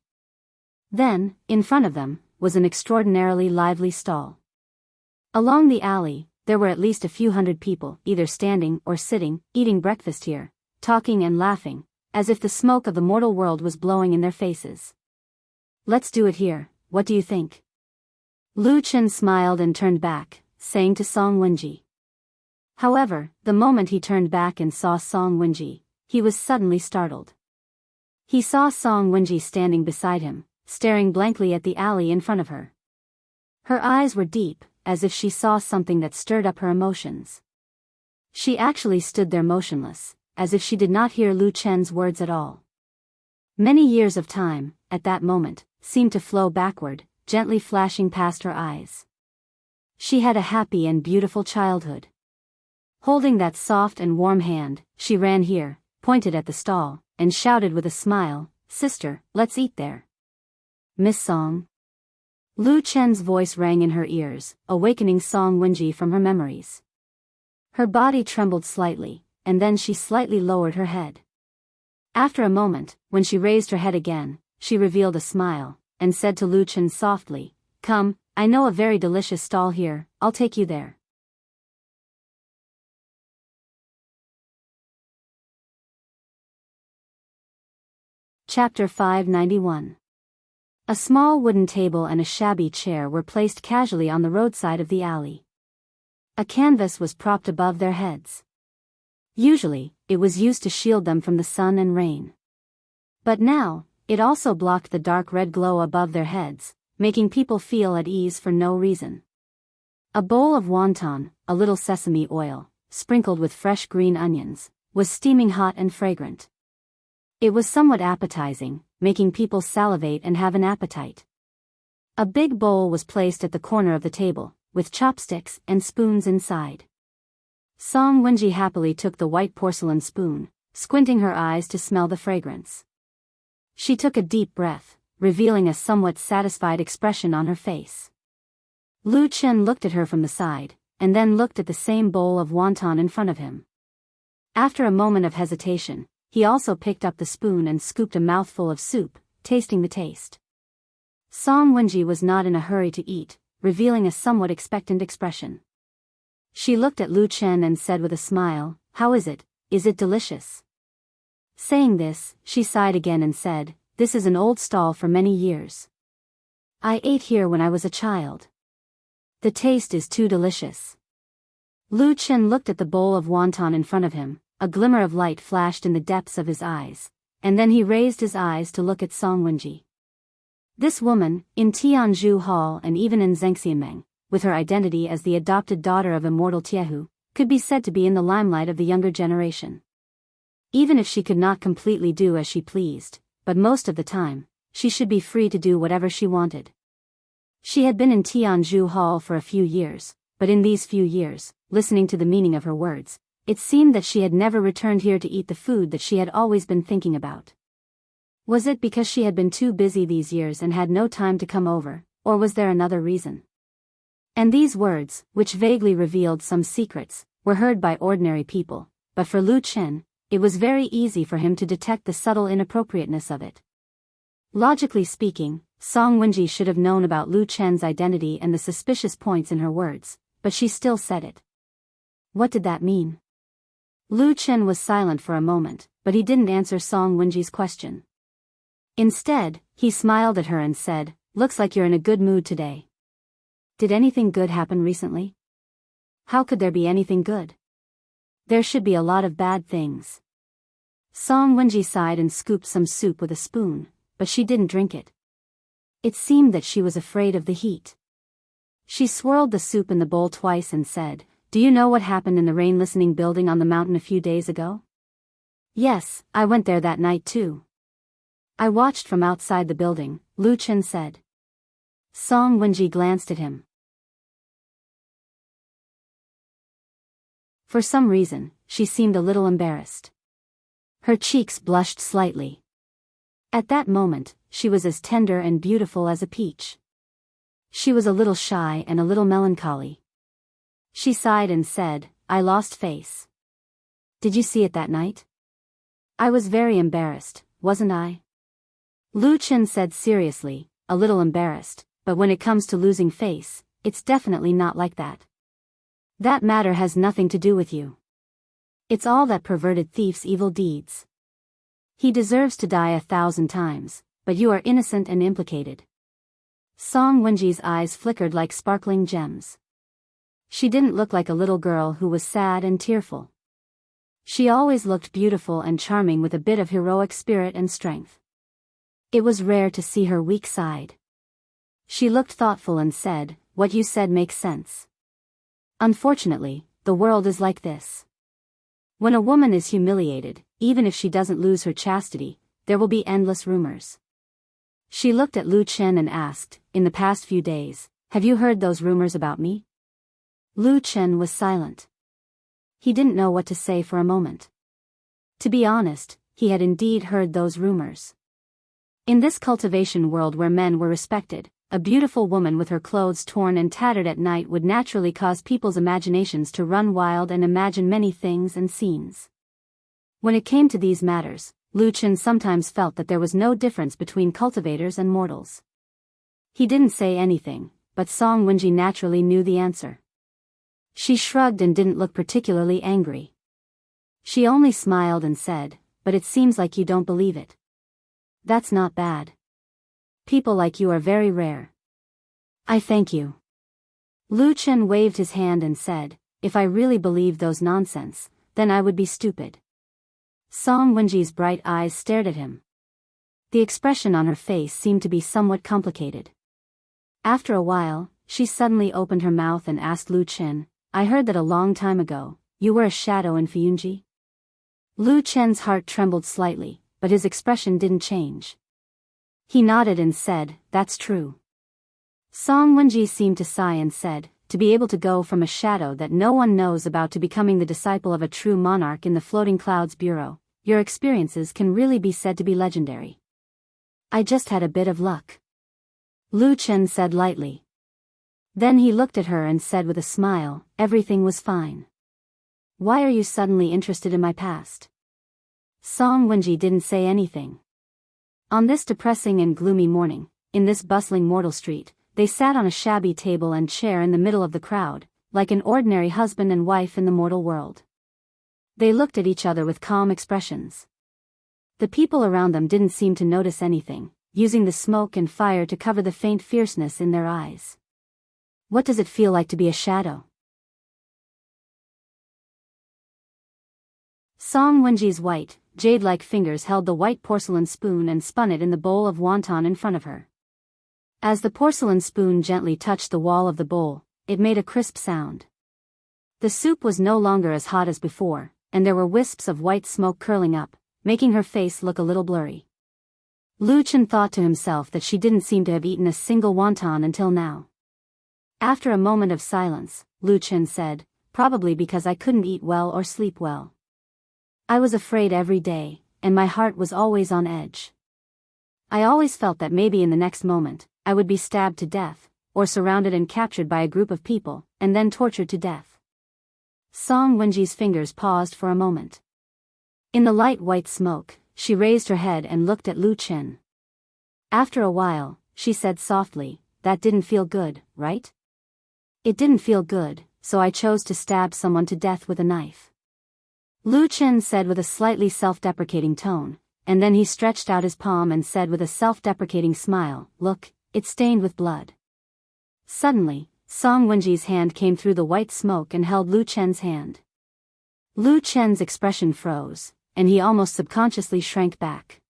Then, in front of them, was an extraordinarily lively stall. Along the alley, there were at least a few hundred people, either standing or sitting, eating breakfast here, talking and laughing, as if the smoke of the mortal world was blowing in their faces. "Let's do it here, what do you think?" Lu Chen smiled and turned back, saying to Song Wenji. However, the moment he turned back and saw Song Wenji, he was suddenly startled. He saw Song Wenji standing beside him, staring blankly at the alley in front of her. Her eyes were deep, as if she saw something that stirred up her emotions. She actually stood there motionless, as if she did not hear Lu Chen's words at all. Many years of time, at that moment, seemed to flow backward, gently flashing past her eyes. She had a happy and beautiful childhood. Holding that soft and warm hand, she ran here, pointed at the stall, and shouted with a smile, "Sister, let's eat there." "Miss Song?" Lu Chen's voice rang in her ears, awakening Song Wenji from her memories. Her body trembled slightly, and then she slightly lowered her head. After a moment, when she raised her head again, she revealed a smile, and said to Lu Chen softly, "Come, I know a very delicious stall here, I'll take you there." Chapter 591. A small wooden table and a shabby chair were placed casually on the roadside of the alley. A canvas was propped above their heads. Usually, it was used to shield them from the sun and rain. But now, it also blocked the dark red glow above their heads, making people feel at ease for no reason. A bowl of wonton, a little sesame oil, sprinkled with fresh green onions, was steaming hot and fragrant. It was somewhat appetizing, making people salivate and have an appetite. A big bowl was placed at the corner of the table, with chopsticks and spoons inside. Song Wenji happily took the white porcelain spoon, squinting her eyes to smell the fragrance. She took a deep breath, revealing a somewhat satisfied expression on her face. Lu Chen looked at her from the side, and then looked at the same bowl of wonton in front of him. After a moment of hesitation, he also picked up the spoon and scooped a mouthful of soup, tasting the taste. Song Wenji was not in a hurry to eat, revealing a somewhat expectant expression. She looked at Lu Chen and said with a smile, "How is it? Is it delicious?" Saying this, she sighed again and said, "This is an old stall for many years. I ate here when I was a child. The taste is too delicious." Lu Chen looked at the bowl of wonton in front of him. A glimmer of light flashed in the depths of his eyes, and then he raised his eyes to look at Song Wenji. This woman, in Tianzhu Hall and even in Zhengxianmeng, with her identity as the adopted daughter of immortal Tiehu, could be said to be in the limelight of the younger generation. Even if she could not completely do as she pleased, but most of the time, she should be free to do whatever she wanted. She had been in Tianzhu Hall for a few years, but in these few years, listening to the meaning of her words, it seemed that she had never returned here to eat the food that she had always been thinking about. Was it because she had been too busy these years and had no time to come over, or was there another reason? And these words, which vaguely revealed some secrets, were heard by ordinary people, but for Lu Chen, it was very easy for him to detect the subtle inappropriateness of it. Logically speaking, Song Wenji should have known about Lu Chen's identity and the suspicious points in her words, but she still said it. What did that mean? Lu Chen was silent for a moment, but he didn't answer Song Wenji's question. Instead, he smiled at her and said, "Looks like you're in a good mood today. Did anything good happen recently?" "How could there be anything good? There should be a lot of bad things." Song Wenji sighed and scooped some soup with a spoon, but she didn't drink it. It seemed that she was afraid of the heat. She swirled the soup in the bowl twice and said, "Do you know what happened in the rain listening building on the mountain a few days ago?" "Yes, I went there that night too." "I watched from outside the building," Lu Chen said. Song Wenji glanced at him. For some reason, she seemed a little embarrassed. Her cheeks blushed slightly. At that moment, she was as tender and beautiful as a peach. She was a little shy and a little melancholy. She sighed and said, "I lost face. Did you see it that night?" "I was very embarrassed, wasn't I?" Lu Chen said seriously, "A little embarrassed, but when it comes to losing face, it's definitely not like that. That matter has nothing to do with you. It's all that perverted thief's evil deeds. He deserves to die 1,000 times, but you are innocent and implicated." Song Wenji's eyes flickered like sparkling gems. She didn't look like a little girl who was sad and tearful. She always looked beautiful and charming with a bit of heroic spirit and strength. It was rare to see her weak side. She looked thoughtful and said, "What you said makes sense. Unfortunately, the world is like this. When a woman is humiliated, even if she doesn't lose her chastity, there will be endless rumors." She looked at Lu Chen and asked, "In the past few days, have you heard those rumors about me?" Lu Chen was silent. He didn't know what to say for a moment. To be honest, he had indeed heard those rumors. In this cultivation world where men were respected, a beautiful woman with her clothes torn and tattered at night would naturally cause people's imaginations to run wild and imagine many things and scenes. When it came to these matters, Lu Chen sometimes felt that there was no difference between cultivators and mortals. He didn't say anything, but Song Wenji naturally knew the answer. She shrugged and didn't look particularly angry. She only smiled and said, "But it seems like you don't believe it." That's not bad. People like you are very rare. I thank you. Lu Chen waved his hand and said, if I really believed those nonsense, then I would be stupid. Song Wenji's bright eyes stared at him. The expression on her face seemed to be somewhat complicated. After a while, she suddenly opened her mouth and asked Lu Chen, I heard that a long time ago, you were a shadow in Fuyunji? Lu Chen's heart trembled slightly, but his expression didn't change. He nodded and said, that's true. Song Wenji seemed to sigh and said, to be able to go from a shadow that no one knows about to becoming the disciple of a true monarch in the Floating Clouds Bureau, your experiences can really be said to be legendary. I just had a bit of luck. Lu Chen said lightly. Then he looked at her and said with a smile, everything was fine. Why are you suddenly interested in my past? Song Wenji didn't say anything. On this depressing and gloomy morning, in this bustling mortal street, they sat on a shabby table and chair in the middle of the crowd, like an ordinary husband and wife in the mortal world. They looked at each other with calm expressions. The people around them didn't seem to notice anything, using the smoke and fire to cover the faint fierceness in their eyes. What does it feel like to be a shadow? Song Wenji's white, jade-like fingers held the white porcelain spoon and spun it in the bowl of wonton in front of her. As the porcelain spoon gently touched the wall of the bowl, it made a crisp sound. The soup was no longer as hot as before, and there were wisps of white smoke curling up, making her face look a little blurry. Lu Chen thought to himself that she didn't seem to have eaten a single wonton until now. After a moment of silence, Lu Chen said, probably because I couldn't eat well or sleep well. I was afraid every day, and my heart was always on edge. I always felt that maybe in the next moment, I would be stabbed to death, or surrounded and captured by a group of people, and then tortured to death. Song Wenji's fingers paused for a moment. In the light white smoke, she raised her head and looked at Lu Chen. After a while, she said softly, that didn't feel good, right? It didn't feel good, so I chose to stab someone to death with a knife. Lu Chen said with a slightly self-deprecating tone, and then he stretched out his palm and said with a self-deprecating smile, look, it's stained with blood. Suddenly, Song Wenji's hand came through the white smoke and held Lu Chen's hand. Lu Chen's expression froze, and he almost subconsciously shrank back.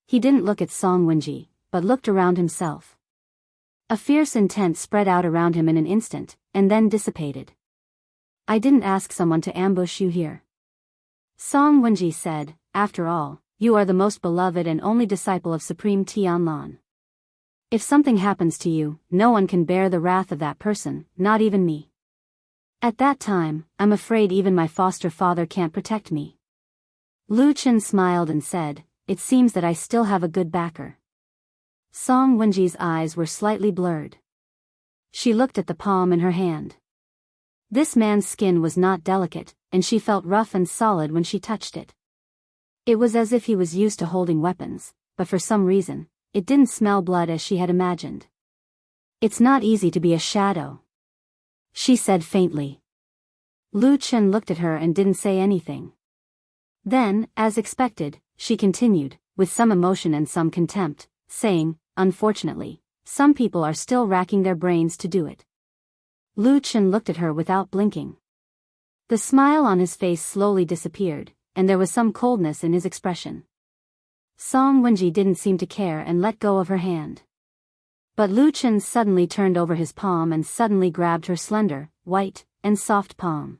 He didn't look at Song Wenji, but looked around himself. A fierce intent spread out around him in an instant, and then dissipated. I didn't ask someone to ambush you here. Song Wenji said, after all, you are the most beloved and only disciple of Supreme Tianlan. If something happens to you, no one can bear the wrath of that person, not even me. At that time, I'm afraid even my foster father can't protect me. Lu Chen smiled and said, it seems that I still have a good backer. Song Wenji's eyes were slightly blurred. She looked at the palm in her hand. This man's skin was not delicate, and she felt rough and solid when she touched it. It was as if he was used to holding weapons, but for some reason, it didn't smell blood as she had imagined. It's not easy to be a shadow, she said faintly. Lu Chen looked at her and didn't say anything. Then, as expected, she continued, with some emotion and some contempt, saying, unfortunately, some people are still racking their brains to do it. Lu Chen looked at her without blinking. The smile on his face slowly disappeared, and there was some coldness in his expression. Song Wenji didn't seem to care and let go of her hand. But Lu Chen suddenly turned over his palm and suddenly grabbed her slender, white, and soft palm.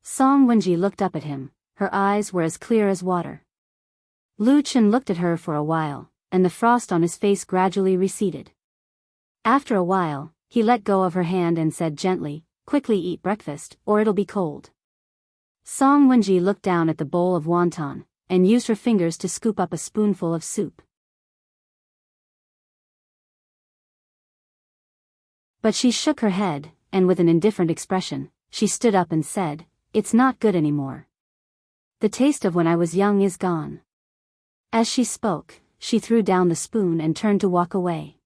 Song Wenji looked up at him, her eyes were as clear as water. Lu Chen looked at her for a while, and the frost on his face gradually receded. After a while, he let go of her hand and said gently, quickly eat breakfast, or it'll be cold. Song Wenji looked down at the bowl of wonton, and used her fingers to scoop up a spoonful of soup. But she shook her head, and with an indifferent expression, she stood up and said, it's not good anymore. The taste of when I was young is gone. As she spoke, she threw down the spoon and turned to walk away.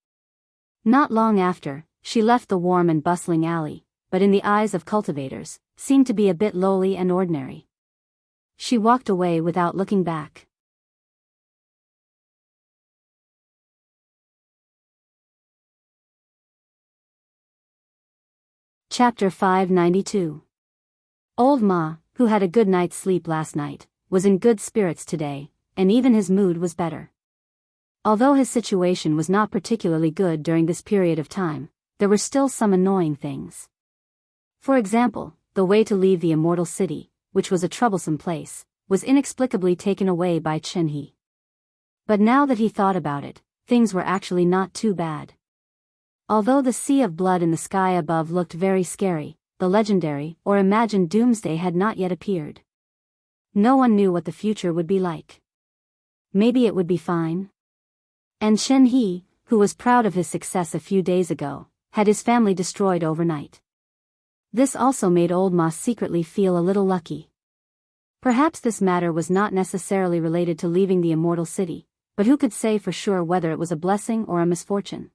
Not long after, she left the warm and bustling alley, but in the eyes of cultivators, seemed to be a bit lowly and ordinary. She walked away without looking back. Chapter 592. Old Ma, who had a good night's sleep last night, was in good spirits today, and even his mood was better. Although his situation was not particularly good during this period of time, there were still some annoying things. For example, the way to leave the immortal city, which was a troublesome place, was inexplicably taken away by Chen He. But now that he thought about it, things were actually not too bad. Although the sea of blood in the sky above looked very scary, the legendary or imagined doomsday had not yet appeared. No one knew what the future would be like. Maybe it would be fine. And Chen He, who was proud of his success a few days ago, had his family destroyed overnight. This also made Old Ma secretly feel a little lucky. Perhaps this matter was not necessarily related to leaving the immortal city, but who could say for sure whether it was a blessing or a misfortune?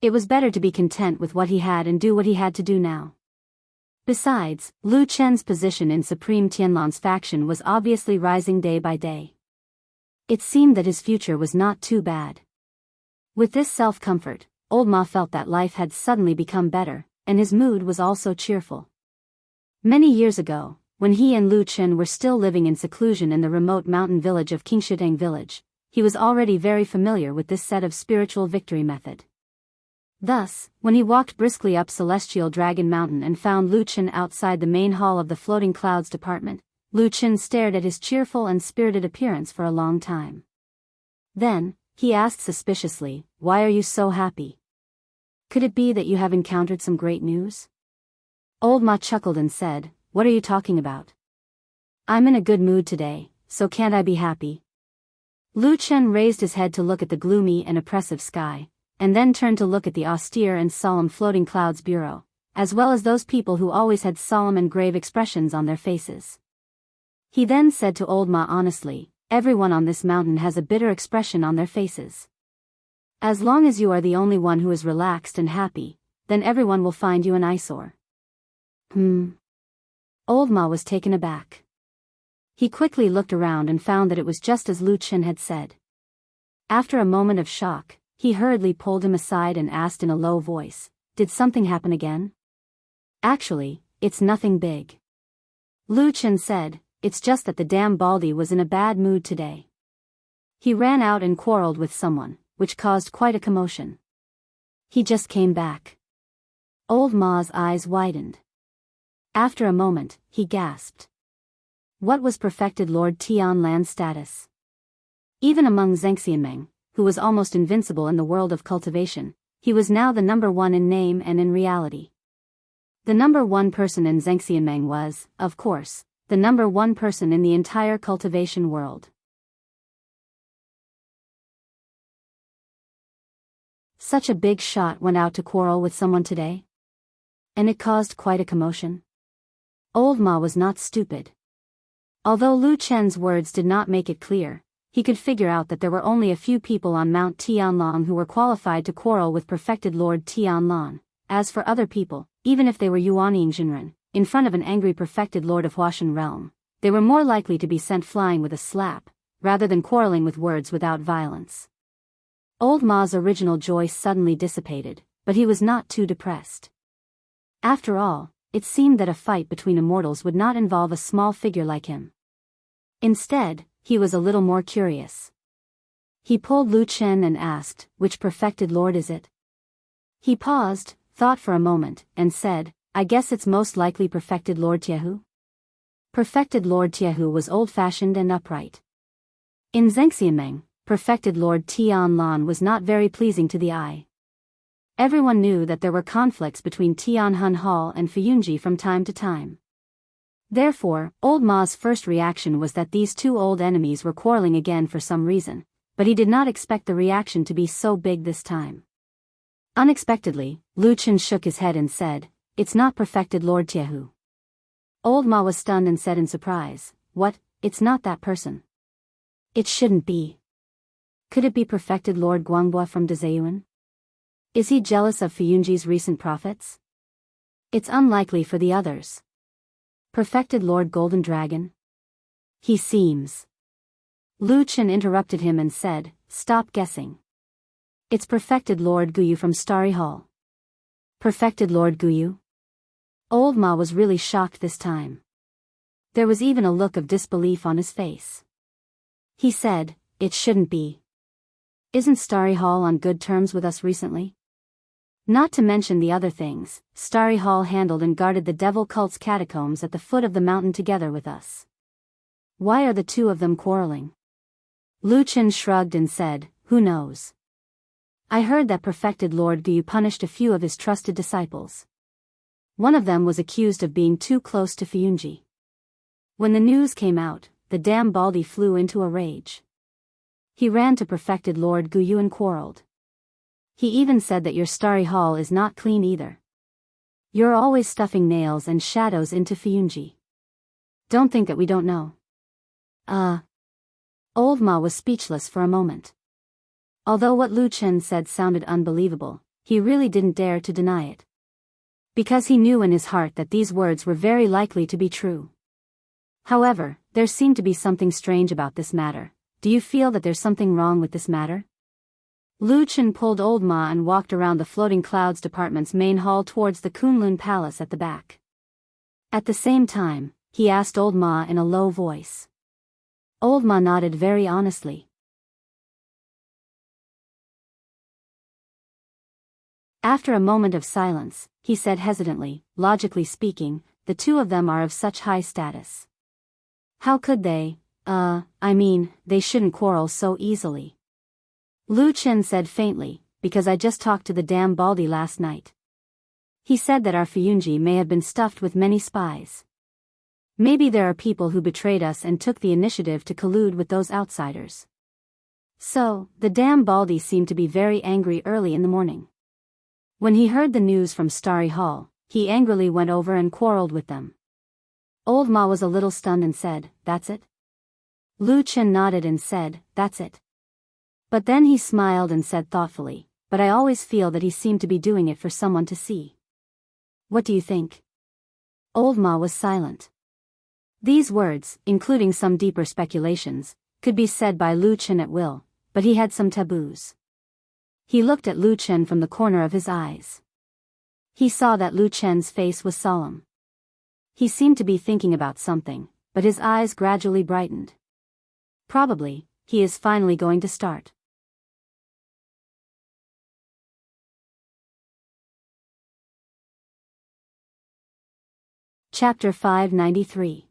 It was better to be content with what he had and do what he had to do now. Besides, Lu Chen's position in Supreme Tianlan's faction was obviously rising day by day. It seemed that his future was not too bad. With this self-comfort, Old Ma felt that life had suddenly become better, and his mood was also cheerful. Many years ago, when he and Lu Chen were still living in seclusion in the remote mountain village of Qingshitang village, he was already very familiar with this set of spiritual victory method. Thus, when he walked briskly up Celestial Dragon Mountain and found Lu Chen outside the main hall of the Floating Clouds department, Lu Chen stared at his cheerful and spirited appearance for a long time. Then, he asked suspiciously, "Why are you so happy? Could it be that you have encountered some great news?" Old Ma chuckled and said, "What are you talking about? I'm in a good mood today, so can't I be happy?" Lu Chen raised his head to look at the gloomy and oppressive sky, and then turned to look at the austere and solemn Floating Clouds Bureau, as well as those people who always had solemn and grave expressions on their faces. He then said to Old Ma honestly, "Everyone on this mountain has a bitter expression on their faces. As long as you are the only one who is relaxed and happy, then everyone will find you an eyesore." Old Ma was taken aback. He quickly looked around and found that it was just as Lu Chen had said. After a moment of shock, he hurriedly pulled him aside and asked in a low voice, "Did something happen again?" "Actually, it's nothing big," Lu Chen said, "it's just that the damn Baldy was in a bad mood today. He ran out and quarreled with someone, which caused quite a commotion. He just came back." Old Ma's eyes widened. After a moment, he gasped. What was Perfected Lord Tianlan's status? Even among Zhengxianmeng, who was almost invincible in the world of cultivation, he was now the number one in name and in reality. The number one person in Zhengxianmeng was, of course, the number one person in the entire cultivation world. Such a big shot went out to quarrel with someone today? And it caused quite a commotion? Old Ma was not stupid. Although Lu Chen's words did not make it clear, he could figure out that there were only a few people on Mount Tianlang who were qualified to quarrel with Perfected Lord Tianlan. As for other people, even if they were Yuanying Jinren, in front of an angry Perfected Lord of Huashan realm, they were more likely to be sent flying with a slap, rather than quarreling with words without violence. Old Ma's original joy suddenly dissipated, but he was not too depressed. After all, it seemed that a fight between immortals would not involve a small figure like him. Instead, he was a little more curious. He pulled Lu Chen and asked, "Which Perfected Lord is it?" He paused, thought for a moment, and said, "I guess it's most likely Perfected Lord Tiehu." Perfected Lord Tiehu was old-fashioned and upright. In Zhengxianmeng, Perfected Lord Tianlan was not very pleasing to the eye. Everyone knew that there were conflicts between Tianhun Hall and Fuyunji from time to time. Therefore, Old Ma's first reaction was that these two old enemies were quarreling again for some reason, but he did not expect the reaction to be so big this time. Unexpectedly, Lu Chen shook his head and said, "It's not Perfected Lord Tiehu." Old Ma was stunned and said in surprise, "What, it's not that person? It shouldn't be. Could it be Perfected Lord Guangbua from Dezayuan? Is he jealous of Fuyunji's recent profits? It's unlikely for the others. Perfected Lord Golden Dragon? He seems..." Lu Chen interrupted him and said, "Stop guessing. It's Perfected Lord Guyu from Starry Hall." Perfected Lord Guyu? Old Ma was really shocked this time. There was even a look of disbelief on his face. He said, "It shouldn't be. Isn't Starry Hall on good terms with us recently? Not to mention the other things, Starry Hall handled and guarded the devil cult's catacombs at the foot of the mountain together with us. Why are the two of them quarreling?" Lu Chen shrugged and said, "Who knows? I heard that perfected Lord Gu punished a few of his trusted disciples. One of them was accused of being too close to Fuyunji. When the news came out, the damn Baldy flew into a rage. He ran to perfected Lord Gu and quarreled. He even said that your Starry Hall is not clean either. You're always stuffing nails and shadows into Fuyunji. Don't think that we don't know." Old Ma was speechless for a moment. Although what Lu Chen said sounded unbelievable, he really didn't dare to deny it. Because he knew in his heart that these words were very likely to be true. However, there seemed to be something strange about this matter. "Do you feel that there's something wrong with this matter?" Lu Chen pulled Old Ma and walked around the Floating Clouds Department's main hall towards the Kunlun Palace at the back. At the same time, he asked Old Ma in a low voice. Old Ma nodded very honestly. After a moment of silence, he said hesitantly, "Logically speaking, the two of them are of such high status. How could they, they shouldn't quarrel so easily." Lu Chen said faintly, "Because I just talked to the damn Baldy last night. He said that our Fuyunji may have been stuffed with many spies. Maybe there are people who betrayed us and took the initiative to collude with those outsiders. So, the damn Baldy seemed to be very angry early in the morning. When he heard the news from Starry Hall, he angrily went over and quarreled with them." Old Ma was a little stunned and said, "That's it?" Lu Chen nodded and said, "That's it." But then he smiled and said thoughtfully, "But I always feel that he seemed to be doing it for someone to see. What do you think?" Old Ma was silent. These words, including some deeper speculations, could be said by Lu Chen at will, but he had some taboos. He looked at Lu Chen from the corner of his eyes. He saw that Lu Chen's face was solemn. He seemed to be thinking about something, but his eyes gradually brightened. Probably, he is finally going to start. Chapter 593.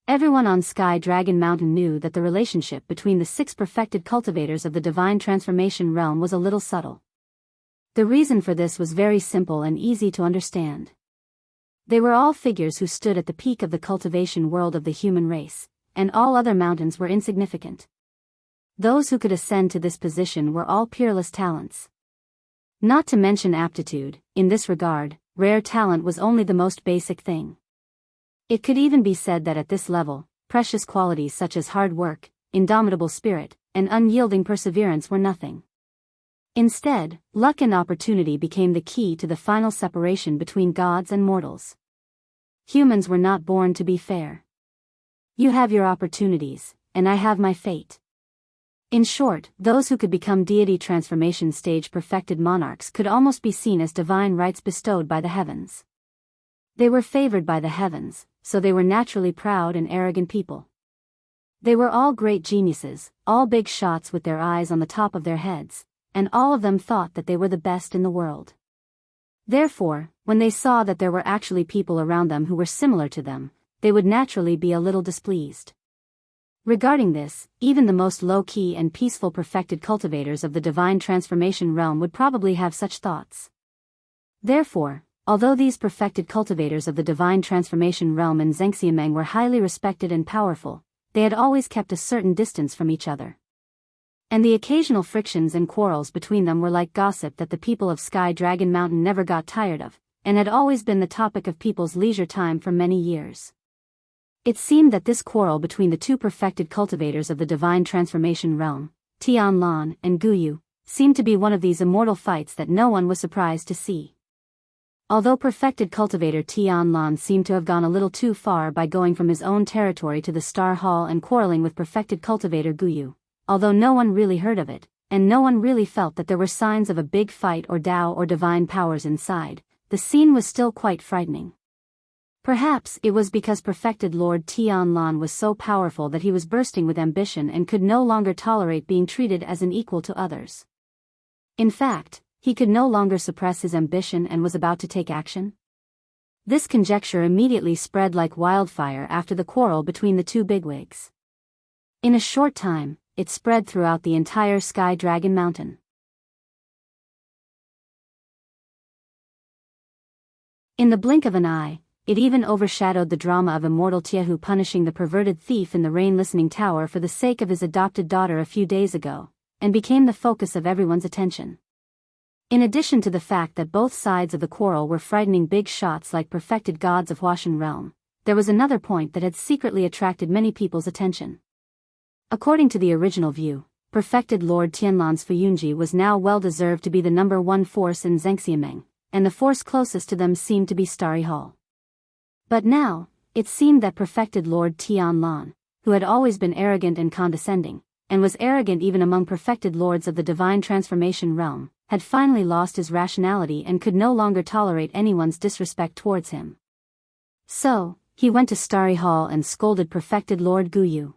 Everyone on Sky Dragon Mountain knew that the relationship between the 6 perfected cultivators of the divine transformation realm was a little subtle. The reason for this was very simple and easy to understand. They were all figures who stood at the peak of the cultivation world of the human race, and all other mountains were insignificant. Those who could ascend to this position were all peerless talents. Not to mention aptitude, in this regard, rare talent was only the most basic thing. It could even be said that at this level, precious qualities such as hard work, indomitable spirit, and unyielding perseverance were nothing. Instead, luck and opportunity became the key to the final separation between gods and mortals. Humans were not born to be fair. You have your opportunities, and I have my fate. In short, those who could become deity transformation stage perfected monarchs could almost be seen as divine rights bestowed by the heavens. They were favored by the heavens, so they were naturally proud and arrogant people. They were all great geniuses, all big shots with their eyes on the top of their heads, and all of them thought that they were the best in the world. Therefore, when they saw that there were actually people around them who were similar to them, they would naturally be a little displeased. Regarding this, even the most low-key and peaceful perfected cultivators of the divine transformation realm would probably have such thoughts. Therefore, although these perfected cultivators of the divine transformation realm in Zhengxiameng were highly respected and powerful, they had always kept a certain distance from each other. And the occasional frictions and quarrels between them were like gossip that the people of Sky Dragon Mountain never got tired of, and had always been the topic of people's leisure time for many years. It seemed that this quarrel between the 2 perfected cultivators of the divine transformation realm, Tianlan and Guyu, seemed to be one of these immortal fights that no one was surprised to see. Although perfected cultivator Tianlan seemed to have gone a little too far by going from his own territory to the Star Hall and quarreling with perfected cultivator Guyu, although no one really heard of it, and no one really felt that there were signs of a big fight or Tao or divine powers inside, the scene was still quite frightening. Perhaps it was because perfected Lord Tianlan was so powerful that he was bursting with ambition and could no longer tolerate being treated as an equal to others. In fact, he could no longer suppress his ambition and was about to take action. This conjecture immediately spread like wildfire after the quarrel between the two bigwigs. In a short time, it spread throughout the entire Sky Dragon Mountain. In the blink of an eye, it even overshadowed the drama of immortal Tiehu punishing the perverted thief in the rain-listening tower for the sake of his adopted daughter a few days ago, and became the focus of everyone's attention. In addition to the fact that both sides of the quarrel were frightening big shots like perfected gods of Huashan realm, there was another point that had secretly attracted many people's attention. According to the original view, perfected Lord Tianlan's Fuyunji was now well-deserved to be the number one force in Zhengxiameng, and the force closest to them seemed to be Starry Hall. But now, it seemed that perfected Lord Tianlan, who had always been arrogant and condescending, and was arrogant even among perfected lords of the divine transformation realm, had finally lost his rationality and could no longer tolerate anyone's disrespect towards him. So, he went to Starry Hall and scolded perfected Lord Guyu.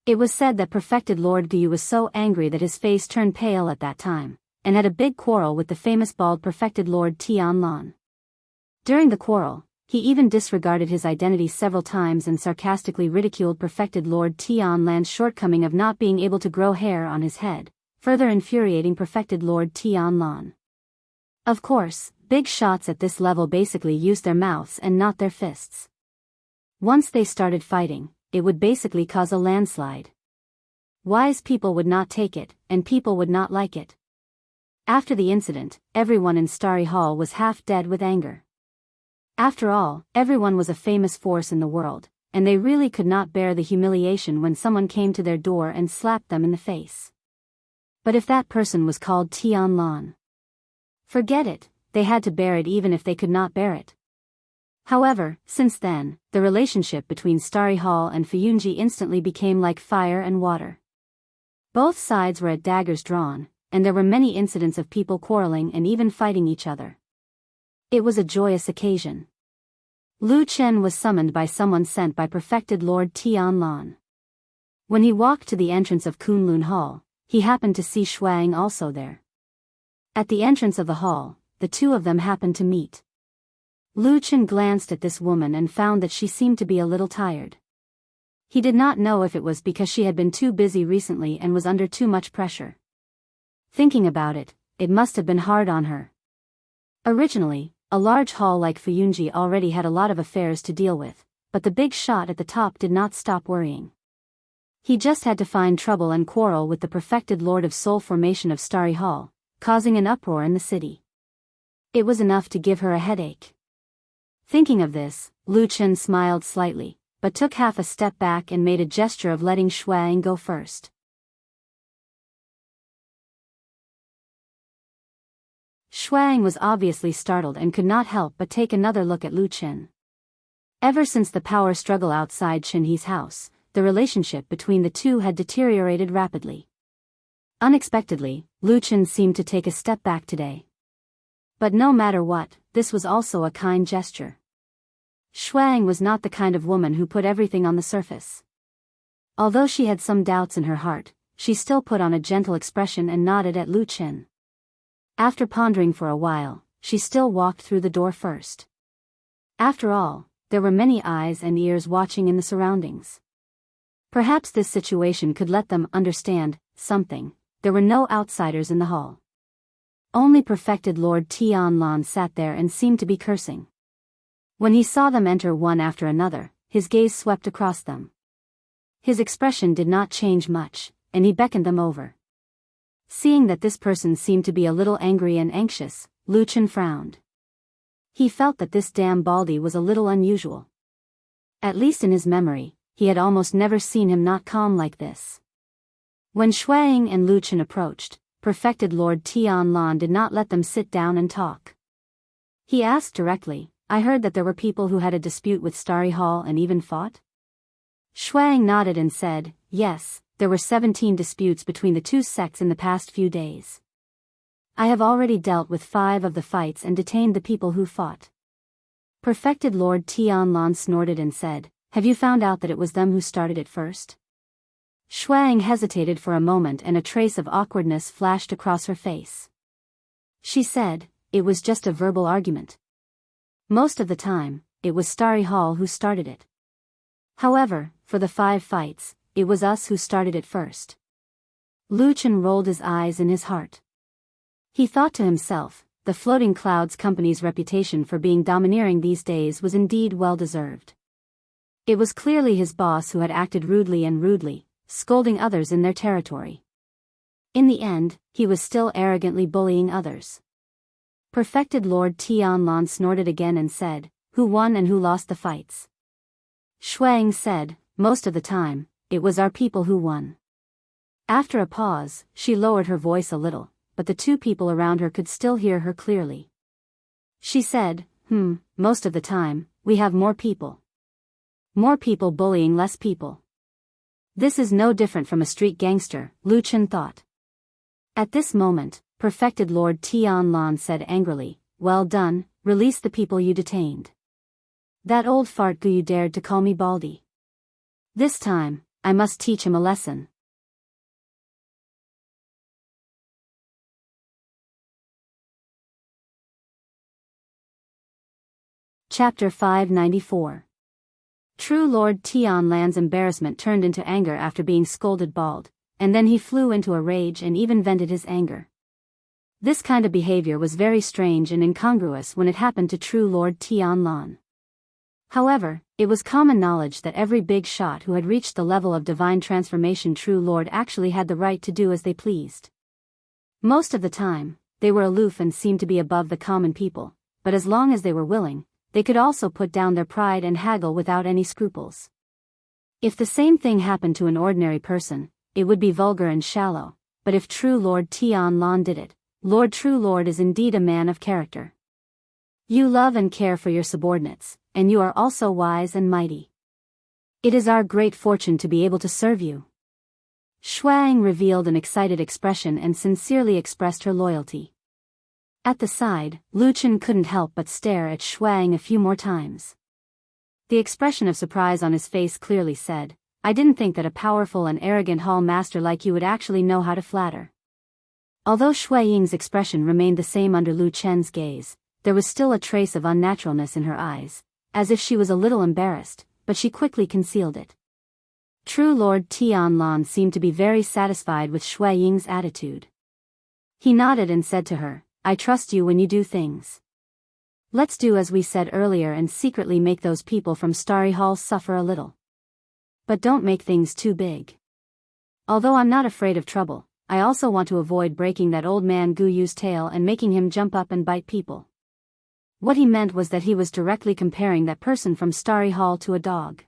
It was said that perfected Lord Guyu was so angry that his face turned pale at that time, and had a big quarrel with the famous bald perfected Lord Tianlan. During the quarrel, he even disregarded his identity several times and sarcastically ridiculed perfected Lord Tianlan's shortcoming of not being able to grow hair on his head, further infuriating perfected Lord Tianlan. Of course, big shots at this level basically used their mouths and not their fists. Once they started fighting, it would basically cause a landslide. Wise people would not take it, and people would not like it. After the incident, everyone in Starry Hall was half dead with anger. After all, everyone was a famous force in the world, and they really could not bear the humiliation when someone came to their door and slapped them in the face. But if that person was called Tianlan, forget it, they had to bear it even if they could not bear it. However, since then, the relationship between Starry Hall and Fuyunji instantly became like fire and water. Both sides were at daggers drawn, and there were many incidents of people quarreling and even fighting each other. It was a joyous occasion. Lu Chen was summoned by someone sent by perfected Lord Tianlan. When he walked to the entrance of Kunlun Hall, he happened to see Shuang also there. At the entrance of the hall, the two of them happened to meet. Lu Chen glanced at this woman and found that she seemed to be a little tired. He did not know if it was because she had been too busy recently and was under too much pressure. Thinking about it, it must have been hard on her. Originally, a large hall like Fuyunji already had a lot of affairs to deal with, but the big shot at the top did not stop worrying. He just had to find trouble and quarrel with the perfected Lord of Soul Formation of Starry Hall, causing an uproar in the city. It was enough to give her a headache. Thinking of this, Lu Chen smiled slightly, but took half a step back and made a gesture of letting Shuang go first. Shuang was obviously startled and could not help but take another look at Lu Chen. Ever since the power struggle outside Chen He's house, the relationship between the two had deteriorated rapidly. Unexpectedly, Lu Chen seemed to take a step back today. But no matter what, this was also a kind gesture. Shuang was not the kind of woman who put everything on the surface. Although she had some doubts in her heart, she still put on a gentle expression and nodded at Lu Chen. After pondering for a while, she still walked through the door first. After all, there were many eyes and ears watching in the surroundings. Perhaps this situation could let them understand something. There were no outsiders in the hall. Only perfected Lord Tianlan sat there and seemed to be cursing. When he saw them enter one after another, his gaze swept across them. His expression did not change much, and he beckoned them over. Seeing that this person seemed to be a little angry and anxious, Lu Chen frowned. He felt that this damn baldy was a little unusual. At least in his memory, he had almost never seen him not calm like this. When Shuang and Lu Chen approached, perfected Lord Tianlan did not let them sit down and talk. He asked directly, "I heard that there were people who had a dispute with Starry Hall and even fought?" Shuang nodded and said, "Yes, there were 17 disputes between the two sects in the past few days. I have already dealt with 5 of the fights and detained the people who fought. Perfected Lord Tianlan snorted and said, "Have you found out that it was them who started it first?" Shuang hesitated for a moment and a trace of awkwardness flashed across her face. She said, "It was just a verbal argument. Most of the time, it was Starry Hall who started it. However, for the 5 fights, it was us who started it first." Lu Chen rolled his eyes in his heart. He thought to himself, the Floating Clouds Company's reputation for being domineering these days was indeed well deserved. It was clearly his boss who had acted rudely, scolding others in their territory. In the end, he was still arrogantly bullying others. Perfected Lord Tianlan snorted again and said, "Who won and who lost the fights?" Shuang said, "Most of the time, it was our people who won." After a pause, she lowered her voice a little, but the 2 people around her could still hear her clearly. She said, "Most of the time, we have more people. More people bullying less people. This is no different from a street gangster," Lu Chen thought. At this moment, Perfected Lord Tianlan said angrily, "Well done, release the people you detained. That old fart Gu dared to call me Baldy. This time, I must teach him a lesson." Chapter 594. True Lord Tianlan's embarrassment turned into anger after being scolded bald, and then he flew into a rage and even vented his anger. This kind of behavior was very strange and incongruous when it happened to True Lord Tianlan. However, it was common knowledge that every big shot who had reached the level of divine transformation True Lord actually had the right to do as they pleased. Most of the time, they were aloof and seemed to be above the common people, but as long as they were willing, they could also put down their pride and haggle without any scruples. If the same thing happened to an ordinary person, it would be vulgar and shallow, but if True Lord Tianlan did it, Lord True Lord is indeed a man of character. You love and care for your subordinates, and you are also wise and mighty. It is our great fortune to be able to serve you. Shuang revealed an excited expression and sincerely expressed her loyalty. At the side, Lu Chen couldn't help but stare at Shuang a few more times. The expression of surprise on his face clearly said, "I didn't think that a powerful and arrogant hall master like you would actually know how to flatter." Although Shui Ying's expression remained the same under Lu Chen's gaze, there was still a trace of unnaturalness in her eyes, as if she was a little embarrassed, but she quickly concealed it. True Lord Tianlan seemed to be very satisfied with Shui Ying's attitude. He nodded and said to her, "I trust you when you do things. Let's do as we said earlier and secretly make those people from Starry Hall suffer a little. But don't make things too big. Although I'm not afraid of trouble, I also want to avoid breaking that old man Gu Yu's tail and making him jump up and bite people." What he meant was that he was directly comparing that person from Starry Hall to a dog.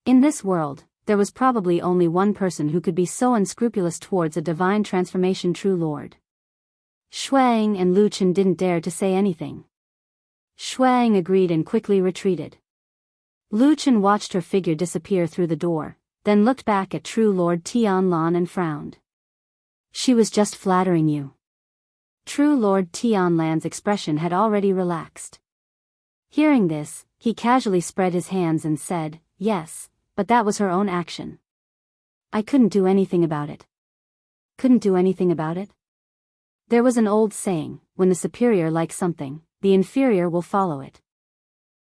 In this world, there was probably only one person who could be so unscrupulous towards a divine transformation True Lord. Shuang and Lu Chen didn't dare to say anything. Shuang agreed and quickly retreated. Lu Chen watched her figure disappear through the door, then looked back at True Lord Tianlan and frowned. "She was just flattering you." True Lord Tianlan's expression had already relaxed. Hearing this, he casually spread his hands and said, "Yes, but that was her own action. I couldn't do anything about it." Couldn't do anything about it? There was an old saying, when the superior likes something, the inferior will follow it.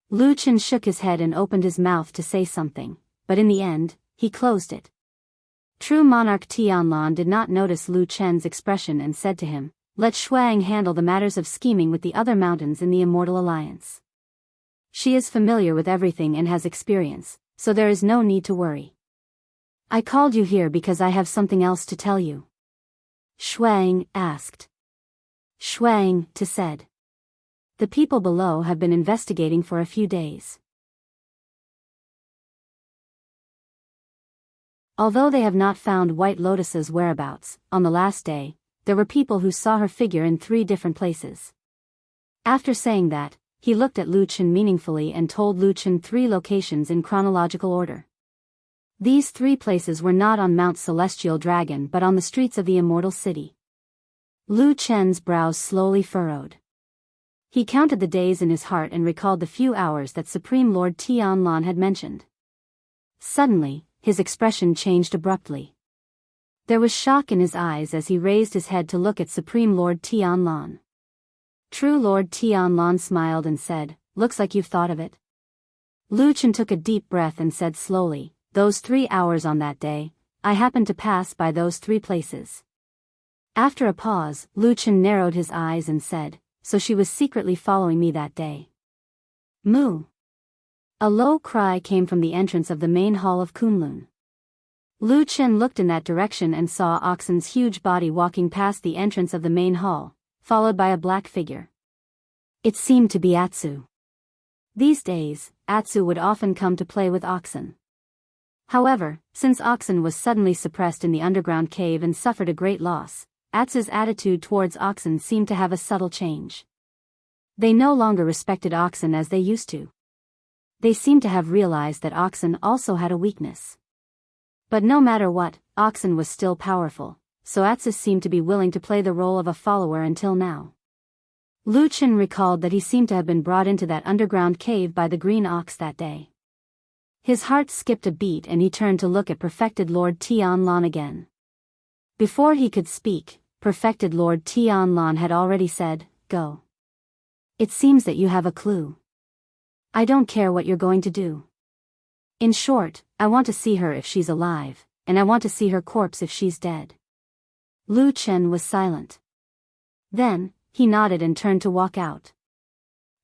Lu Chen shook his head and opened his mouth to say something, but in the end, he closed it. True Monarch Tianlan did not notice Lu Chen's expression and said to him, "Let Shuang handle the matters of scheming with the other mountains in the Immortal Alliance. She is familiar with everything and has experience, so there is no need to worry. I called you here because I have something else to tell you." Shuang asked. Shuang said, "The people below have been investigating for a few days. Although they have not found White Lotus's whereabouts, on the last day, there were people who saw her figure in 3 different places." After saying that, he looked at Lu Chen meaningfully and told Lu Chen 3 locations in chronological order. These 3 places were not on Mount Celestial Dragon but on the streets of the Immortal City. Lu Chen's brows slowly furrowed. He counted the days in his heart and recalled the few hours that Supreme Lord Tianlan had mentioned. Suddenly, his expression changed abruptly. There was shock in his eyes as he raised his head to look at Supreme Lord Tianlan. True Lord Tianlan smiled and said, "Looks like you've thought of it." Lu Chen took a deep breath and said slowly, "Those 3 hours on that day, I happened to pass by those 3 places." After a pause, Lu Chen narrowed his eyes and said, "So she was secretly following me that day." Moo! A low cry came from the entrance of the main hall of Kunlun. Lu Chen looked in that direction and saw Oxen's huge body walking past the entrance of the main hall, followed by a black figure. It seemed to be Atsu. These days, Atsu would often come to play with Oxen. However, since Oxen was suddenly suppressed in the underground cave and suffered a great loss, Atsu's attitude towards Oxen seemed to have a subtle change. They no longer respected Oxen as they used to. They seemed to have realized that Oxen also had a weakness. But no matter what, Oxen was still powerful, so Atsu seemed to be willing to play the role of a follower until now. Lu Chen recalled that he seemed to have been brought into that underground cave by the green ox that day. His heart skipped a beat and he turned to look at Perfected Lord Tianlan again. Before he could speak, Perfected Lord Tianlan had already said, "Go. It seems that you have a clue. I don't care what you're going to do. In short, I want to see her if she's alive, and I want to see her corpse if she's dead." Lu Chen was silent. Then, he nodded and turned to walk out.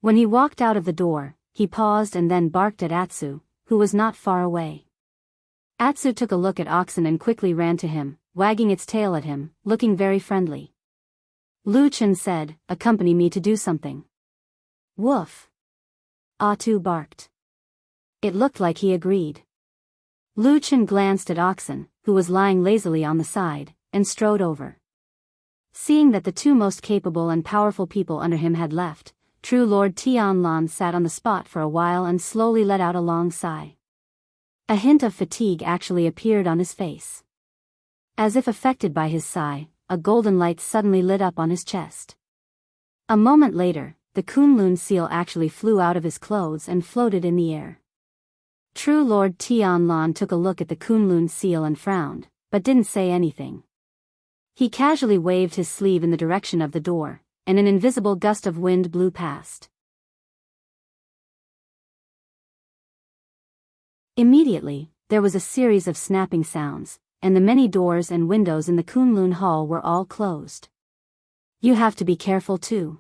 When he walked out of the door, he paused and then barked at Atsu, who was not far away. Atsu took a look at Oxen and quickly ran to him, wagging its tail at him, looking very friendly. Lu Chen said, "Accompany me to do something." "Woof!" Atsu barked. It looked like he agreed. Lu Chen glanced at Oxen, who was lying lazily on the side, and strode over. Seeing that the 2 most capable and powerful people under him had left, True Lord Tianlan sat on the spot for a while and slowly let out a long sigh. A hint of fatigue actually appeared on his face. As if affected by his sigh, a golden light suddenly lit up on his chest. A moment later, the Kunlun seal actually flew out of his clothes and floated in the air. True Lord Tianlan took a look at the Kunlun seal and frowned, but didn't say anything. He casually waved his sleeve in the direction of the door, and an invisible gust of wind blew past. Immediately, there was a series of snapping sounds, and the many doors and windows in the Kunlun hall were all closed. You have to be careful too.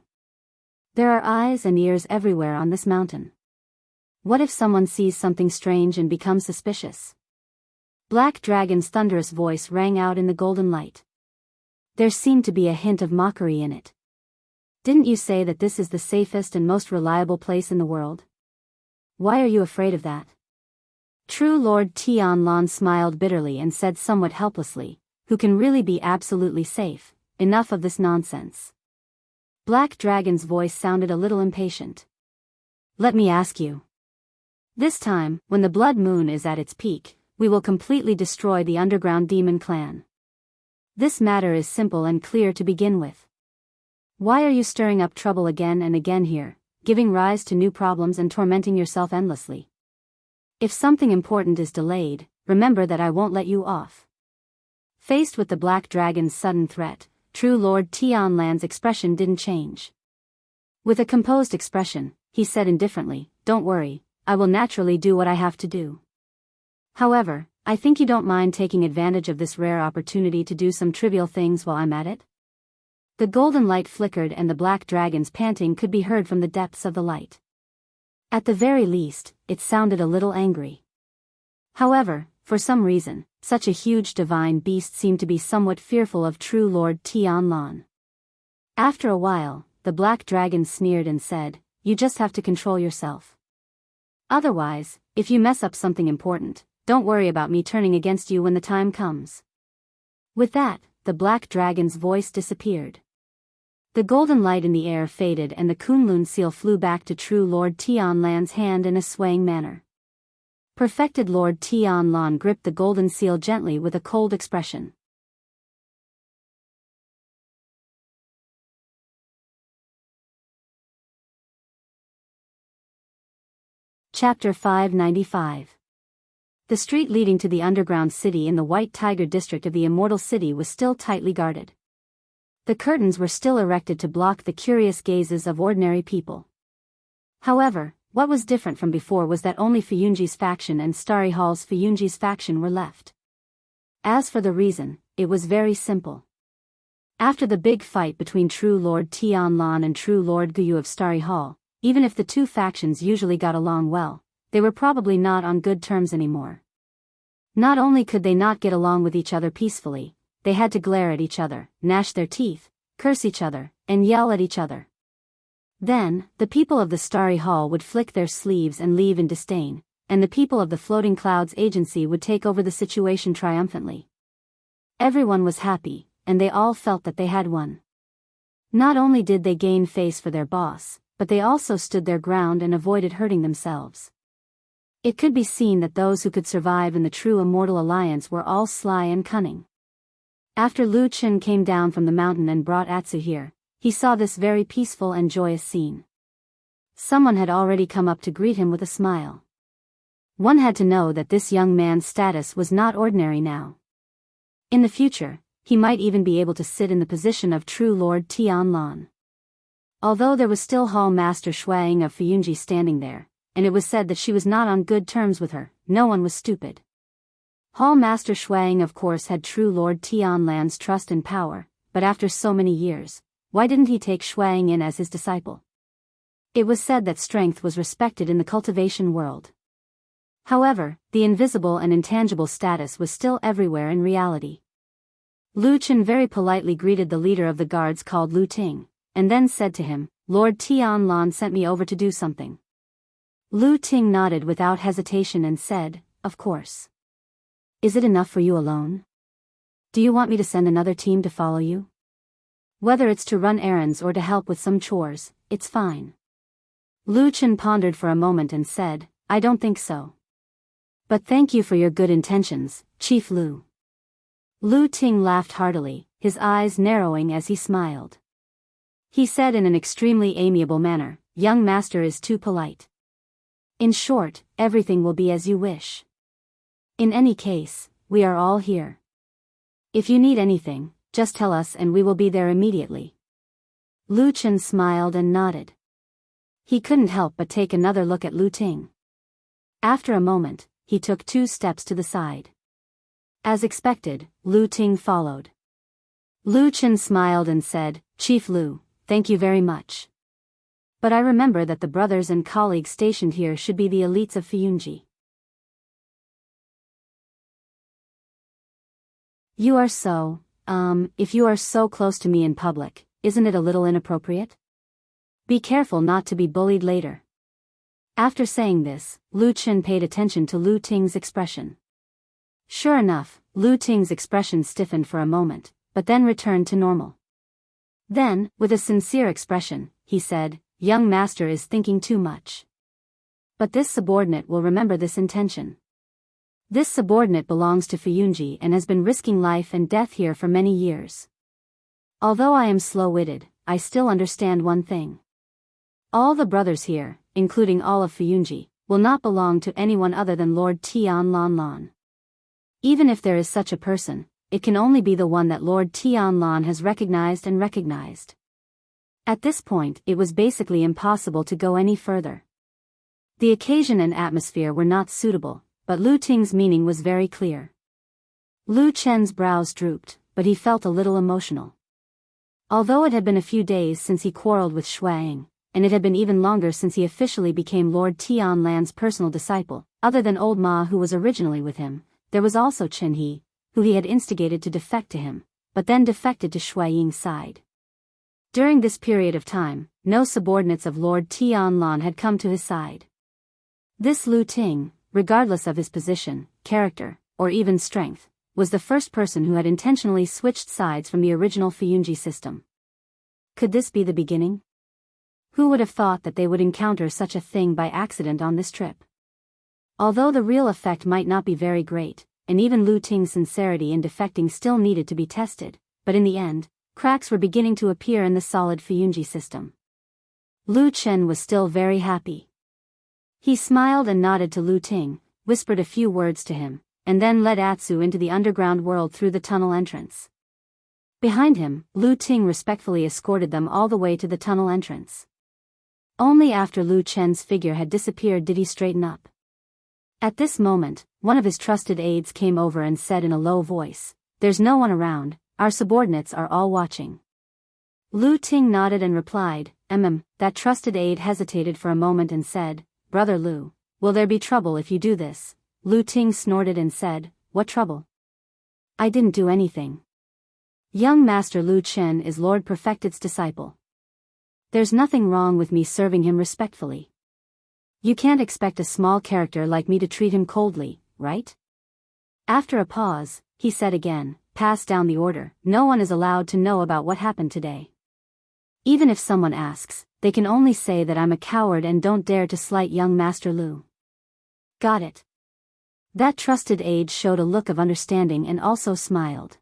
There are eyes and ears everywhere on this mountain. What if someone sees something strange and becomes suspicious? Black Dragon's thunderous voice rang out in the golden light. There seemed to be a hint of mockery in it. Didn't you say that this is the safest and most reliable place in the world? Why are you afraid of that? True Lord Tianlan smiled bitterly and said somewhat helplessly, "Who can really be absolutely safe? Enough of this nonsense." Black Dragon's voice sounded a little impatient. "Let me ask you. This time, when the blood moon is at its peak, we will completely destroy the underground demon clan. This matter is simple and clear to begin with. Why are you stirring up trouble again and again here, giving rise to new problems and tormenting yourself endlessly? If something important is delayed, remember that I won't let you off." Faced with the Black Dragon's sudden threat, True Lord Tianlan's expression didn't change. With a composed expression, he said indifferently, "Don't worry, I will naturally do what I have to do. However, I think you don't mind taking advantage of this rare opportunity to do some trivial things while I'm at it?" The golden light flickered and the Black Dragon's panting could be heard from the depths of the light. At the very least, it sounded a little angry. However, for some reason, such a huge divine beast seemed to be somewhat fearful of True Lord Tianlan. After a while, the Black Dragon sneered and said, "You just have to control yourself. Otherwise, if you mess up something important, don't worry about me turning against you when the time comes." With that, the Black Dragon's voice disappeared. The golden light in the air faded and the Kunlun seal flew back to True Lord Tianlan's hand in a swaying manner. Perfected Lord Tianlan gripped the golden seal gently with a cold expression. Chapter 595. The street leading to the underground city in the White Tiger district of the Immortal City was still tightly guarded. The curtains were still erected to block the curious gazes of ordinary people. However, what was different from before was that only Fiyunji's faction and Starry Hall's Fiyunji's faction were left. As for the reason, it was very simple. After the big fight between True Lord Tianlan and True Lord Guyu of Starry Hall, even if the two factions usually got along well, they were probably not on good terms anymore. Not only could they not get along with each other peacefully, they had to glare at each other, gnash their teeth, curse each other, and yell at each other. Then, the people of the Starry Hall would flick their sleeves and leave in disdain, and the people of the Floating Clouds Agency would take over the situation triumphantly. Everyone was happy, and they all felt that they had won. Not only did they gain face for their boss, but they also stood their ground and avoided hurting themselves. It could be seen that those who could survive in the true Immortal Alliance were all sly and cunning. After Lu Chen came down from the mountain and brought Atsu here, he saw this very peaceful and joyous scene. Someone had already come up to greet him with a smile. One had to know that this young man's status was not ordinary now. In the future, he might even be able to sit in the position of True Lord Tianlan. Although there was still Hall Master Shuang of Fiyunji standing there, and it was said that she was not on good terms with her, no one was stupid. Hall Master Shuang of course had True Lord Tianlan's trust and power, but after so many years, why didn't he take Shuang in as his disciple? It was said that strength was respected in the cultivation world. However, the invisible and intangible status was still everywhere in reality. Lu Chen very politely greeted the leader of the guards called Lu Ting, and then said to him, "Lord Tianlan sent me over to do something." Lu Ting nodded without hesitation and said, "Of course. Is it enough for you alone? Do you want me to send another team to follow you? Whether it's to run errands or to help with some chores, it's fine." Lu Chen pondered for a moment and said, "I don't think so. But thank you for your good intentions, Chief Lu." Lu Ting laughed heartily, his eyes narrowing as he smiled. He said in an extremely amiable manner, "Young master is too polite. In short, everything will be as you wish. In any case, we are all here. If you need anything, just tell us and we will be there immediately." Lu Chen smiled and nodded. He couldn't help but take another look at Lu Ting. After a moment, he took 2 steps to the side. As expected, Lu Ting followed. Lu Chen smiled and said, "Chief Lu, thank you very much. But I remember that the brothers and colleagues stationed here should be the elites of Fiyunji. If you are so close to me in public, isn't it a little inappropriate? Be careful not to be bullied later." After saying this, Lu Chen paid attention to Lu Ting's expression. Sure enough, Lu Ting's expression stiffened for a moment, but then returned to normal. Then, with a sincere expression, he said, "Young master is thinking too much. But this subordinate will remember this intention. This subordinate belongs to Fiyunji and has been risking life and death here for many years. Although I am slow-witted, I still understand one thing. All the brothers here, including all of Fiyunji, will not belong to anyone other than Lord Tianlan. Even if there is such a person, it can only be the one that Lord Tianlan has recognized and recognized." At this point, it was basically impossible to go any further. The occasion and atmosphere were not suitable, but Lu Ting's meaning was very clear. Lu Chen's brows drooped, but he felt a little emotional. Although it had been a few days since he quarreled with Shuang, and it had been even longer since he officially became Lord Tianlan's personal disciple, other than old Ma who was originally with him, there was also Chen He, who he had instigated to defect to him, but then defected to Shui Ying's side. During this period of time, no subordinates of Lord Tianlan had come to his side. This Lu Ting, regardless of his position, character, or even strength, was the first person who had intentionally switched sides from the original Fiyunji system. Could this be the beginning? Who would have thought that they would encounter such a thing by accident on this trip? Although the real effect might not be very great, and even Lu Ting's sincerity in defecting still needed to be tested, but in the end, cracks were beginning to appear in the solid Fiyunji system. Lu Chen was still very happy. He smiled and nodded to Lu Ting, whispered a few words to him, and then led Atsu into the underground world through the tunnel entrance. Behind him, Lu Ting respectfully escorted them all the way to the tunnel entrance. Only after Lu Chen's figure had disappeared did he straighten up. At this moment, one of his trusted aides came over and said in a low voice, "There's no one around, our subordinates are all watching." Lu Ting nodded and replied, That trusted aide hesitated for a moment and said, "Brother Lu, will there be trouble if you do this?" Lu Ting snorted and said, "What trouble? I didn't do anything. Young Master Lu Chen is Lord Perfected's disciple. There's nothing wrong with me serving him respectfully. You can't expect a small character like me to treat him coldly, right?" After a pause, he said again, "Pass down the order. No one is allowed to know about what happened today. Even if someone asks, they can only say that I'm a coward and don't dare to slight young Master Lu." "Got it." That trusted aide showed a look of understanding and also smiled.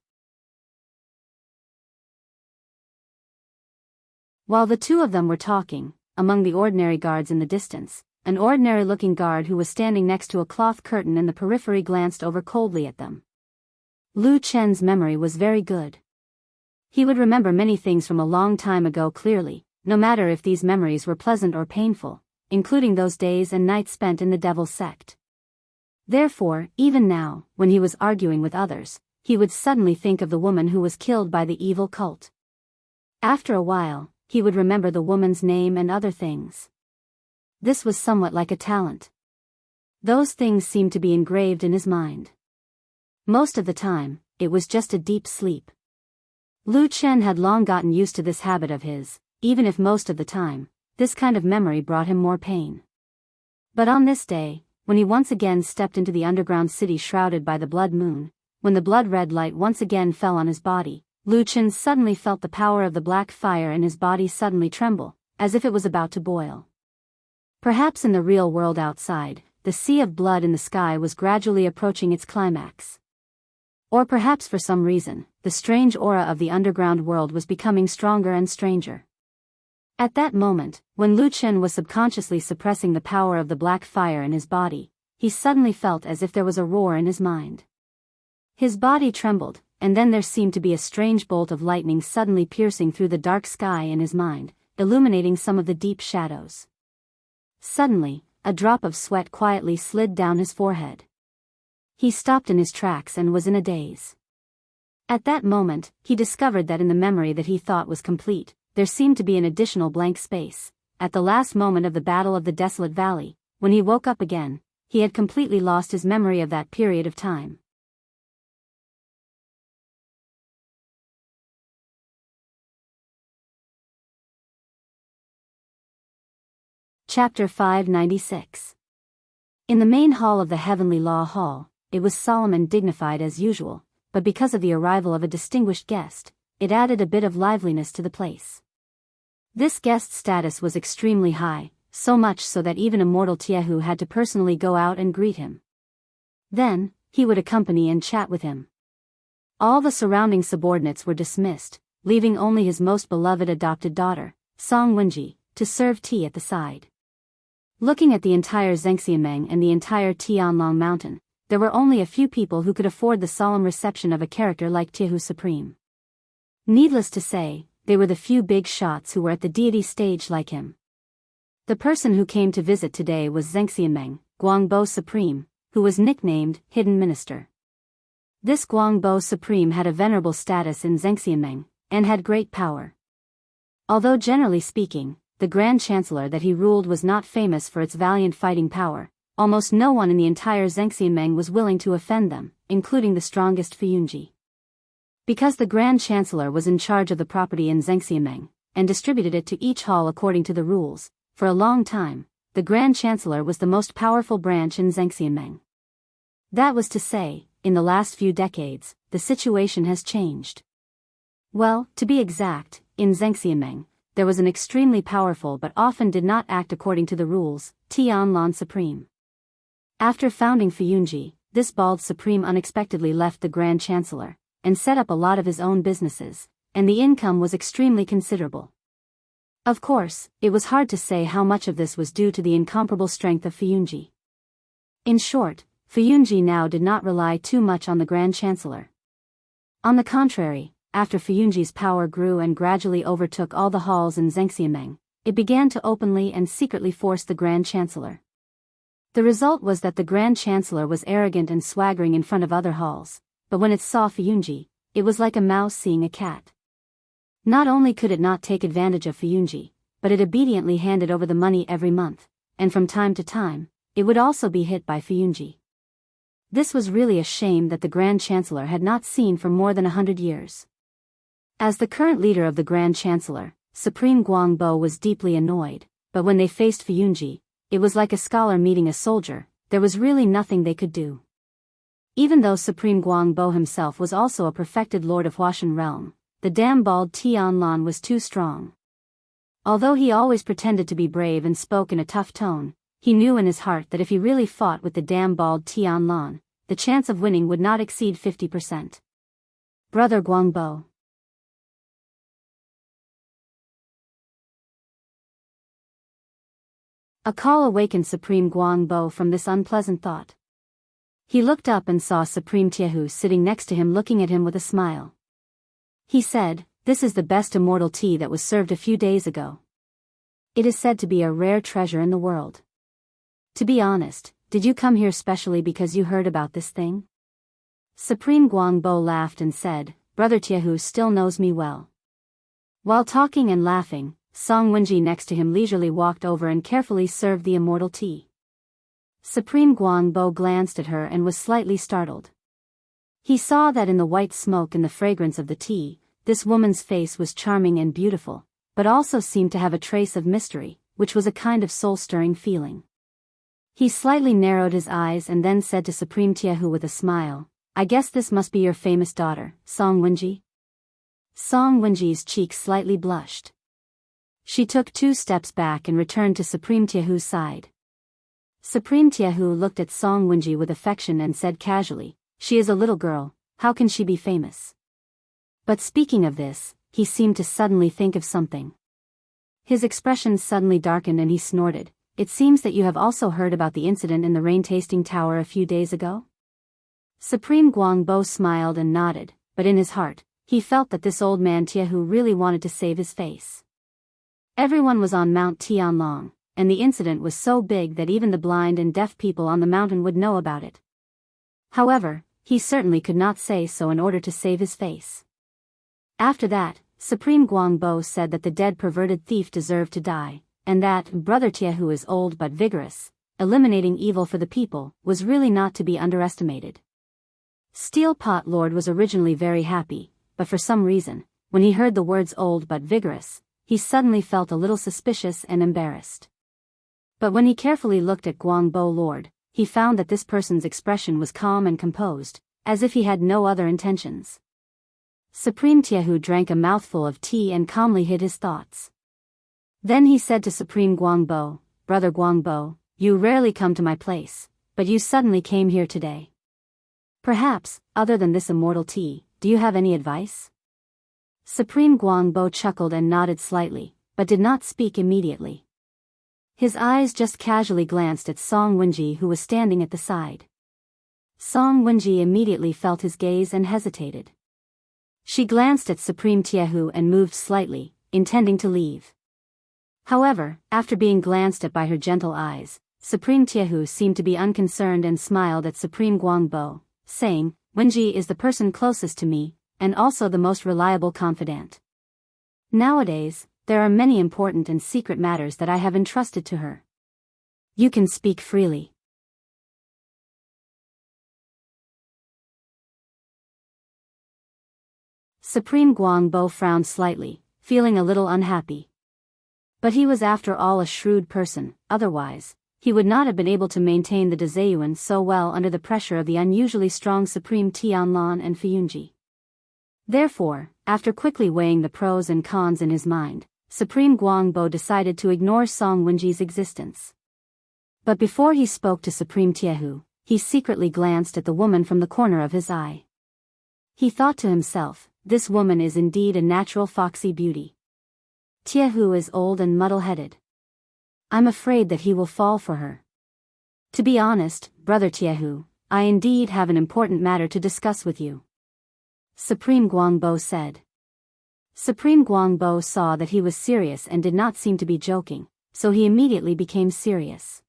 While the two of them were talking, among the ordinary guards in the distance, an ordinary-looking guard who was standing next to a cloth curtain in the periphery glanced over coldly at them. Lu Chen's memory was very good. He would remember many things from a long time ago clearly, no matter if these memories were pleasant or painful, including those days and nights spent in the Devil's Sect. Therefore, even now, when he was arguing with others, he would suddenly think of the woman who was killed by the evil cult. After a while, he would remember the woman's name and other things. This was somewhat like a talent. Those things seemed to be engraved in his mind. Most of the time, it was just a deep sleep. Lu Chen had long gotten used to this habit of his, even if most of the time, this kind of memory brought him more pain. But on this day, when he once again stepped into the underground city shrouded by the blood moon, when the blood-red light once again fell on his body, Lu Chen suddenly felt the power of the black fire in his body suddenly tremble, as if it was about to boil. Perhaps in the real world outside, the sea of blood in the sky was gradually approaching its climax. Or perhaps for some reason, the strange aura of the underground world was becoming stronger and stranger. At that moment, when Lu Chen was subconsciously suppressing the power of the black fire in his body, he suddenly felt as if there was a roar in his mind. His body trembled, and then there seemed to be a strange bolt of lightning suddenly piercing through the dark sky in his mind, illuminating some of the deep shadows. Suddenly, a drop of sweat quietly slid down his forehead. He stopped in his tracks and was in a daze. At that moment, he discovered that in the memory that he thought was complete, there seemed to be an additional blank space. At the last moment of the Battle of the Desolate Valley, when he woke up again, he had completely lost his memory of that period of time. Chapter 596. In the main hall of the Heavenly Law Hall, it was solemn and dignified as usual, but because of the arrival of a distinguished guest, it added a bit of liveliness to the place. This guest's status was extremely high, so much so that even a mortal Tiehu had to personally go out and greet him. Then, he would accompany and chat with him. All the surrounding subordinates were dismissed, leaving only his most beloved adopted daughter, Song Wenji, to serve tea at the side. Looking at the entire Zhengxianmeng and the entire Tianlong Mountain, there were only a few people who could afford the solemn reception of a character like Tiehu Supreme. Needless to say, they were the few big shots who were at the deity stage like him. The person who came to visit today was Zhengxianmeng, Guangbo Supreme, who was nicknamed Hidden Minister. This Guangbo Supreme had a venerable status in Zhengxianmeng, and had great power. Although generally speaking, the Grand Chancellor that he ruled was not famous for its valiant fighting power, almost no one in the entire Zhengxianmeng was willing to offend them, including the strongest Fuyunji. Because the Grand Chancellor was in charge of the property in Zhengxianmeng, and distributed it to each hall according to the rules, for a long time, the Grand Chancellor was the most powerful branch in Zhengxianmeng. That was to say, in the last few decades, the situation has changed. Well, to be exact, in Zhengxianmeng, there was an extremely powerful but often did not act according to the rules, Tianlong Supreme. After founding Fuyunji, this bald Supreme unexpectedly left the Grand Chancellor, and set up a lot of his own businesses, and the income was extremely considerable. Of course, it was hard to say how much of this was due to the incomparable strength of Fuyunji. In short, Fuyunji now did not rely too much on the Grand Chancellor. On the contrary, after Fuyunji's power grew and gradually overtook all the halls in Zhengxiameng, it began to openly and secretly force the Grand Chancellor. The result was that the Grand Chancellor was arrogant and swaggering in front of other halls, but when it saw Fuyunji, it was like a mouse seeing a cat. Not only could it not take advantage of Fuyunji, but it obediently handed over the money every month, and from time to time, it would also be hit by Fuyunji. This was really a shame that the Grand Chancellor had not seen for more than 100 years. As the current leader of the Grand Chancellor, Supreme Guangbo was deeply annoyed, but when they faced Fuyunji, it was like a scholar meeting a soldier, there was really nothing they could do. Even though Supreme Guangbo himself was also a perfected lord of Huashan realm, the damn-bald Tianlan was too strong. Although he always pretended to be brave and spoke in a tough tone, he knew in his heart that if he really fought with the damn-bald Tianlan, the chance of winning would not exceed 50%. Brother Guangbo. A call awakened Supreme Guangbo from this unpleasant thought. He looked up and saw Supreme Tiehu sitting next to him looking at him with a smile. He said, "This is the best immortal tea that was served a few days ago. It is said to be a rare treasure in the world. To be honest, did you come here specially because you heard about this thing?" Supreme Guangbo laughed and said, "Brother Tiehu still knows me well." While talking and laughing, Song Wenji next to him leisurely walked over and carefully served the immortal tea. Supreme Guangbo glanced at her and was slightly startled. He saw that in the white smoke and the fragrance of the tea, this woman's face was charming and beautiful, but also seemed to have a trace of mystery, which was a kind of soul-stirring feeling. He slightly narrowed his eyes and then said to Supreme Tiehu with a smile, "I guess this must be your famous daughter, Song Wenji?" Song Wenji's cheeks slightly blushed. She took 2 steps back and returned to Supreme Tiehu's side. Supreme Tiehu looked at Song Wenji with affection and said casually, "She is a little girl, how can she be famous?" But speaking of this, he seemed to suddenly think of something. His expression suddenly darkened and he snorted, "It seems that you have also heard about the incident in the rain-tasting tower a few days ago?" Supreme Guangbo smiled and nodded, but in his heart, he felt that this old man Tiehu really wanted to save his face. Everyone was on Mount Tianlong, and the incident was so big that even the blind and deaf people on the mountain would know about it. However, he certainly could not say so in order to save his face. After that, Supreme Guangbo said that the dead perverted thief deserved to die, and that Brother Tiehu is old but vigorous, eliminating evil for the people, was really not to be underestimated. Steel Pot Lord was originally very happy, but for some reason, when he heard the words old but vigorous, he suddenly felt a little suspicious and embarrassed. But when he carefully looked at Guangbo Lord, he found that this person's expression was calm and composed, as if he had no other intentions. Supreme Tiehu drank a mouthful of tea and calmly hid his thoughts. Then he said to Supreme Guangbo, "Brother Guangbo, you rarely come to my place, but you suddenly came here today. Perhaps, other than this immortal tea, do you have any advice?" Supreme Guangbo chuckled and nodded slightly, but did not speak immediately. His eyes just casually glanced at Song Wenji who was standing at the side. Song Wenji immediately felt his gaze and hesitated. She glanced at Supreme Tiehu and moved slightly, intending to leave. However, after being glanced at by her gentle eyes, Supreme Tiehu seemed to be unconcerned and smiled at Supreme Guangbo, saying, "Wenji is the person closest to me, and also the most reliable confidant. Nowadays, there are many important and secret matters that I have entrusted to her. You can speak freely." Supreme Guangbo frowned slightly, feeling a little unhappy. But he was after all a shrewd person, otherwise, he would not have been able to maintain the Dezayuan so well under the pressure of the unusually strong Supreme Tianlan and Fuyunji. Therefore, after quickly weighing the pros and cons in his mind, Supreme Guangbo decided to ignore Song Wenji's existence. But before he spoke to Supreme Tiehu, he secretly glanced at the woman from the corner of his eye. He thought to himself, "This woman is indeed a natural foxy beauty." Tiehu is old and muddle-headed. I'm afraid that he will fall for her. To be honest, Brother Tiehu, I indeed have an important matter to discuss with you. Supreme Guangbo said. Supreme Guangbo saw that he was serious and did not seem to be joking, so he immediately became serious.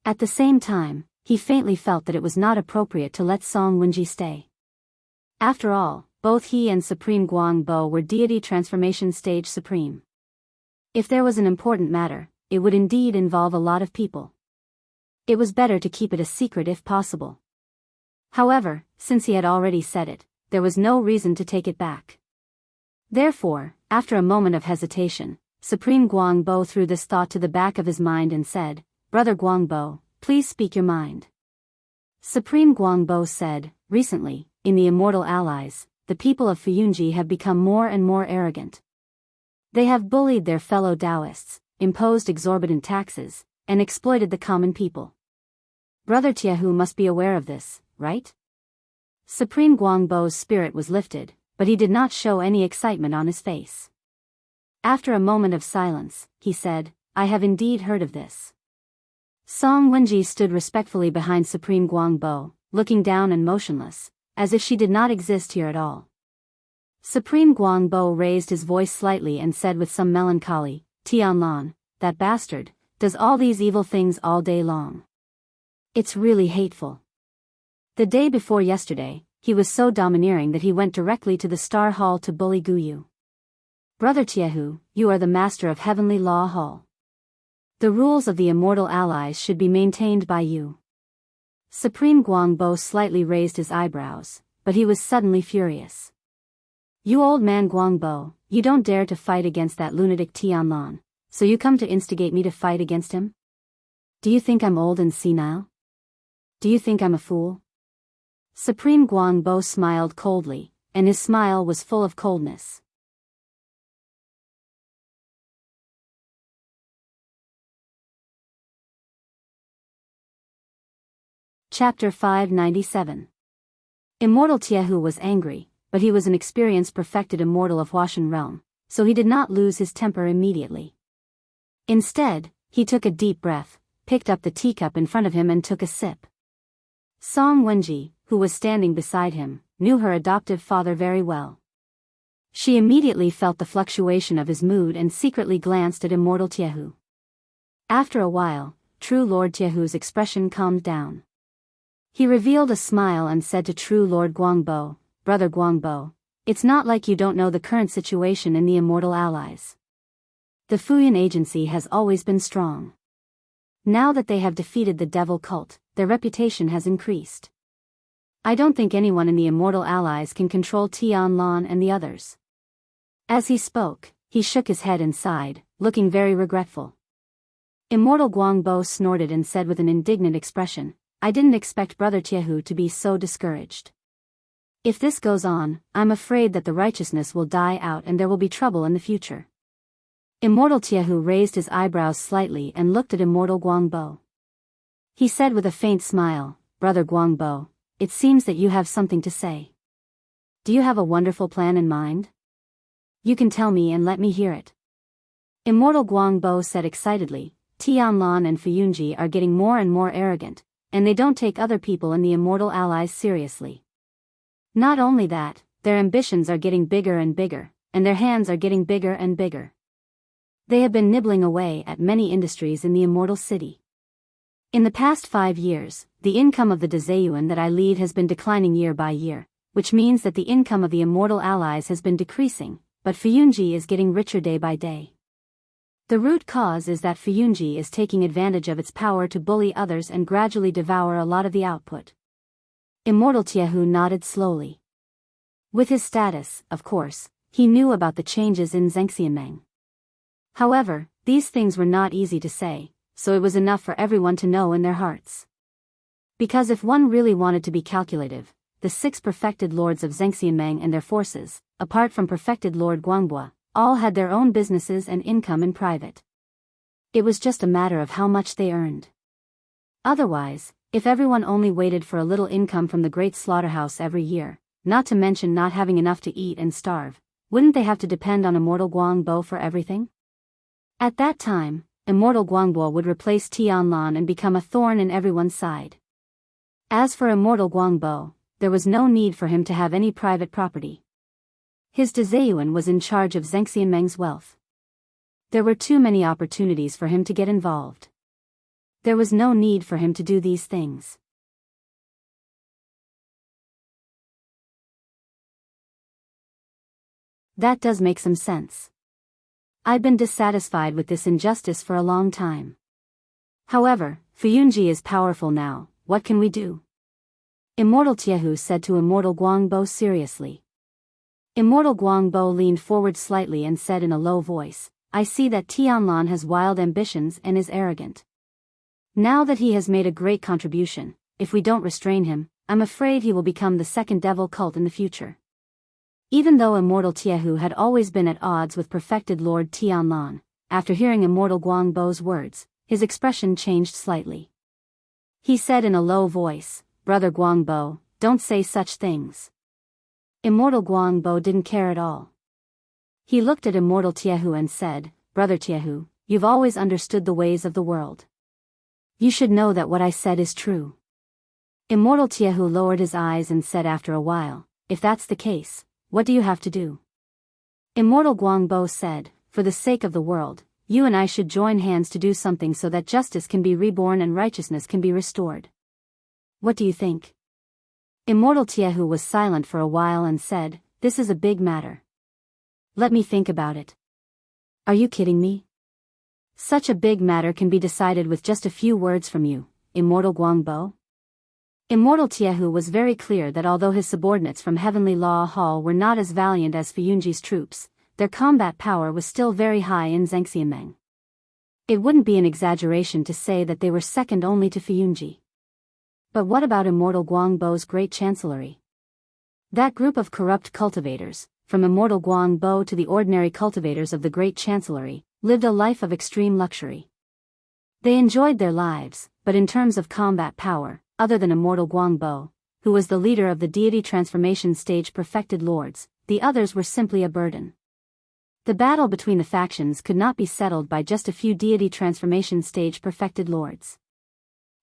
At the same time, he faintly felt that it was not appropriate to let Song Wenji stay. After all, both he and Supreme Guangbo were deity transformation stage supreme. If there was an important matter, it would indeed involve a lot of people. It was better to keep it a secret if possible. However, since he had already said it, there was no reason to take it back. Therefore, after a moment of hesitation, Supreme Guangbo threw this thought to the back of his mind and said, Brother Guangbo, please speak your mind. Supreme Guangbo said, recently, in the Immortal Allies, the people of Fuyunji have become more and more arrogant. They have bullied their fellow Taoists, imposed exorbitant taxes, and exploited the common people. Brother Tiehu must be aware of this, right? Supreme Guangbo's spirit was lifted, but he did not show any excitement on his face. After a moment of silence, he said, I have indeed heard of this. Song Wenji stood respectfully behind Supreme Guangbo, looking down and motionless, as if she did not exist here at all. Supreme Guangbo raised his voice slightly and said with some melancholy, Tianlan, that bastard, does all these evil things all day long. It's really hateful. The day before yesterday, he was so domineering that he went directly to the Star Hall to bully Guyu. Brother Tiehu, you are the master of Heavenly Law Hall. The rules of the Immortal Allies should be maintained by you. Supreme Guangbo slightly raised his eyebrows, but he was suddenly furious. You old man Guangbo, you don't dare to fight against that lunatic Tianlan, so you come to instigate me to fight against him? Do you think I'm old and senile? Do you think I'm a fool? Supreme Guangbo smiled coldly, and his smile was full of coldness. Chapter 597. Immortal Tiehu was angry, but he was an experienced perfected immortal of Huashan realm, so he did not lose his temper immediately. Instead, he took a deep breath, picked up the teacup in front of him and took a sip. Song Wenji, who was standing beside him, knew her adoptive father very well. She immediately felt the fluctuation of his mood and secretly glanced at Immortal Tiehu. After a while, True Lord Tiehu's expression calmed down. He revealed a smile and said to True Lord Guangbo, Brother Guangbo, it's not like you don't know the current situation in the Immortal Allies. The Fuyan Agency has always been strong. Now that they have defeated the devil cult, their reputation has increased. I don't think anyone in the Immortal Allies can control Tianlan and the others. As he spoke, he shook his head and sighed, looking very regretful. Immortal Guangbo snorted and said with an indignant expression, I didn't expect Brother Tiehu to be so discouraged. If this goes on, I'm afraid that the righteousness will die out and there will be trouble in the future. Immortal Tiehu raised his eyebrows slightly and looked at Immortal Guangbo. He said with a faint smile, Brother Guangbo, it seems that you have something to say. Do you have a wonderful plan in mind? You can tell me and let me hear it. Immortal Guangbo said excitedly, Tianlan and Fuyunji are getting more and more arrogant, and they don't take other people in the Immortal Allies seriously. Not only that, their ambitions are getting bigger and bigger, and their hands are getting bigger and bigger. They have been nibbling away at many industries in the Immortal City. In the past 5 years, the income of the Dazayuan that I lead has been declining year by year, which means that the income of the Immortal Allies has been decreasing, but Fuyunji is getting richer day by day. The root cause is that Fuyunji is taking advantage of its power to bully others and gradually devour a lot of the output. Immortal Tiehu nodded slowly. With his status, of course, he knew about the changes in Zhengxianmeng. However, these things were not easy to say, so it was enough for everyone to know in their hearts. Because if one really wanted to be calculative, the 6 perfected lords of Zhengxianmeng and their forces, apart from perfected Lord Guangbua, all had their own businesses and income in private. It was just a matter of how much they earned. Otherwise, if everyone only waited for a little income from the great slaughterhouse every year, not to mention not having enough to eat and starve, wouldn't they have to depend on Immortal Guangbo for everything? At that time, Immortal Guangbo would replace Tianlan and become a thorn in everyone's side. As for Immortal Guangbo, there was no need for him to have any private property. His Dezayuan was in charge of Zhengxianmeng's wealth. There were too many opportunities for him to get involved. There was no need for him to do these things. That does make some sense. I've been dissatisfied with this injustice for a long time. However, Fuyunji is powerful now, what can we do? Immortal Tiehu said to Immortal Guangbo seriously. Immortal Guangbo leaned forward slightly and said in a low voice, I see that Tianlan has wild ambitions and is arrogant. Now that he has made a great contribution, if we don't restrain him, I'm afraid he will become the second devil cult in the future. Even though Immortal Tiehu had always been at odds with perfected Lord Tianlan, after hearing Immortal Guangbo's words, his expression changed slightly. He said in a low voice, Brother Guangbo, don't say such things. Immortal Guangbo didn't care at all. He looked at Immortal Tiehu and said, Brother Tiehu, you've always understood the ways of the world. You should know that what I said is true. Immortal Tiehu lowered his eyes and said after a while, if that's the case, what do you have to do? Immortal Guangbo said, for the sake of the world, you and I should join hands to do something so that justice can be reborn and righteousness can be restored. What do you think? Immortal Tiehu was silent for a while and said, this is a big matter. Let me think about it. Are you kidding me? Such a big matter can be decided with just a few words from you, Immortal Guangbo? Immortal Tiehu was very clear that although his subordinates from Heavenly Law Hall were not as valiant as Fuyunji's troops, their combat power was still very high in Zhengxianmeng. It wouldn't be an exaggeration to say that they were second only to Fuyunji. But what about Immortal Guangbo's great chancellery? That group of corrupt cultivators, from Immortal Guangbo to the ordinary cultivators of the great chancellery, lived a life of extreme luxury. They enjoyed their lives, but in terms of combat power, other than Immortal Guangbo, who was the leader of the deity transformation stage perfected lords, the others were simply a burden. The battle between the factions could not be settled by just a few deity transformation stage perfected lords.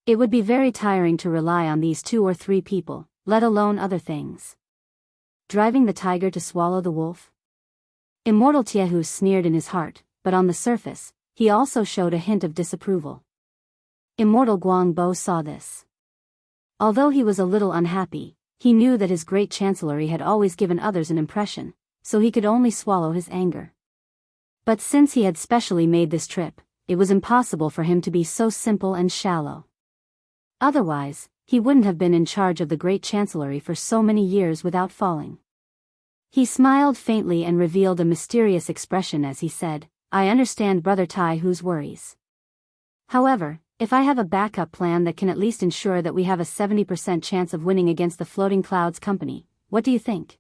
It would be very tiring to rely on these 2 or 3 people, let alone other things. Driving the tiger to swallow the wolf? Immortal Tiehu sneered in his heart, but on the surface, he also showed a hint of disapproval. Immortal Guangbo saw this. Although he was a little unhappy, he knew that his great chancellery had always given others an impression, so he could only swallow his anger. But since he had specially made this trip, it was impossible for him to be so simple and shallow. Otherwise, he wouldn't have been in charge of the great chancellery for so many years without falling. He smiled faintly and revealed a mysterious expression as he said, I understand Brother Taihu's worries. However, if I have a backup plan that can at least ensure that we have a 70% chance of winning against the Floating Clouds Company, what do you think?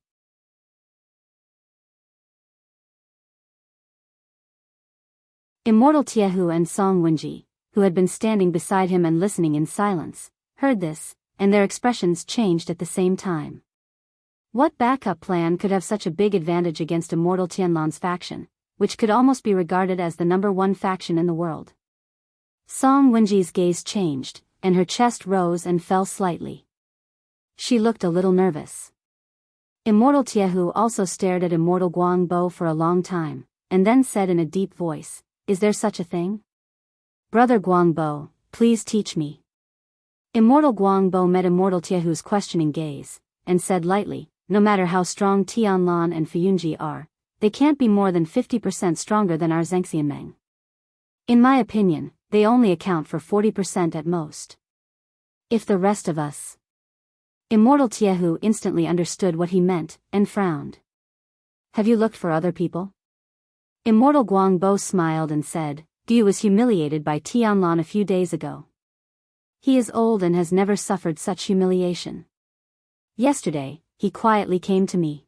Immortal Tiehu and Song Wenji, who had been standing beside him and listening in silence, heard this, and their expressions changed at the same time. What backup plan could have such a big advantage against Immortal Tianlan's faction, which could almost be regarded as the #1 faction in the world? Song Wenji's gaze changed, and her chest rose and fell slightly. She looked a little nervous. Immortal Tiehu also stared at Immortal Guangbo for a long time, and then said in a deep voice, Is there such a thing? Brother Guangbo, please teach me. Immortal Guangbo met Immortal Tiehu's questioning gaze, and said lightly, no matter how strong Tianlan and Fuyunji are, they can't be more than 50% stronger than our Zhengxianmeng. In my opinion, they only account for 40% at most. If the rest of us... Immortal Tiehu instantly understood what he meant, and frowned. Have you looked for other people? Immortal Guangbo smiled and said, Gu was humiliated by Tianlan a few days ago. He is old and has never suffered such humiliation. Yesterday, he quietly came to me.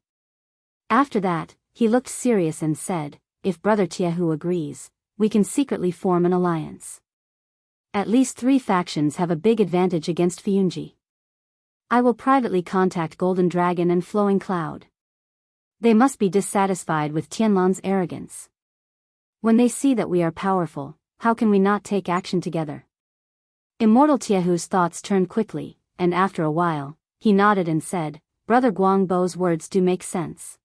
After that, he looked serious and said, If Brother Tiehu agrees, we can secretly form an alliance. At least 3 factions have a big advantage against Fuyunji. I will privately contact Golden Dragon and Flowing Cloud. They must be dissatisfied with Tianlan's arrogance. When they see that we are powerful, how can we not take action together? Immortal Tiehu's thoughts turned quickly, and after a while, he nodded and said, Brother Guangbo's words do make sense.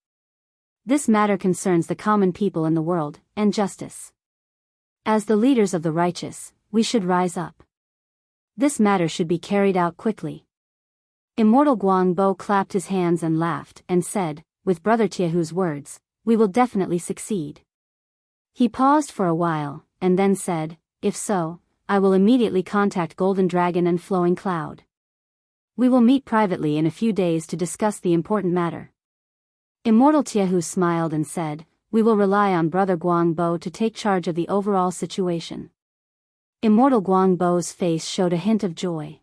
This matter concerns the common people in the world, and justice. As the leaders of the righteous, we should rise up. This matter should be carried out quickly. Immortal Guangbo clapped his hands and laughed, and said, with Brother Tiehu's words, we will definitely succeed. He paused for a while, and then said, if so, I will immediately contact Golden Dragon and Flowing Cloud. We will meet privately in a few days to discuss the important matter. Immortal Tiehu smiled and said, we will rely on Brother Guangbo to take charge of the overall situation. Immortal Guangbo's face showed a hint of joy.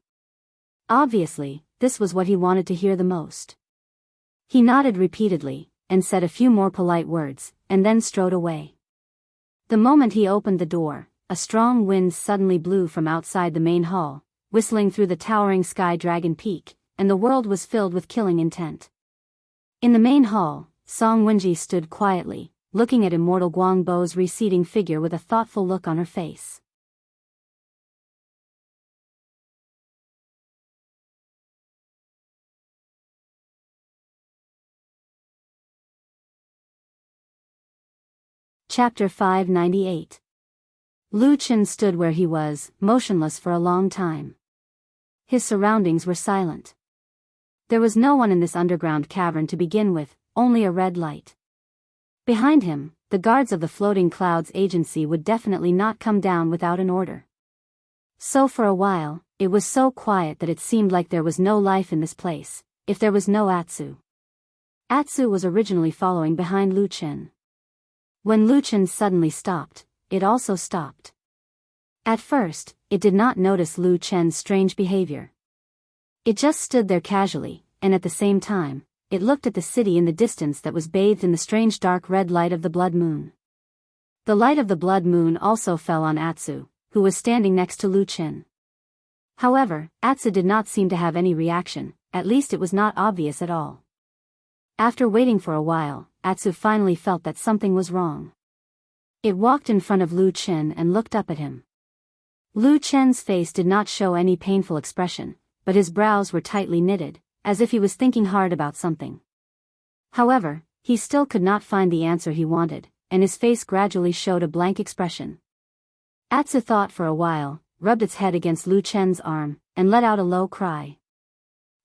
Obviously, this was what he wanted to hear the most. He nodded repeatedly, and said a few more polite words, and then strode away. The moment he opened the door, a strong wind suddenly blew from outside the main hall, whistling through the towering Sky Dragon Peak, and the world was filled with killing intent. In the main hall, Song Wenji stood quietly, looking at Immortal Guangbo's receding figure with a thoughtful look on her face. Chapter 598. Lu Chen stood where he was, motionless for a long time. His surroundings were silent. There was no one in this underground cavern to begin with, only a red light. Behind him, the guards of the Floating Clouds Agency would definitely not come down without an order. So for a while, it was so quiet that it seemed like there was no life in this place, if there was no Atsu. Atsu was originally following behind Lu Chen. When Lu Chen suddenly stopped, it also stopped. At first, it did not notice Lu Chen's strange behavior. It just stood there casually, and at the same time, it looked at the city in the distance that was bathed in the strange dark red light of the blood moon. The light of the blood moon also fell on Atsu, who was standing next to Lu Chen. However, Atsu did not seem to have any reaction, at least it was not obvious at all. After waiting for a while, Atsu finally felt that something was wrong. It walked in front of Lu Chen and looked up at him. Lu Chen's face did not show any painful expression, but his brows were tightly knitted, as if he was thinking hard about something. However, he still could not find the answer he wanted, and his face gradually showed a blank expression. Atsu thought for a while, rubbed its head against Lu Chen's arm, and let out a low cry.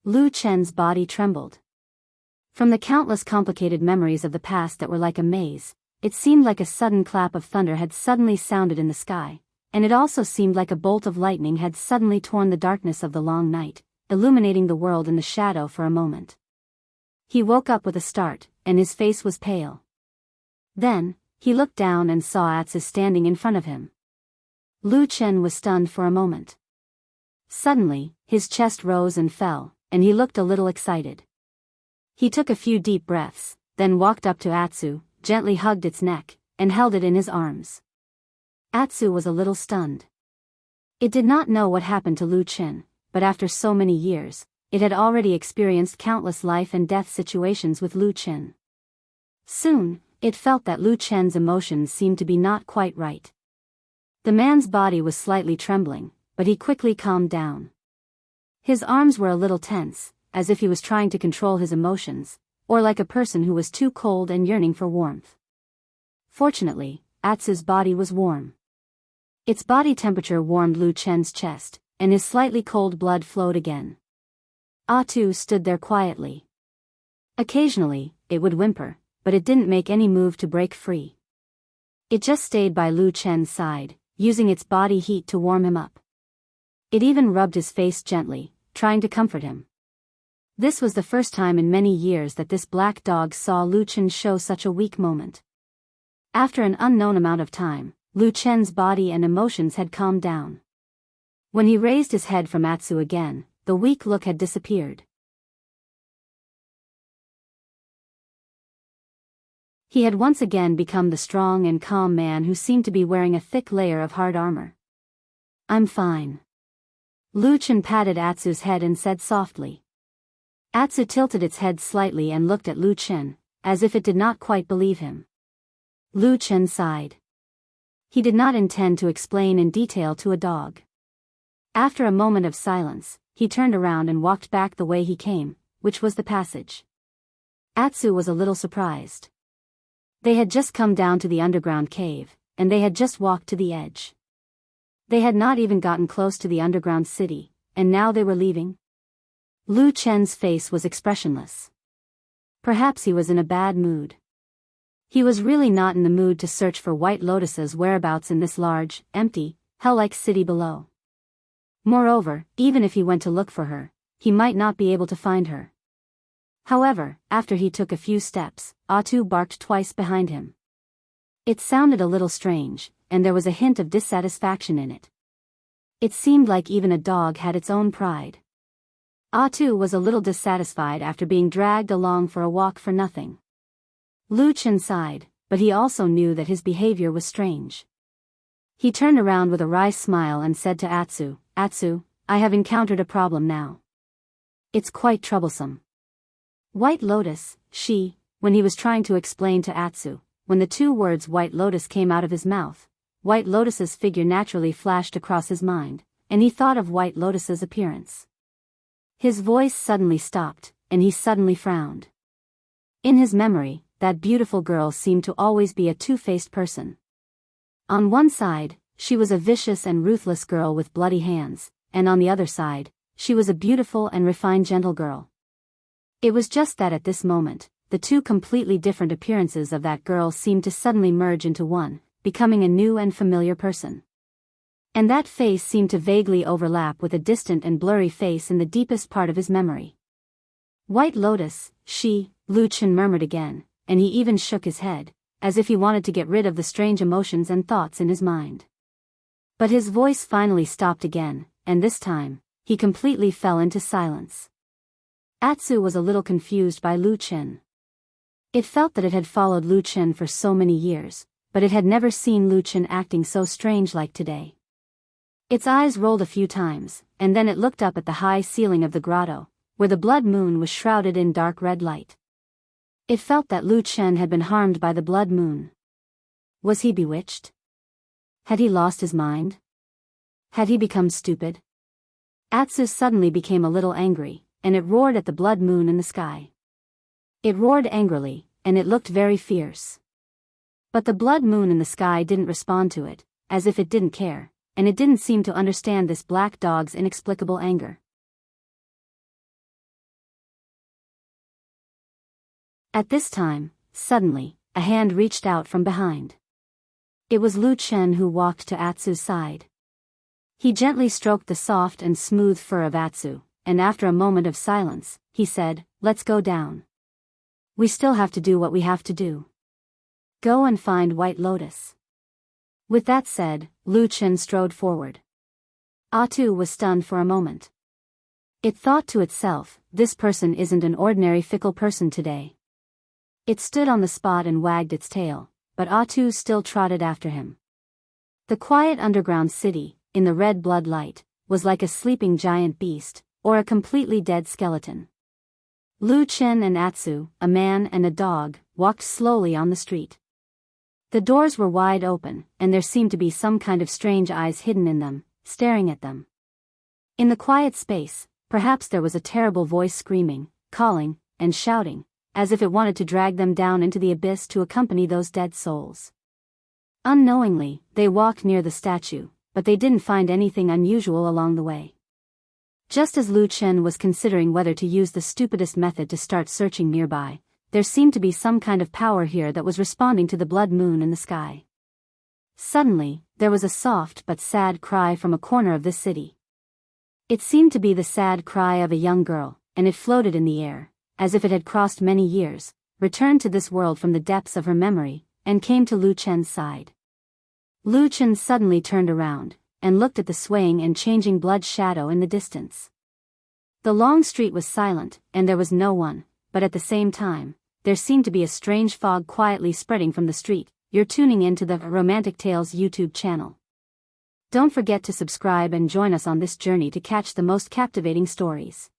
Lu Chen's body trembled. From the countless complicated memories of the past that were like a maze, it seemed like a sudden clap of thunder had suddenly sounded in the sky, and it also seemed like a bolt of lightning had suddenly torn the darkness of the long night, illuminating the world in the shadow for a moment. He woke up with a start, and his face was pale. Then, he looked down and saw Atsu standing in front of him. Lu Chen was stunned for a moment. Suddenly, his chest rose and fell, and he looked a little excited. He took a few deep breaths, then walked up to Atsu, gently hugged its neck, and held it in his arms. Atsu was a little stunned. It did not know what happened to Lu Chen, but after so many years, it had already experienced countless life and death situations with Lu Chen. Soon, it felt that Lu Chen's emotions seemed to be not quite right. The man's body was slightly trembling, but he quickly calmed down. His arms were a little tense, as if he was trying to control his emotions, or like a person who was too cold and yearning for warmth. Fortunately, Atsu's body was warm. Its body temperature warmed Lu Chen's chest, and his slightly cold blood flowed again. Atsu stood there quietly. Occasionally, it would whimper, but it didn't make any move to break free. It just stayed by Lu Chen's side, using its body heat to warm him up. It even rubbed his face gently, trying to comfort him. This was the first time in many years that this black dog saw Lu Chen show such a weak moment. After an unknown amount of time, Lu Chen's body and emotions had calmed down. When he raised his head from Atsu again, the weak look had disappeared. He had once again become the strong and calm man who seemed to be wearing a thick layer of hard armor. "I'm fine." Lu Chen patted Atsu's head and said softly. Atsu tilted its head slightly and looked at Lu Chen, as if it did not quite believe him. Lu Chen sighed. He did not intend to explain in detail to a dog. After a moment of silence, he turned around and walked back the way he came, which was the passage. Atsu was a little surprised. They had just come down to the underground cave, and they had just walked to the edge. They had not even gotten close to the underground city, and now they were leaving? Lu Chen's face was expressionless. Perhaps he was in a bad mood. He was really not in the mood to search for White Lotus's whereabouts in this large, empty, hell-like city below. Moreover, even if he went to look for her, he might not be able to find her. However, after he took a few steps, Atu barked twice behind him. It sounded a little strange, and there was a hint of dissatisfaction in it. It seemed like even a dog had its own pride. Atu was a little dissatisfied after being dragged along for a walk for nothing. Lu Chen sighed, but he also knew that his behavior was strange. He turned around with a wry smile and said to Atsu, "Atsu, I have encountered a problem now. It's quite troublesome." White Lotus, when he was trying to explain to Atsu, when the two words White Lotus came out of his mouth, White Lotus's figure naturally flashed across his mind, and he thought of White Lotus's appearance. His voice suddenly stopped, and he suddenly frowned. In his memory, that beautiful girl seemed to always be a two-faced person. On one side, she was a vicious and ruthless girl with bloody hands, and on the other side, she was a beautiful and refined gentle girl. It was just that at this moment, the two completely different appearances of that girl seemed to suddenly merge into one, becoming a new and familiar person. And that face seemed to vaguely overlap with a distant and blurry face in the deepest part of his memory. White Lotus, Lu Chen murmured again, and he even shook his head, as if he wanted to get rid of the strange emotions and thoughts in his mind. But his voice finally stopped again, and this time, he completely fell into silence. Atsu was a little confused by Lu Chen. It felt that it had followed Lu Chen for so many years, but it had never seen Lu Chen acting so strange like today. Its eyes rolled a few times, and then it looked up at the high ceiling of the grotto, where the blood moon was shrouded in dark red light. It felt that Lu Chen had been harmed by the blood moon. Was he bewitched? Had he lost his mind? Had he become stupid? Atsu suddenly became a little angry, and it roared at the blood moon in the sky. It roared angrily, and it looked very fierce. But the blood moon in the sky didn't respond to it, as if it didn't care, and it didn't seem to understand this black dog's inexplicable anger. At this time, suddenly, a hand reached out from behind. It was Lu Chen who walked to Atsu's side. He gently stroked the soft and smooth fur of Atsu, and after a moment of silence, he said, "Let's go down. We still have to do what we have to do. Go and find White Lotus." With that said, Lu Chen strode forward. Atu was stunned for a moment. It thought to itself, this person isn't an ordinary fickle person today. It stood on the spot and wagged its tail, but Atu still trotted after him. The quiet underground city, in the red blood light, was like a sleeping giant beast, or a completely dead skeleton. Lu Chen and Atsu, a man and a dog, walked slowly on the street. The doors were wide open, and there seemed to be some kind of strange eyes hidden in them, staring at them. In the quiet space, perhaps there was a terrible voice screaming, calling, and shouting, as if it wanted to drag them down into the abyss to accompany those dead souls. Unknowingly, they walked near the statue, but they didn't find anything unusual along the way. Just as Lu Chen was considering whether to use the stupidest method to start searching nearby, there seemed to be some kind of power here that was responding to the blood moon in the sky. Suddenly, there was a soft but sad cry from a corner of the city. It seemed to be the sad cry of a young girl, and it floated in the air, as if it had crossed many years, returned to this world from the depths of her memory, and came to Lu Chen's side. Lu Chen suddenly turned around, and looked at the swaying and changing blood shadow in the distance. The long street was silent, and there was no one, but at the same time, there seemed to be a strange fog quietly spreading from the street. You're tuning into the Romantic Tales YouTube channel. Don't forget to subscribe and join us on this journey to catch the most captivating stories.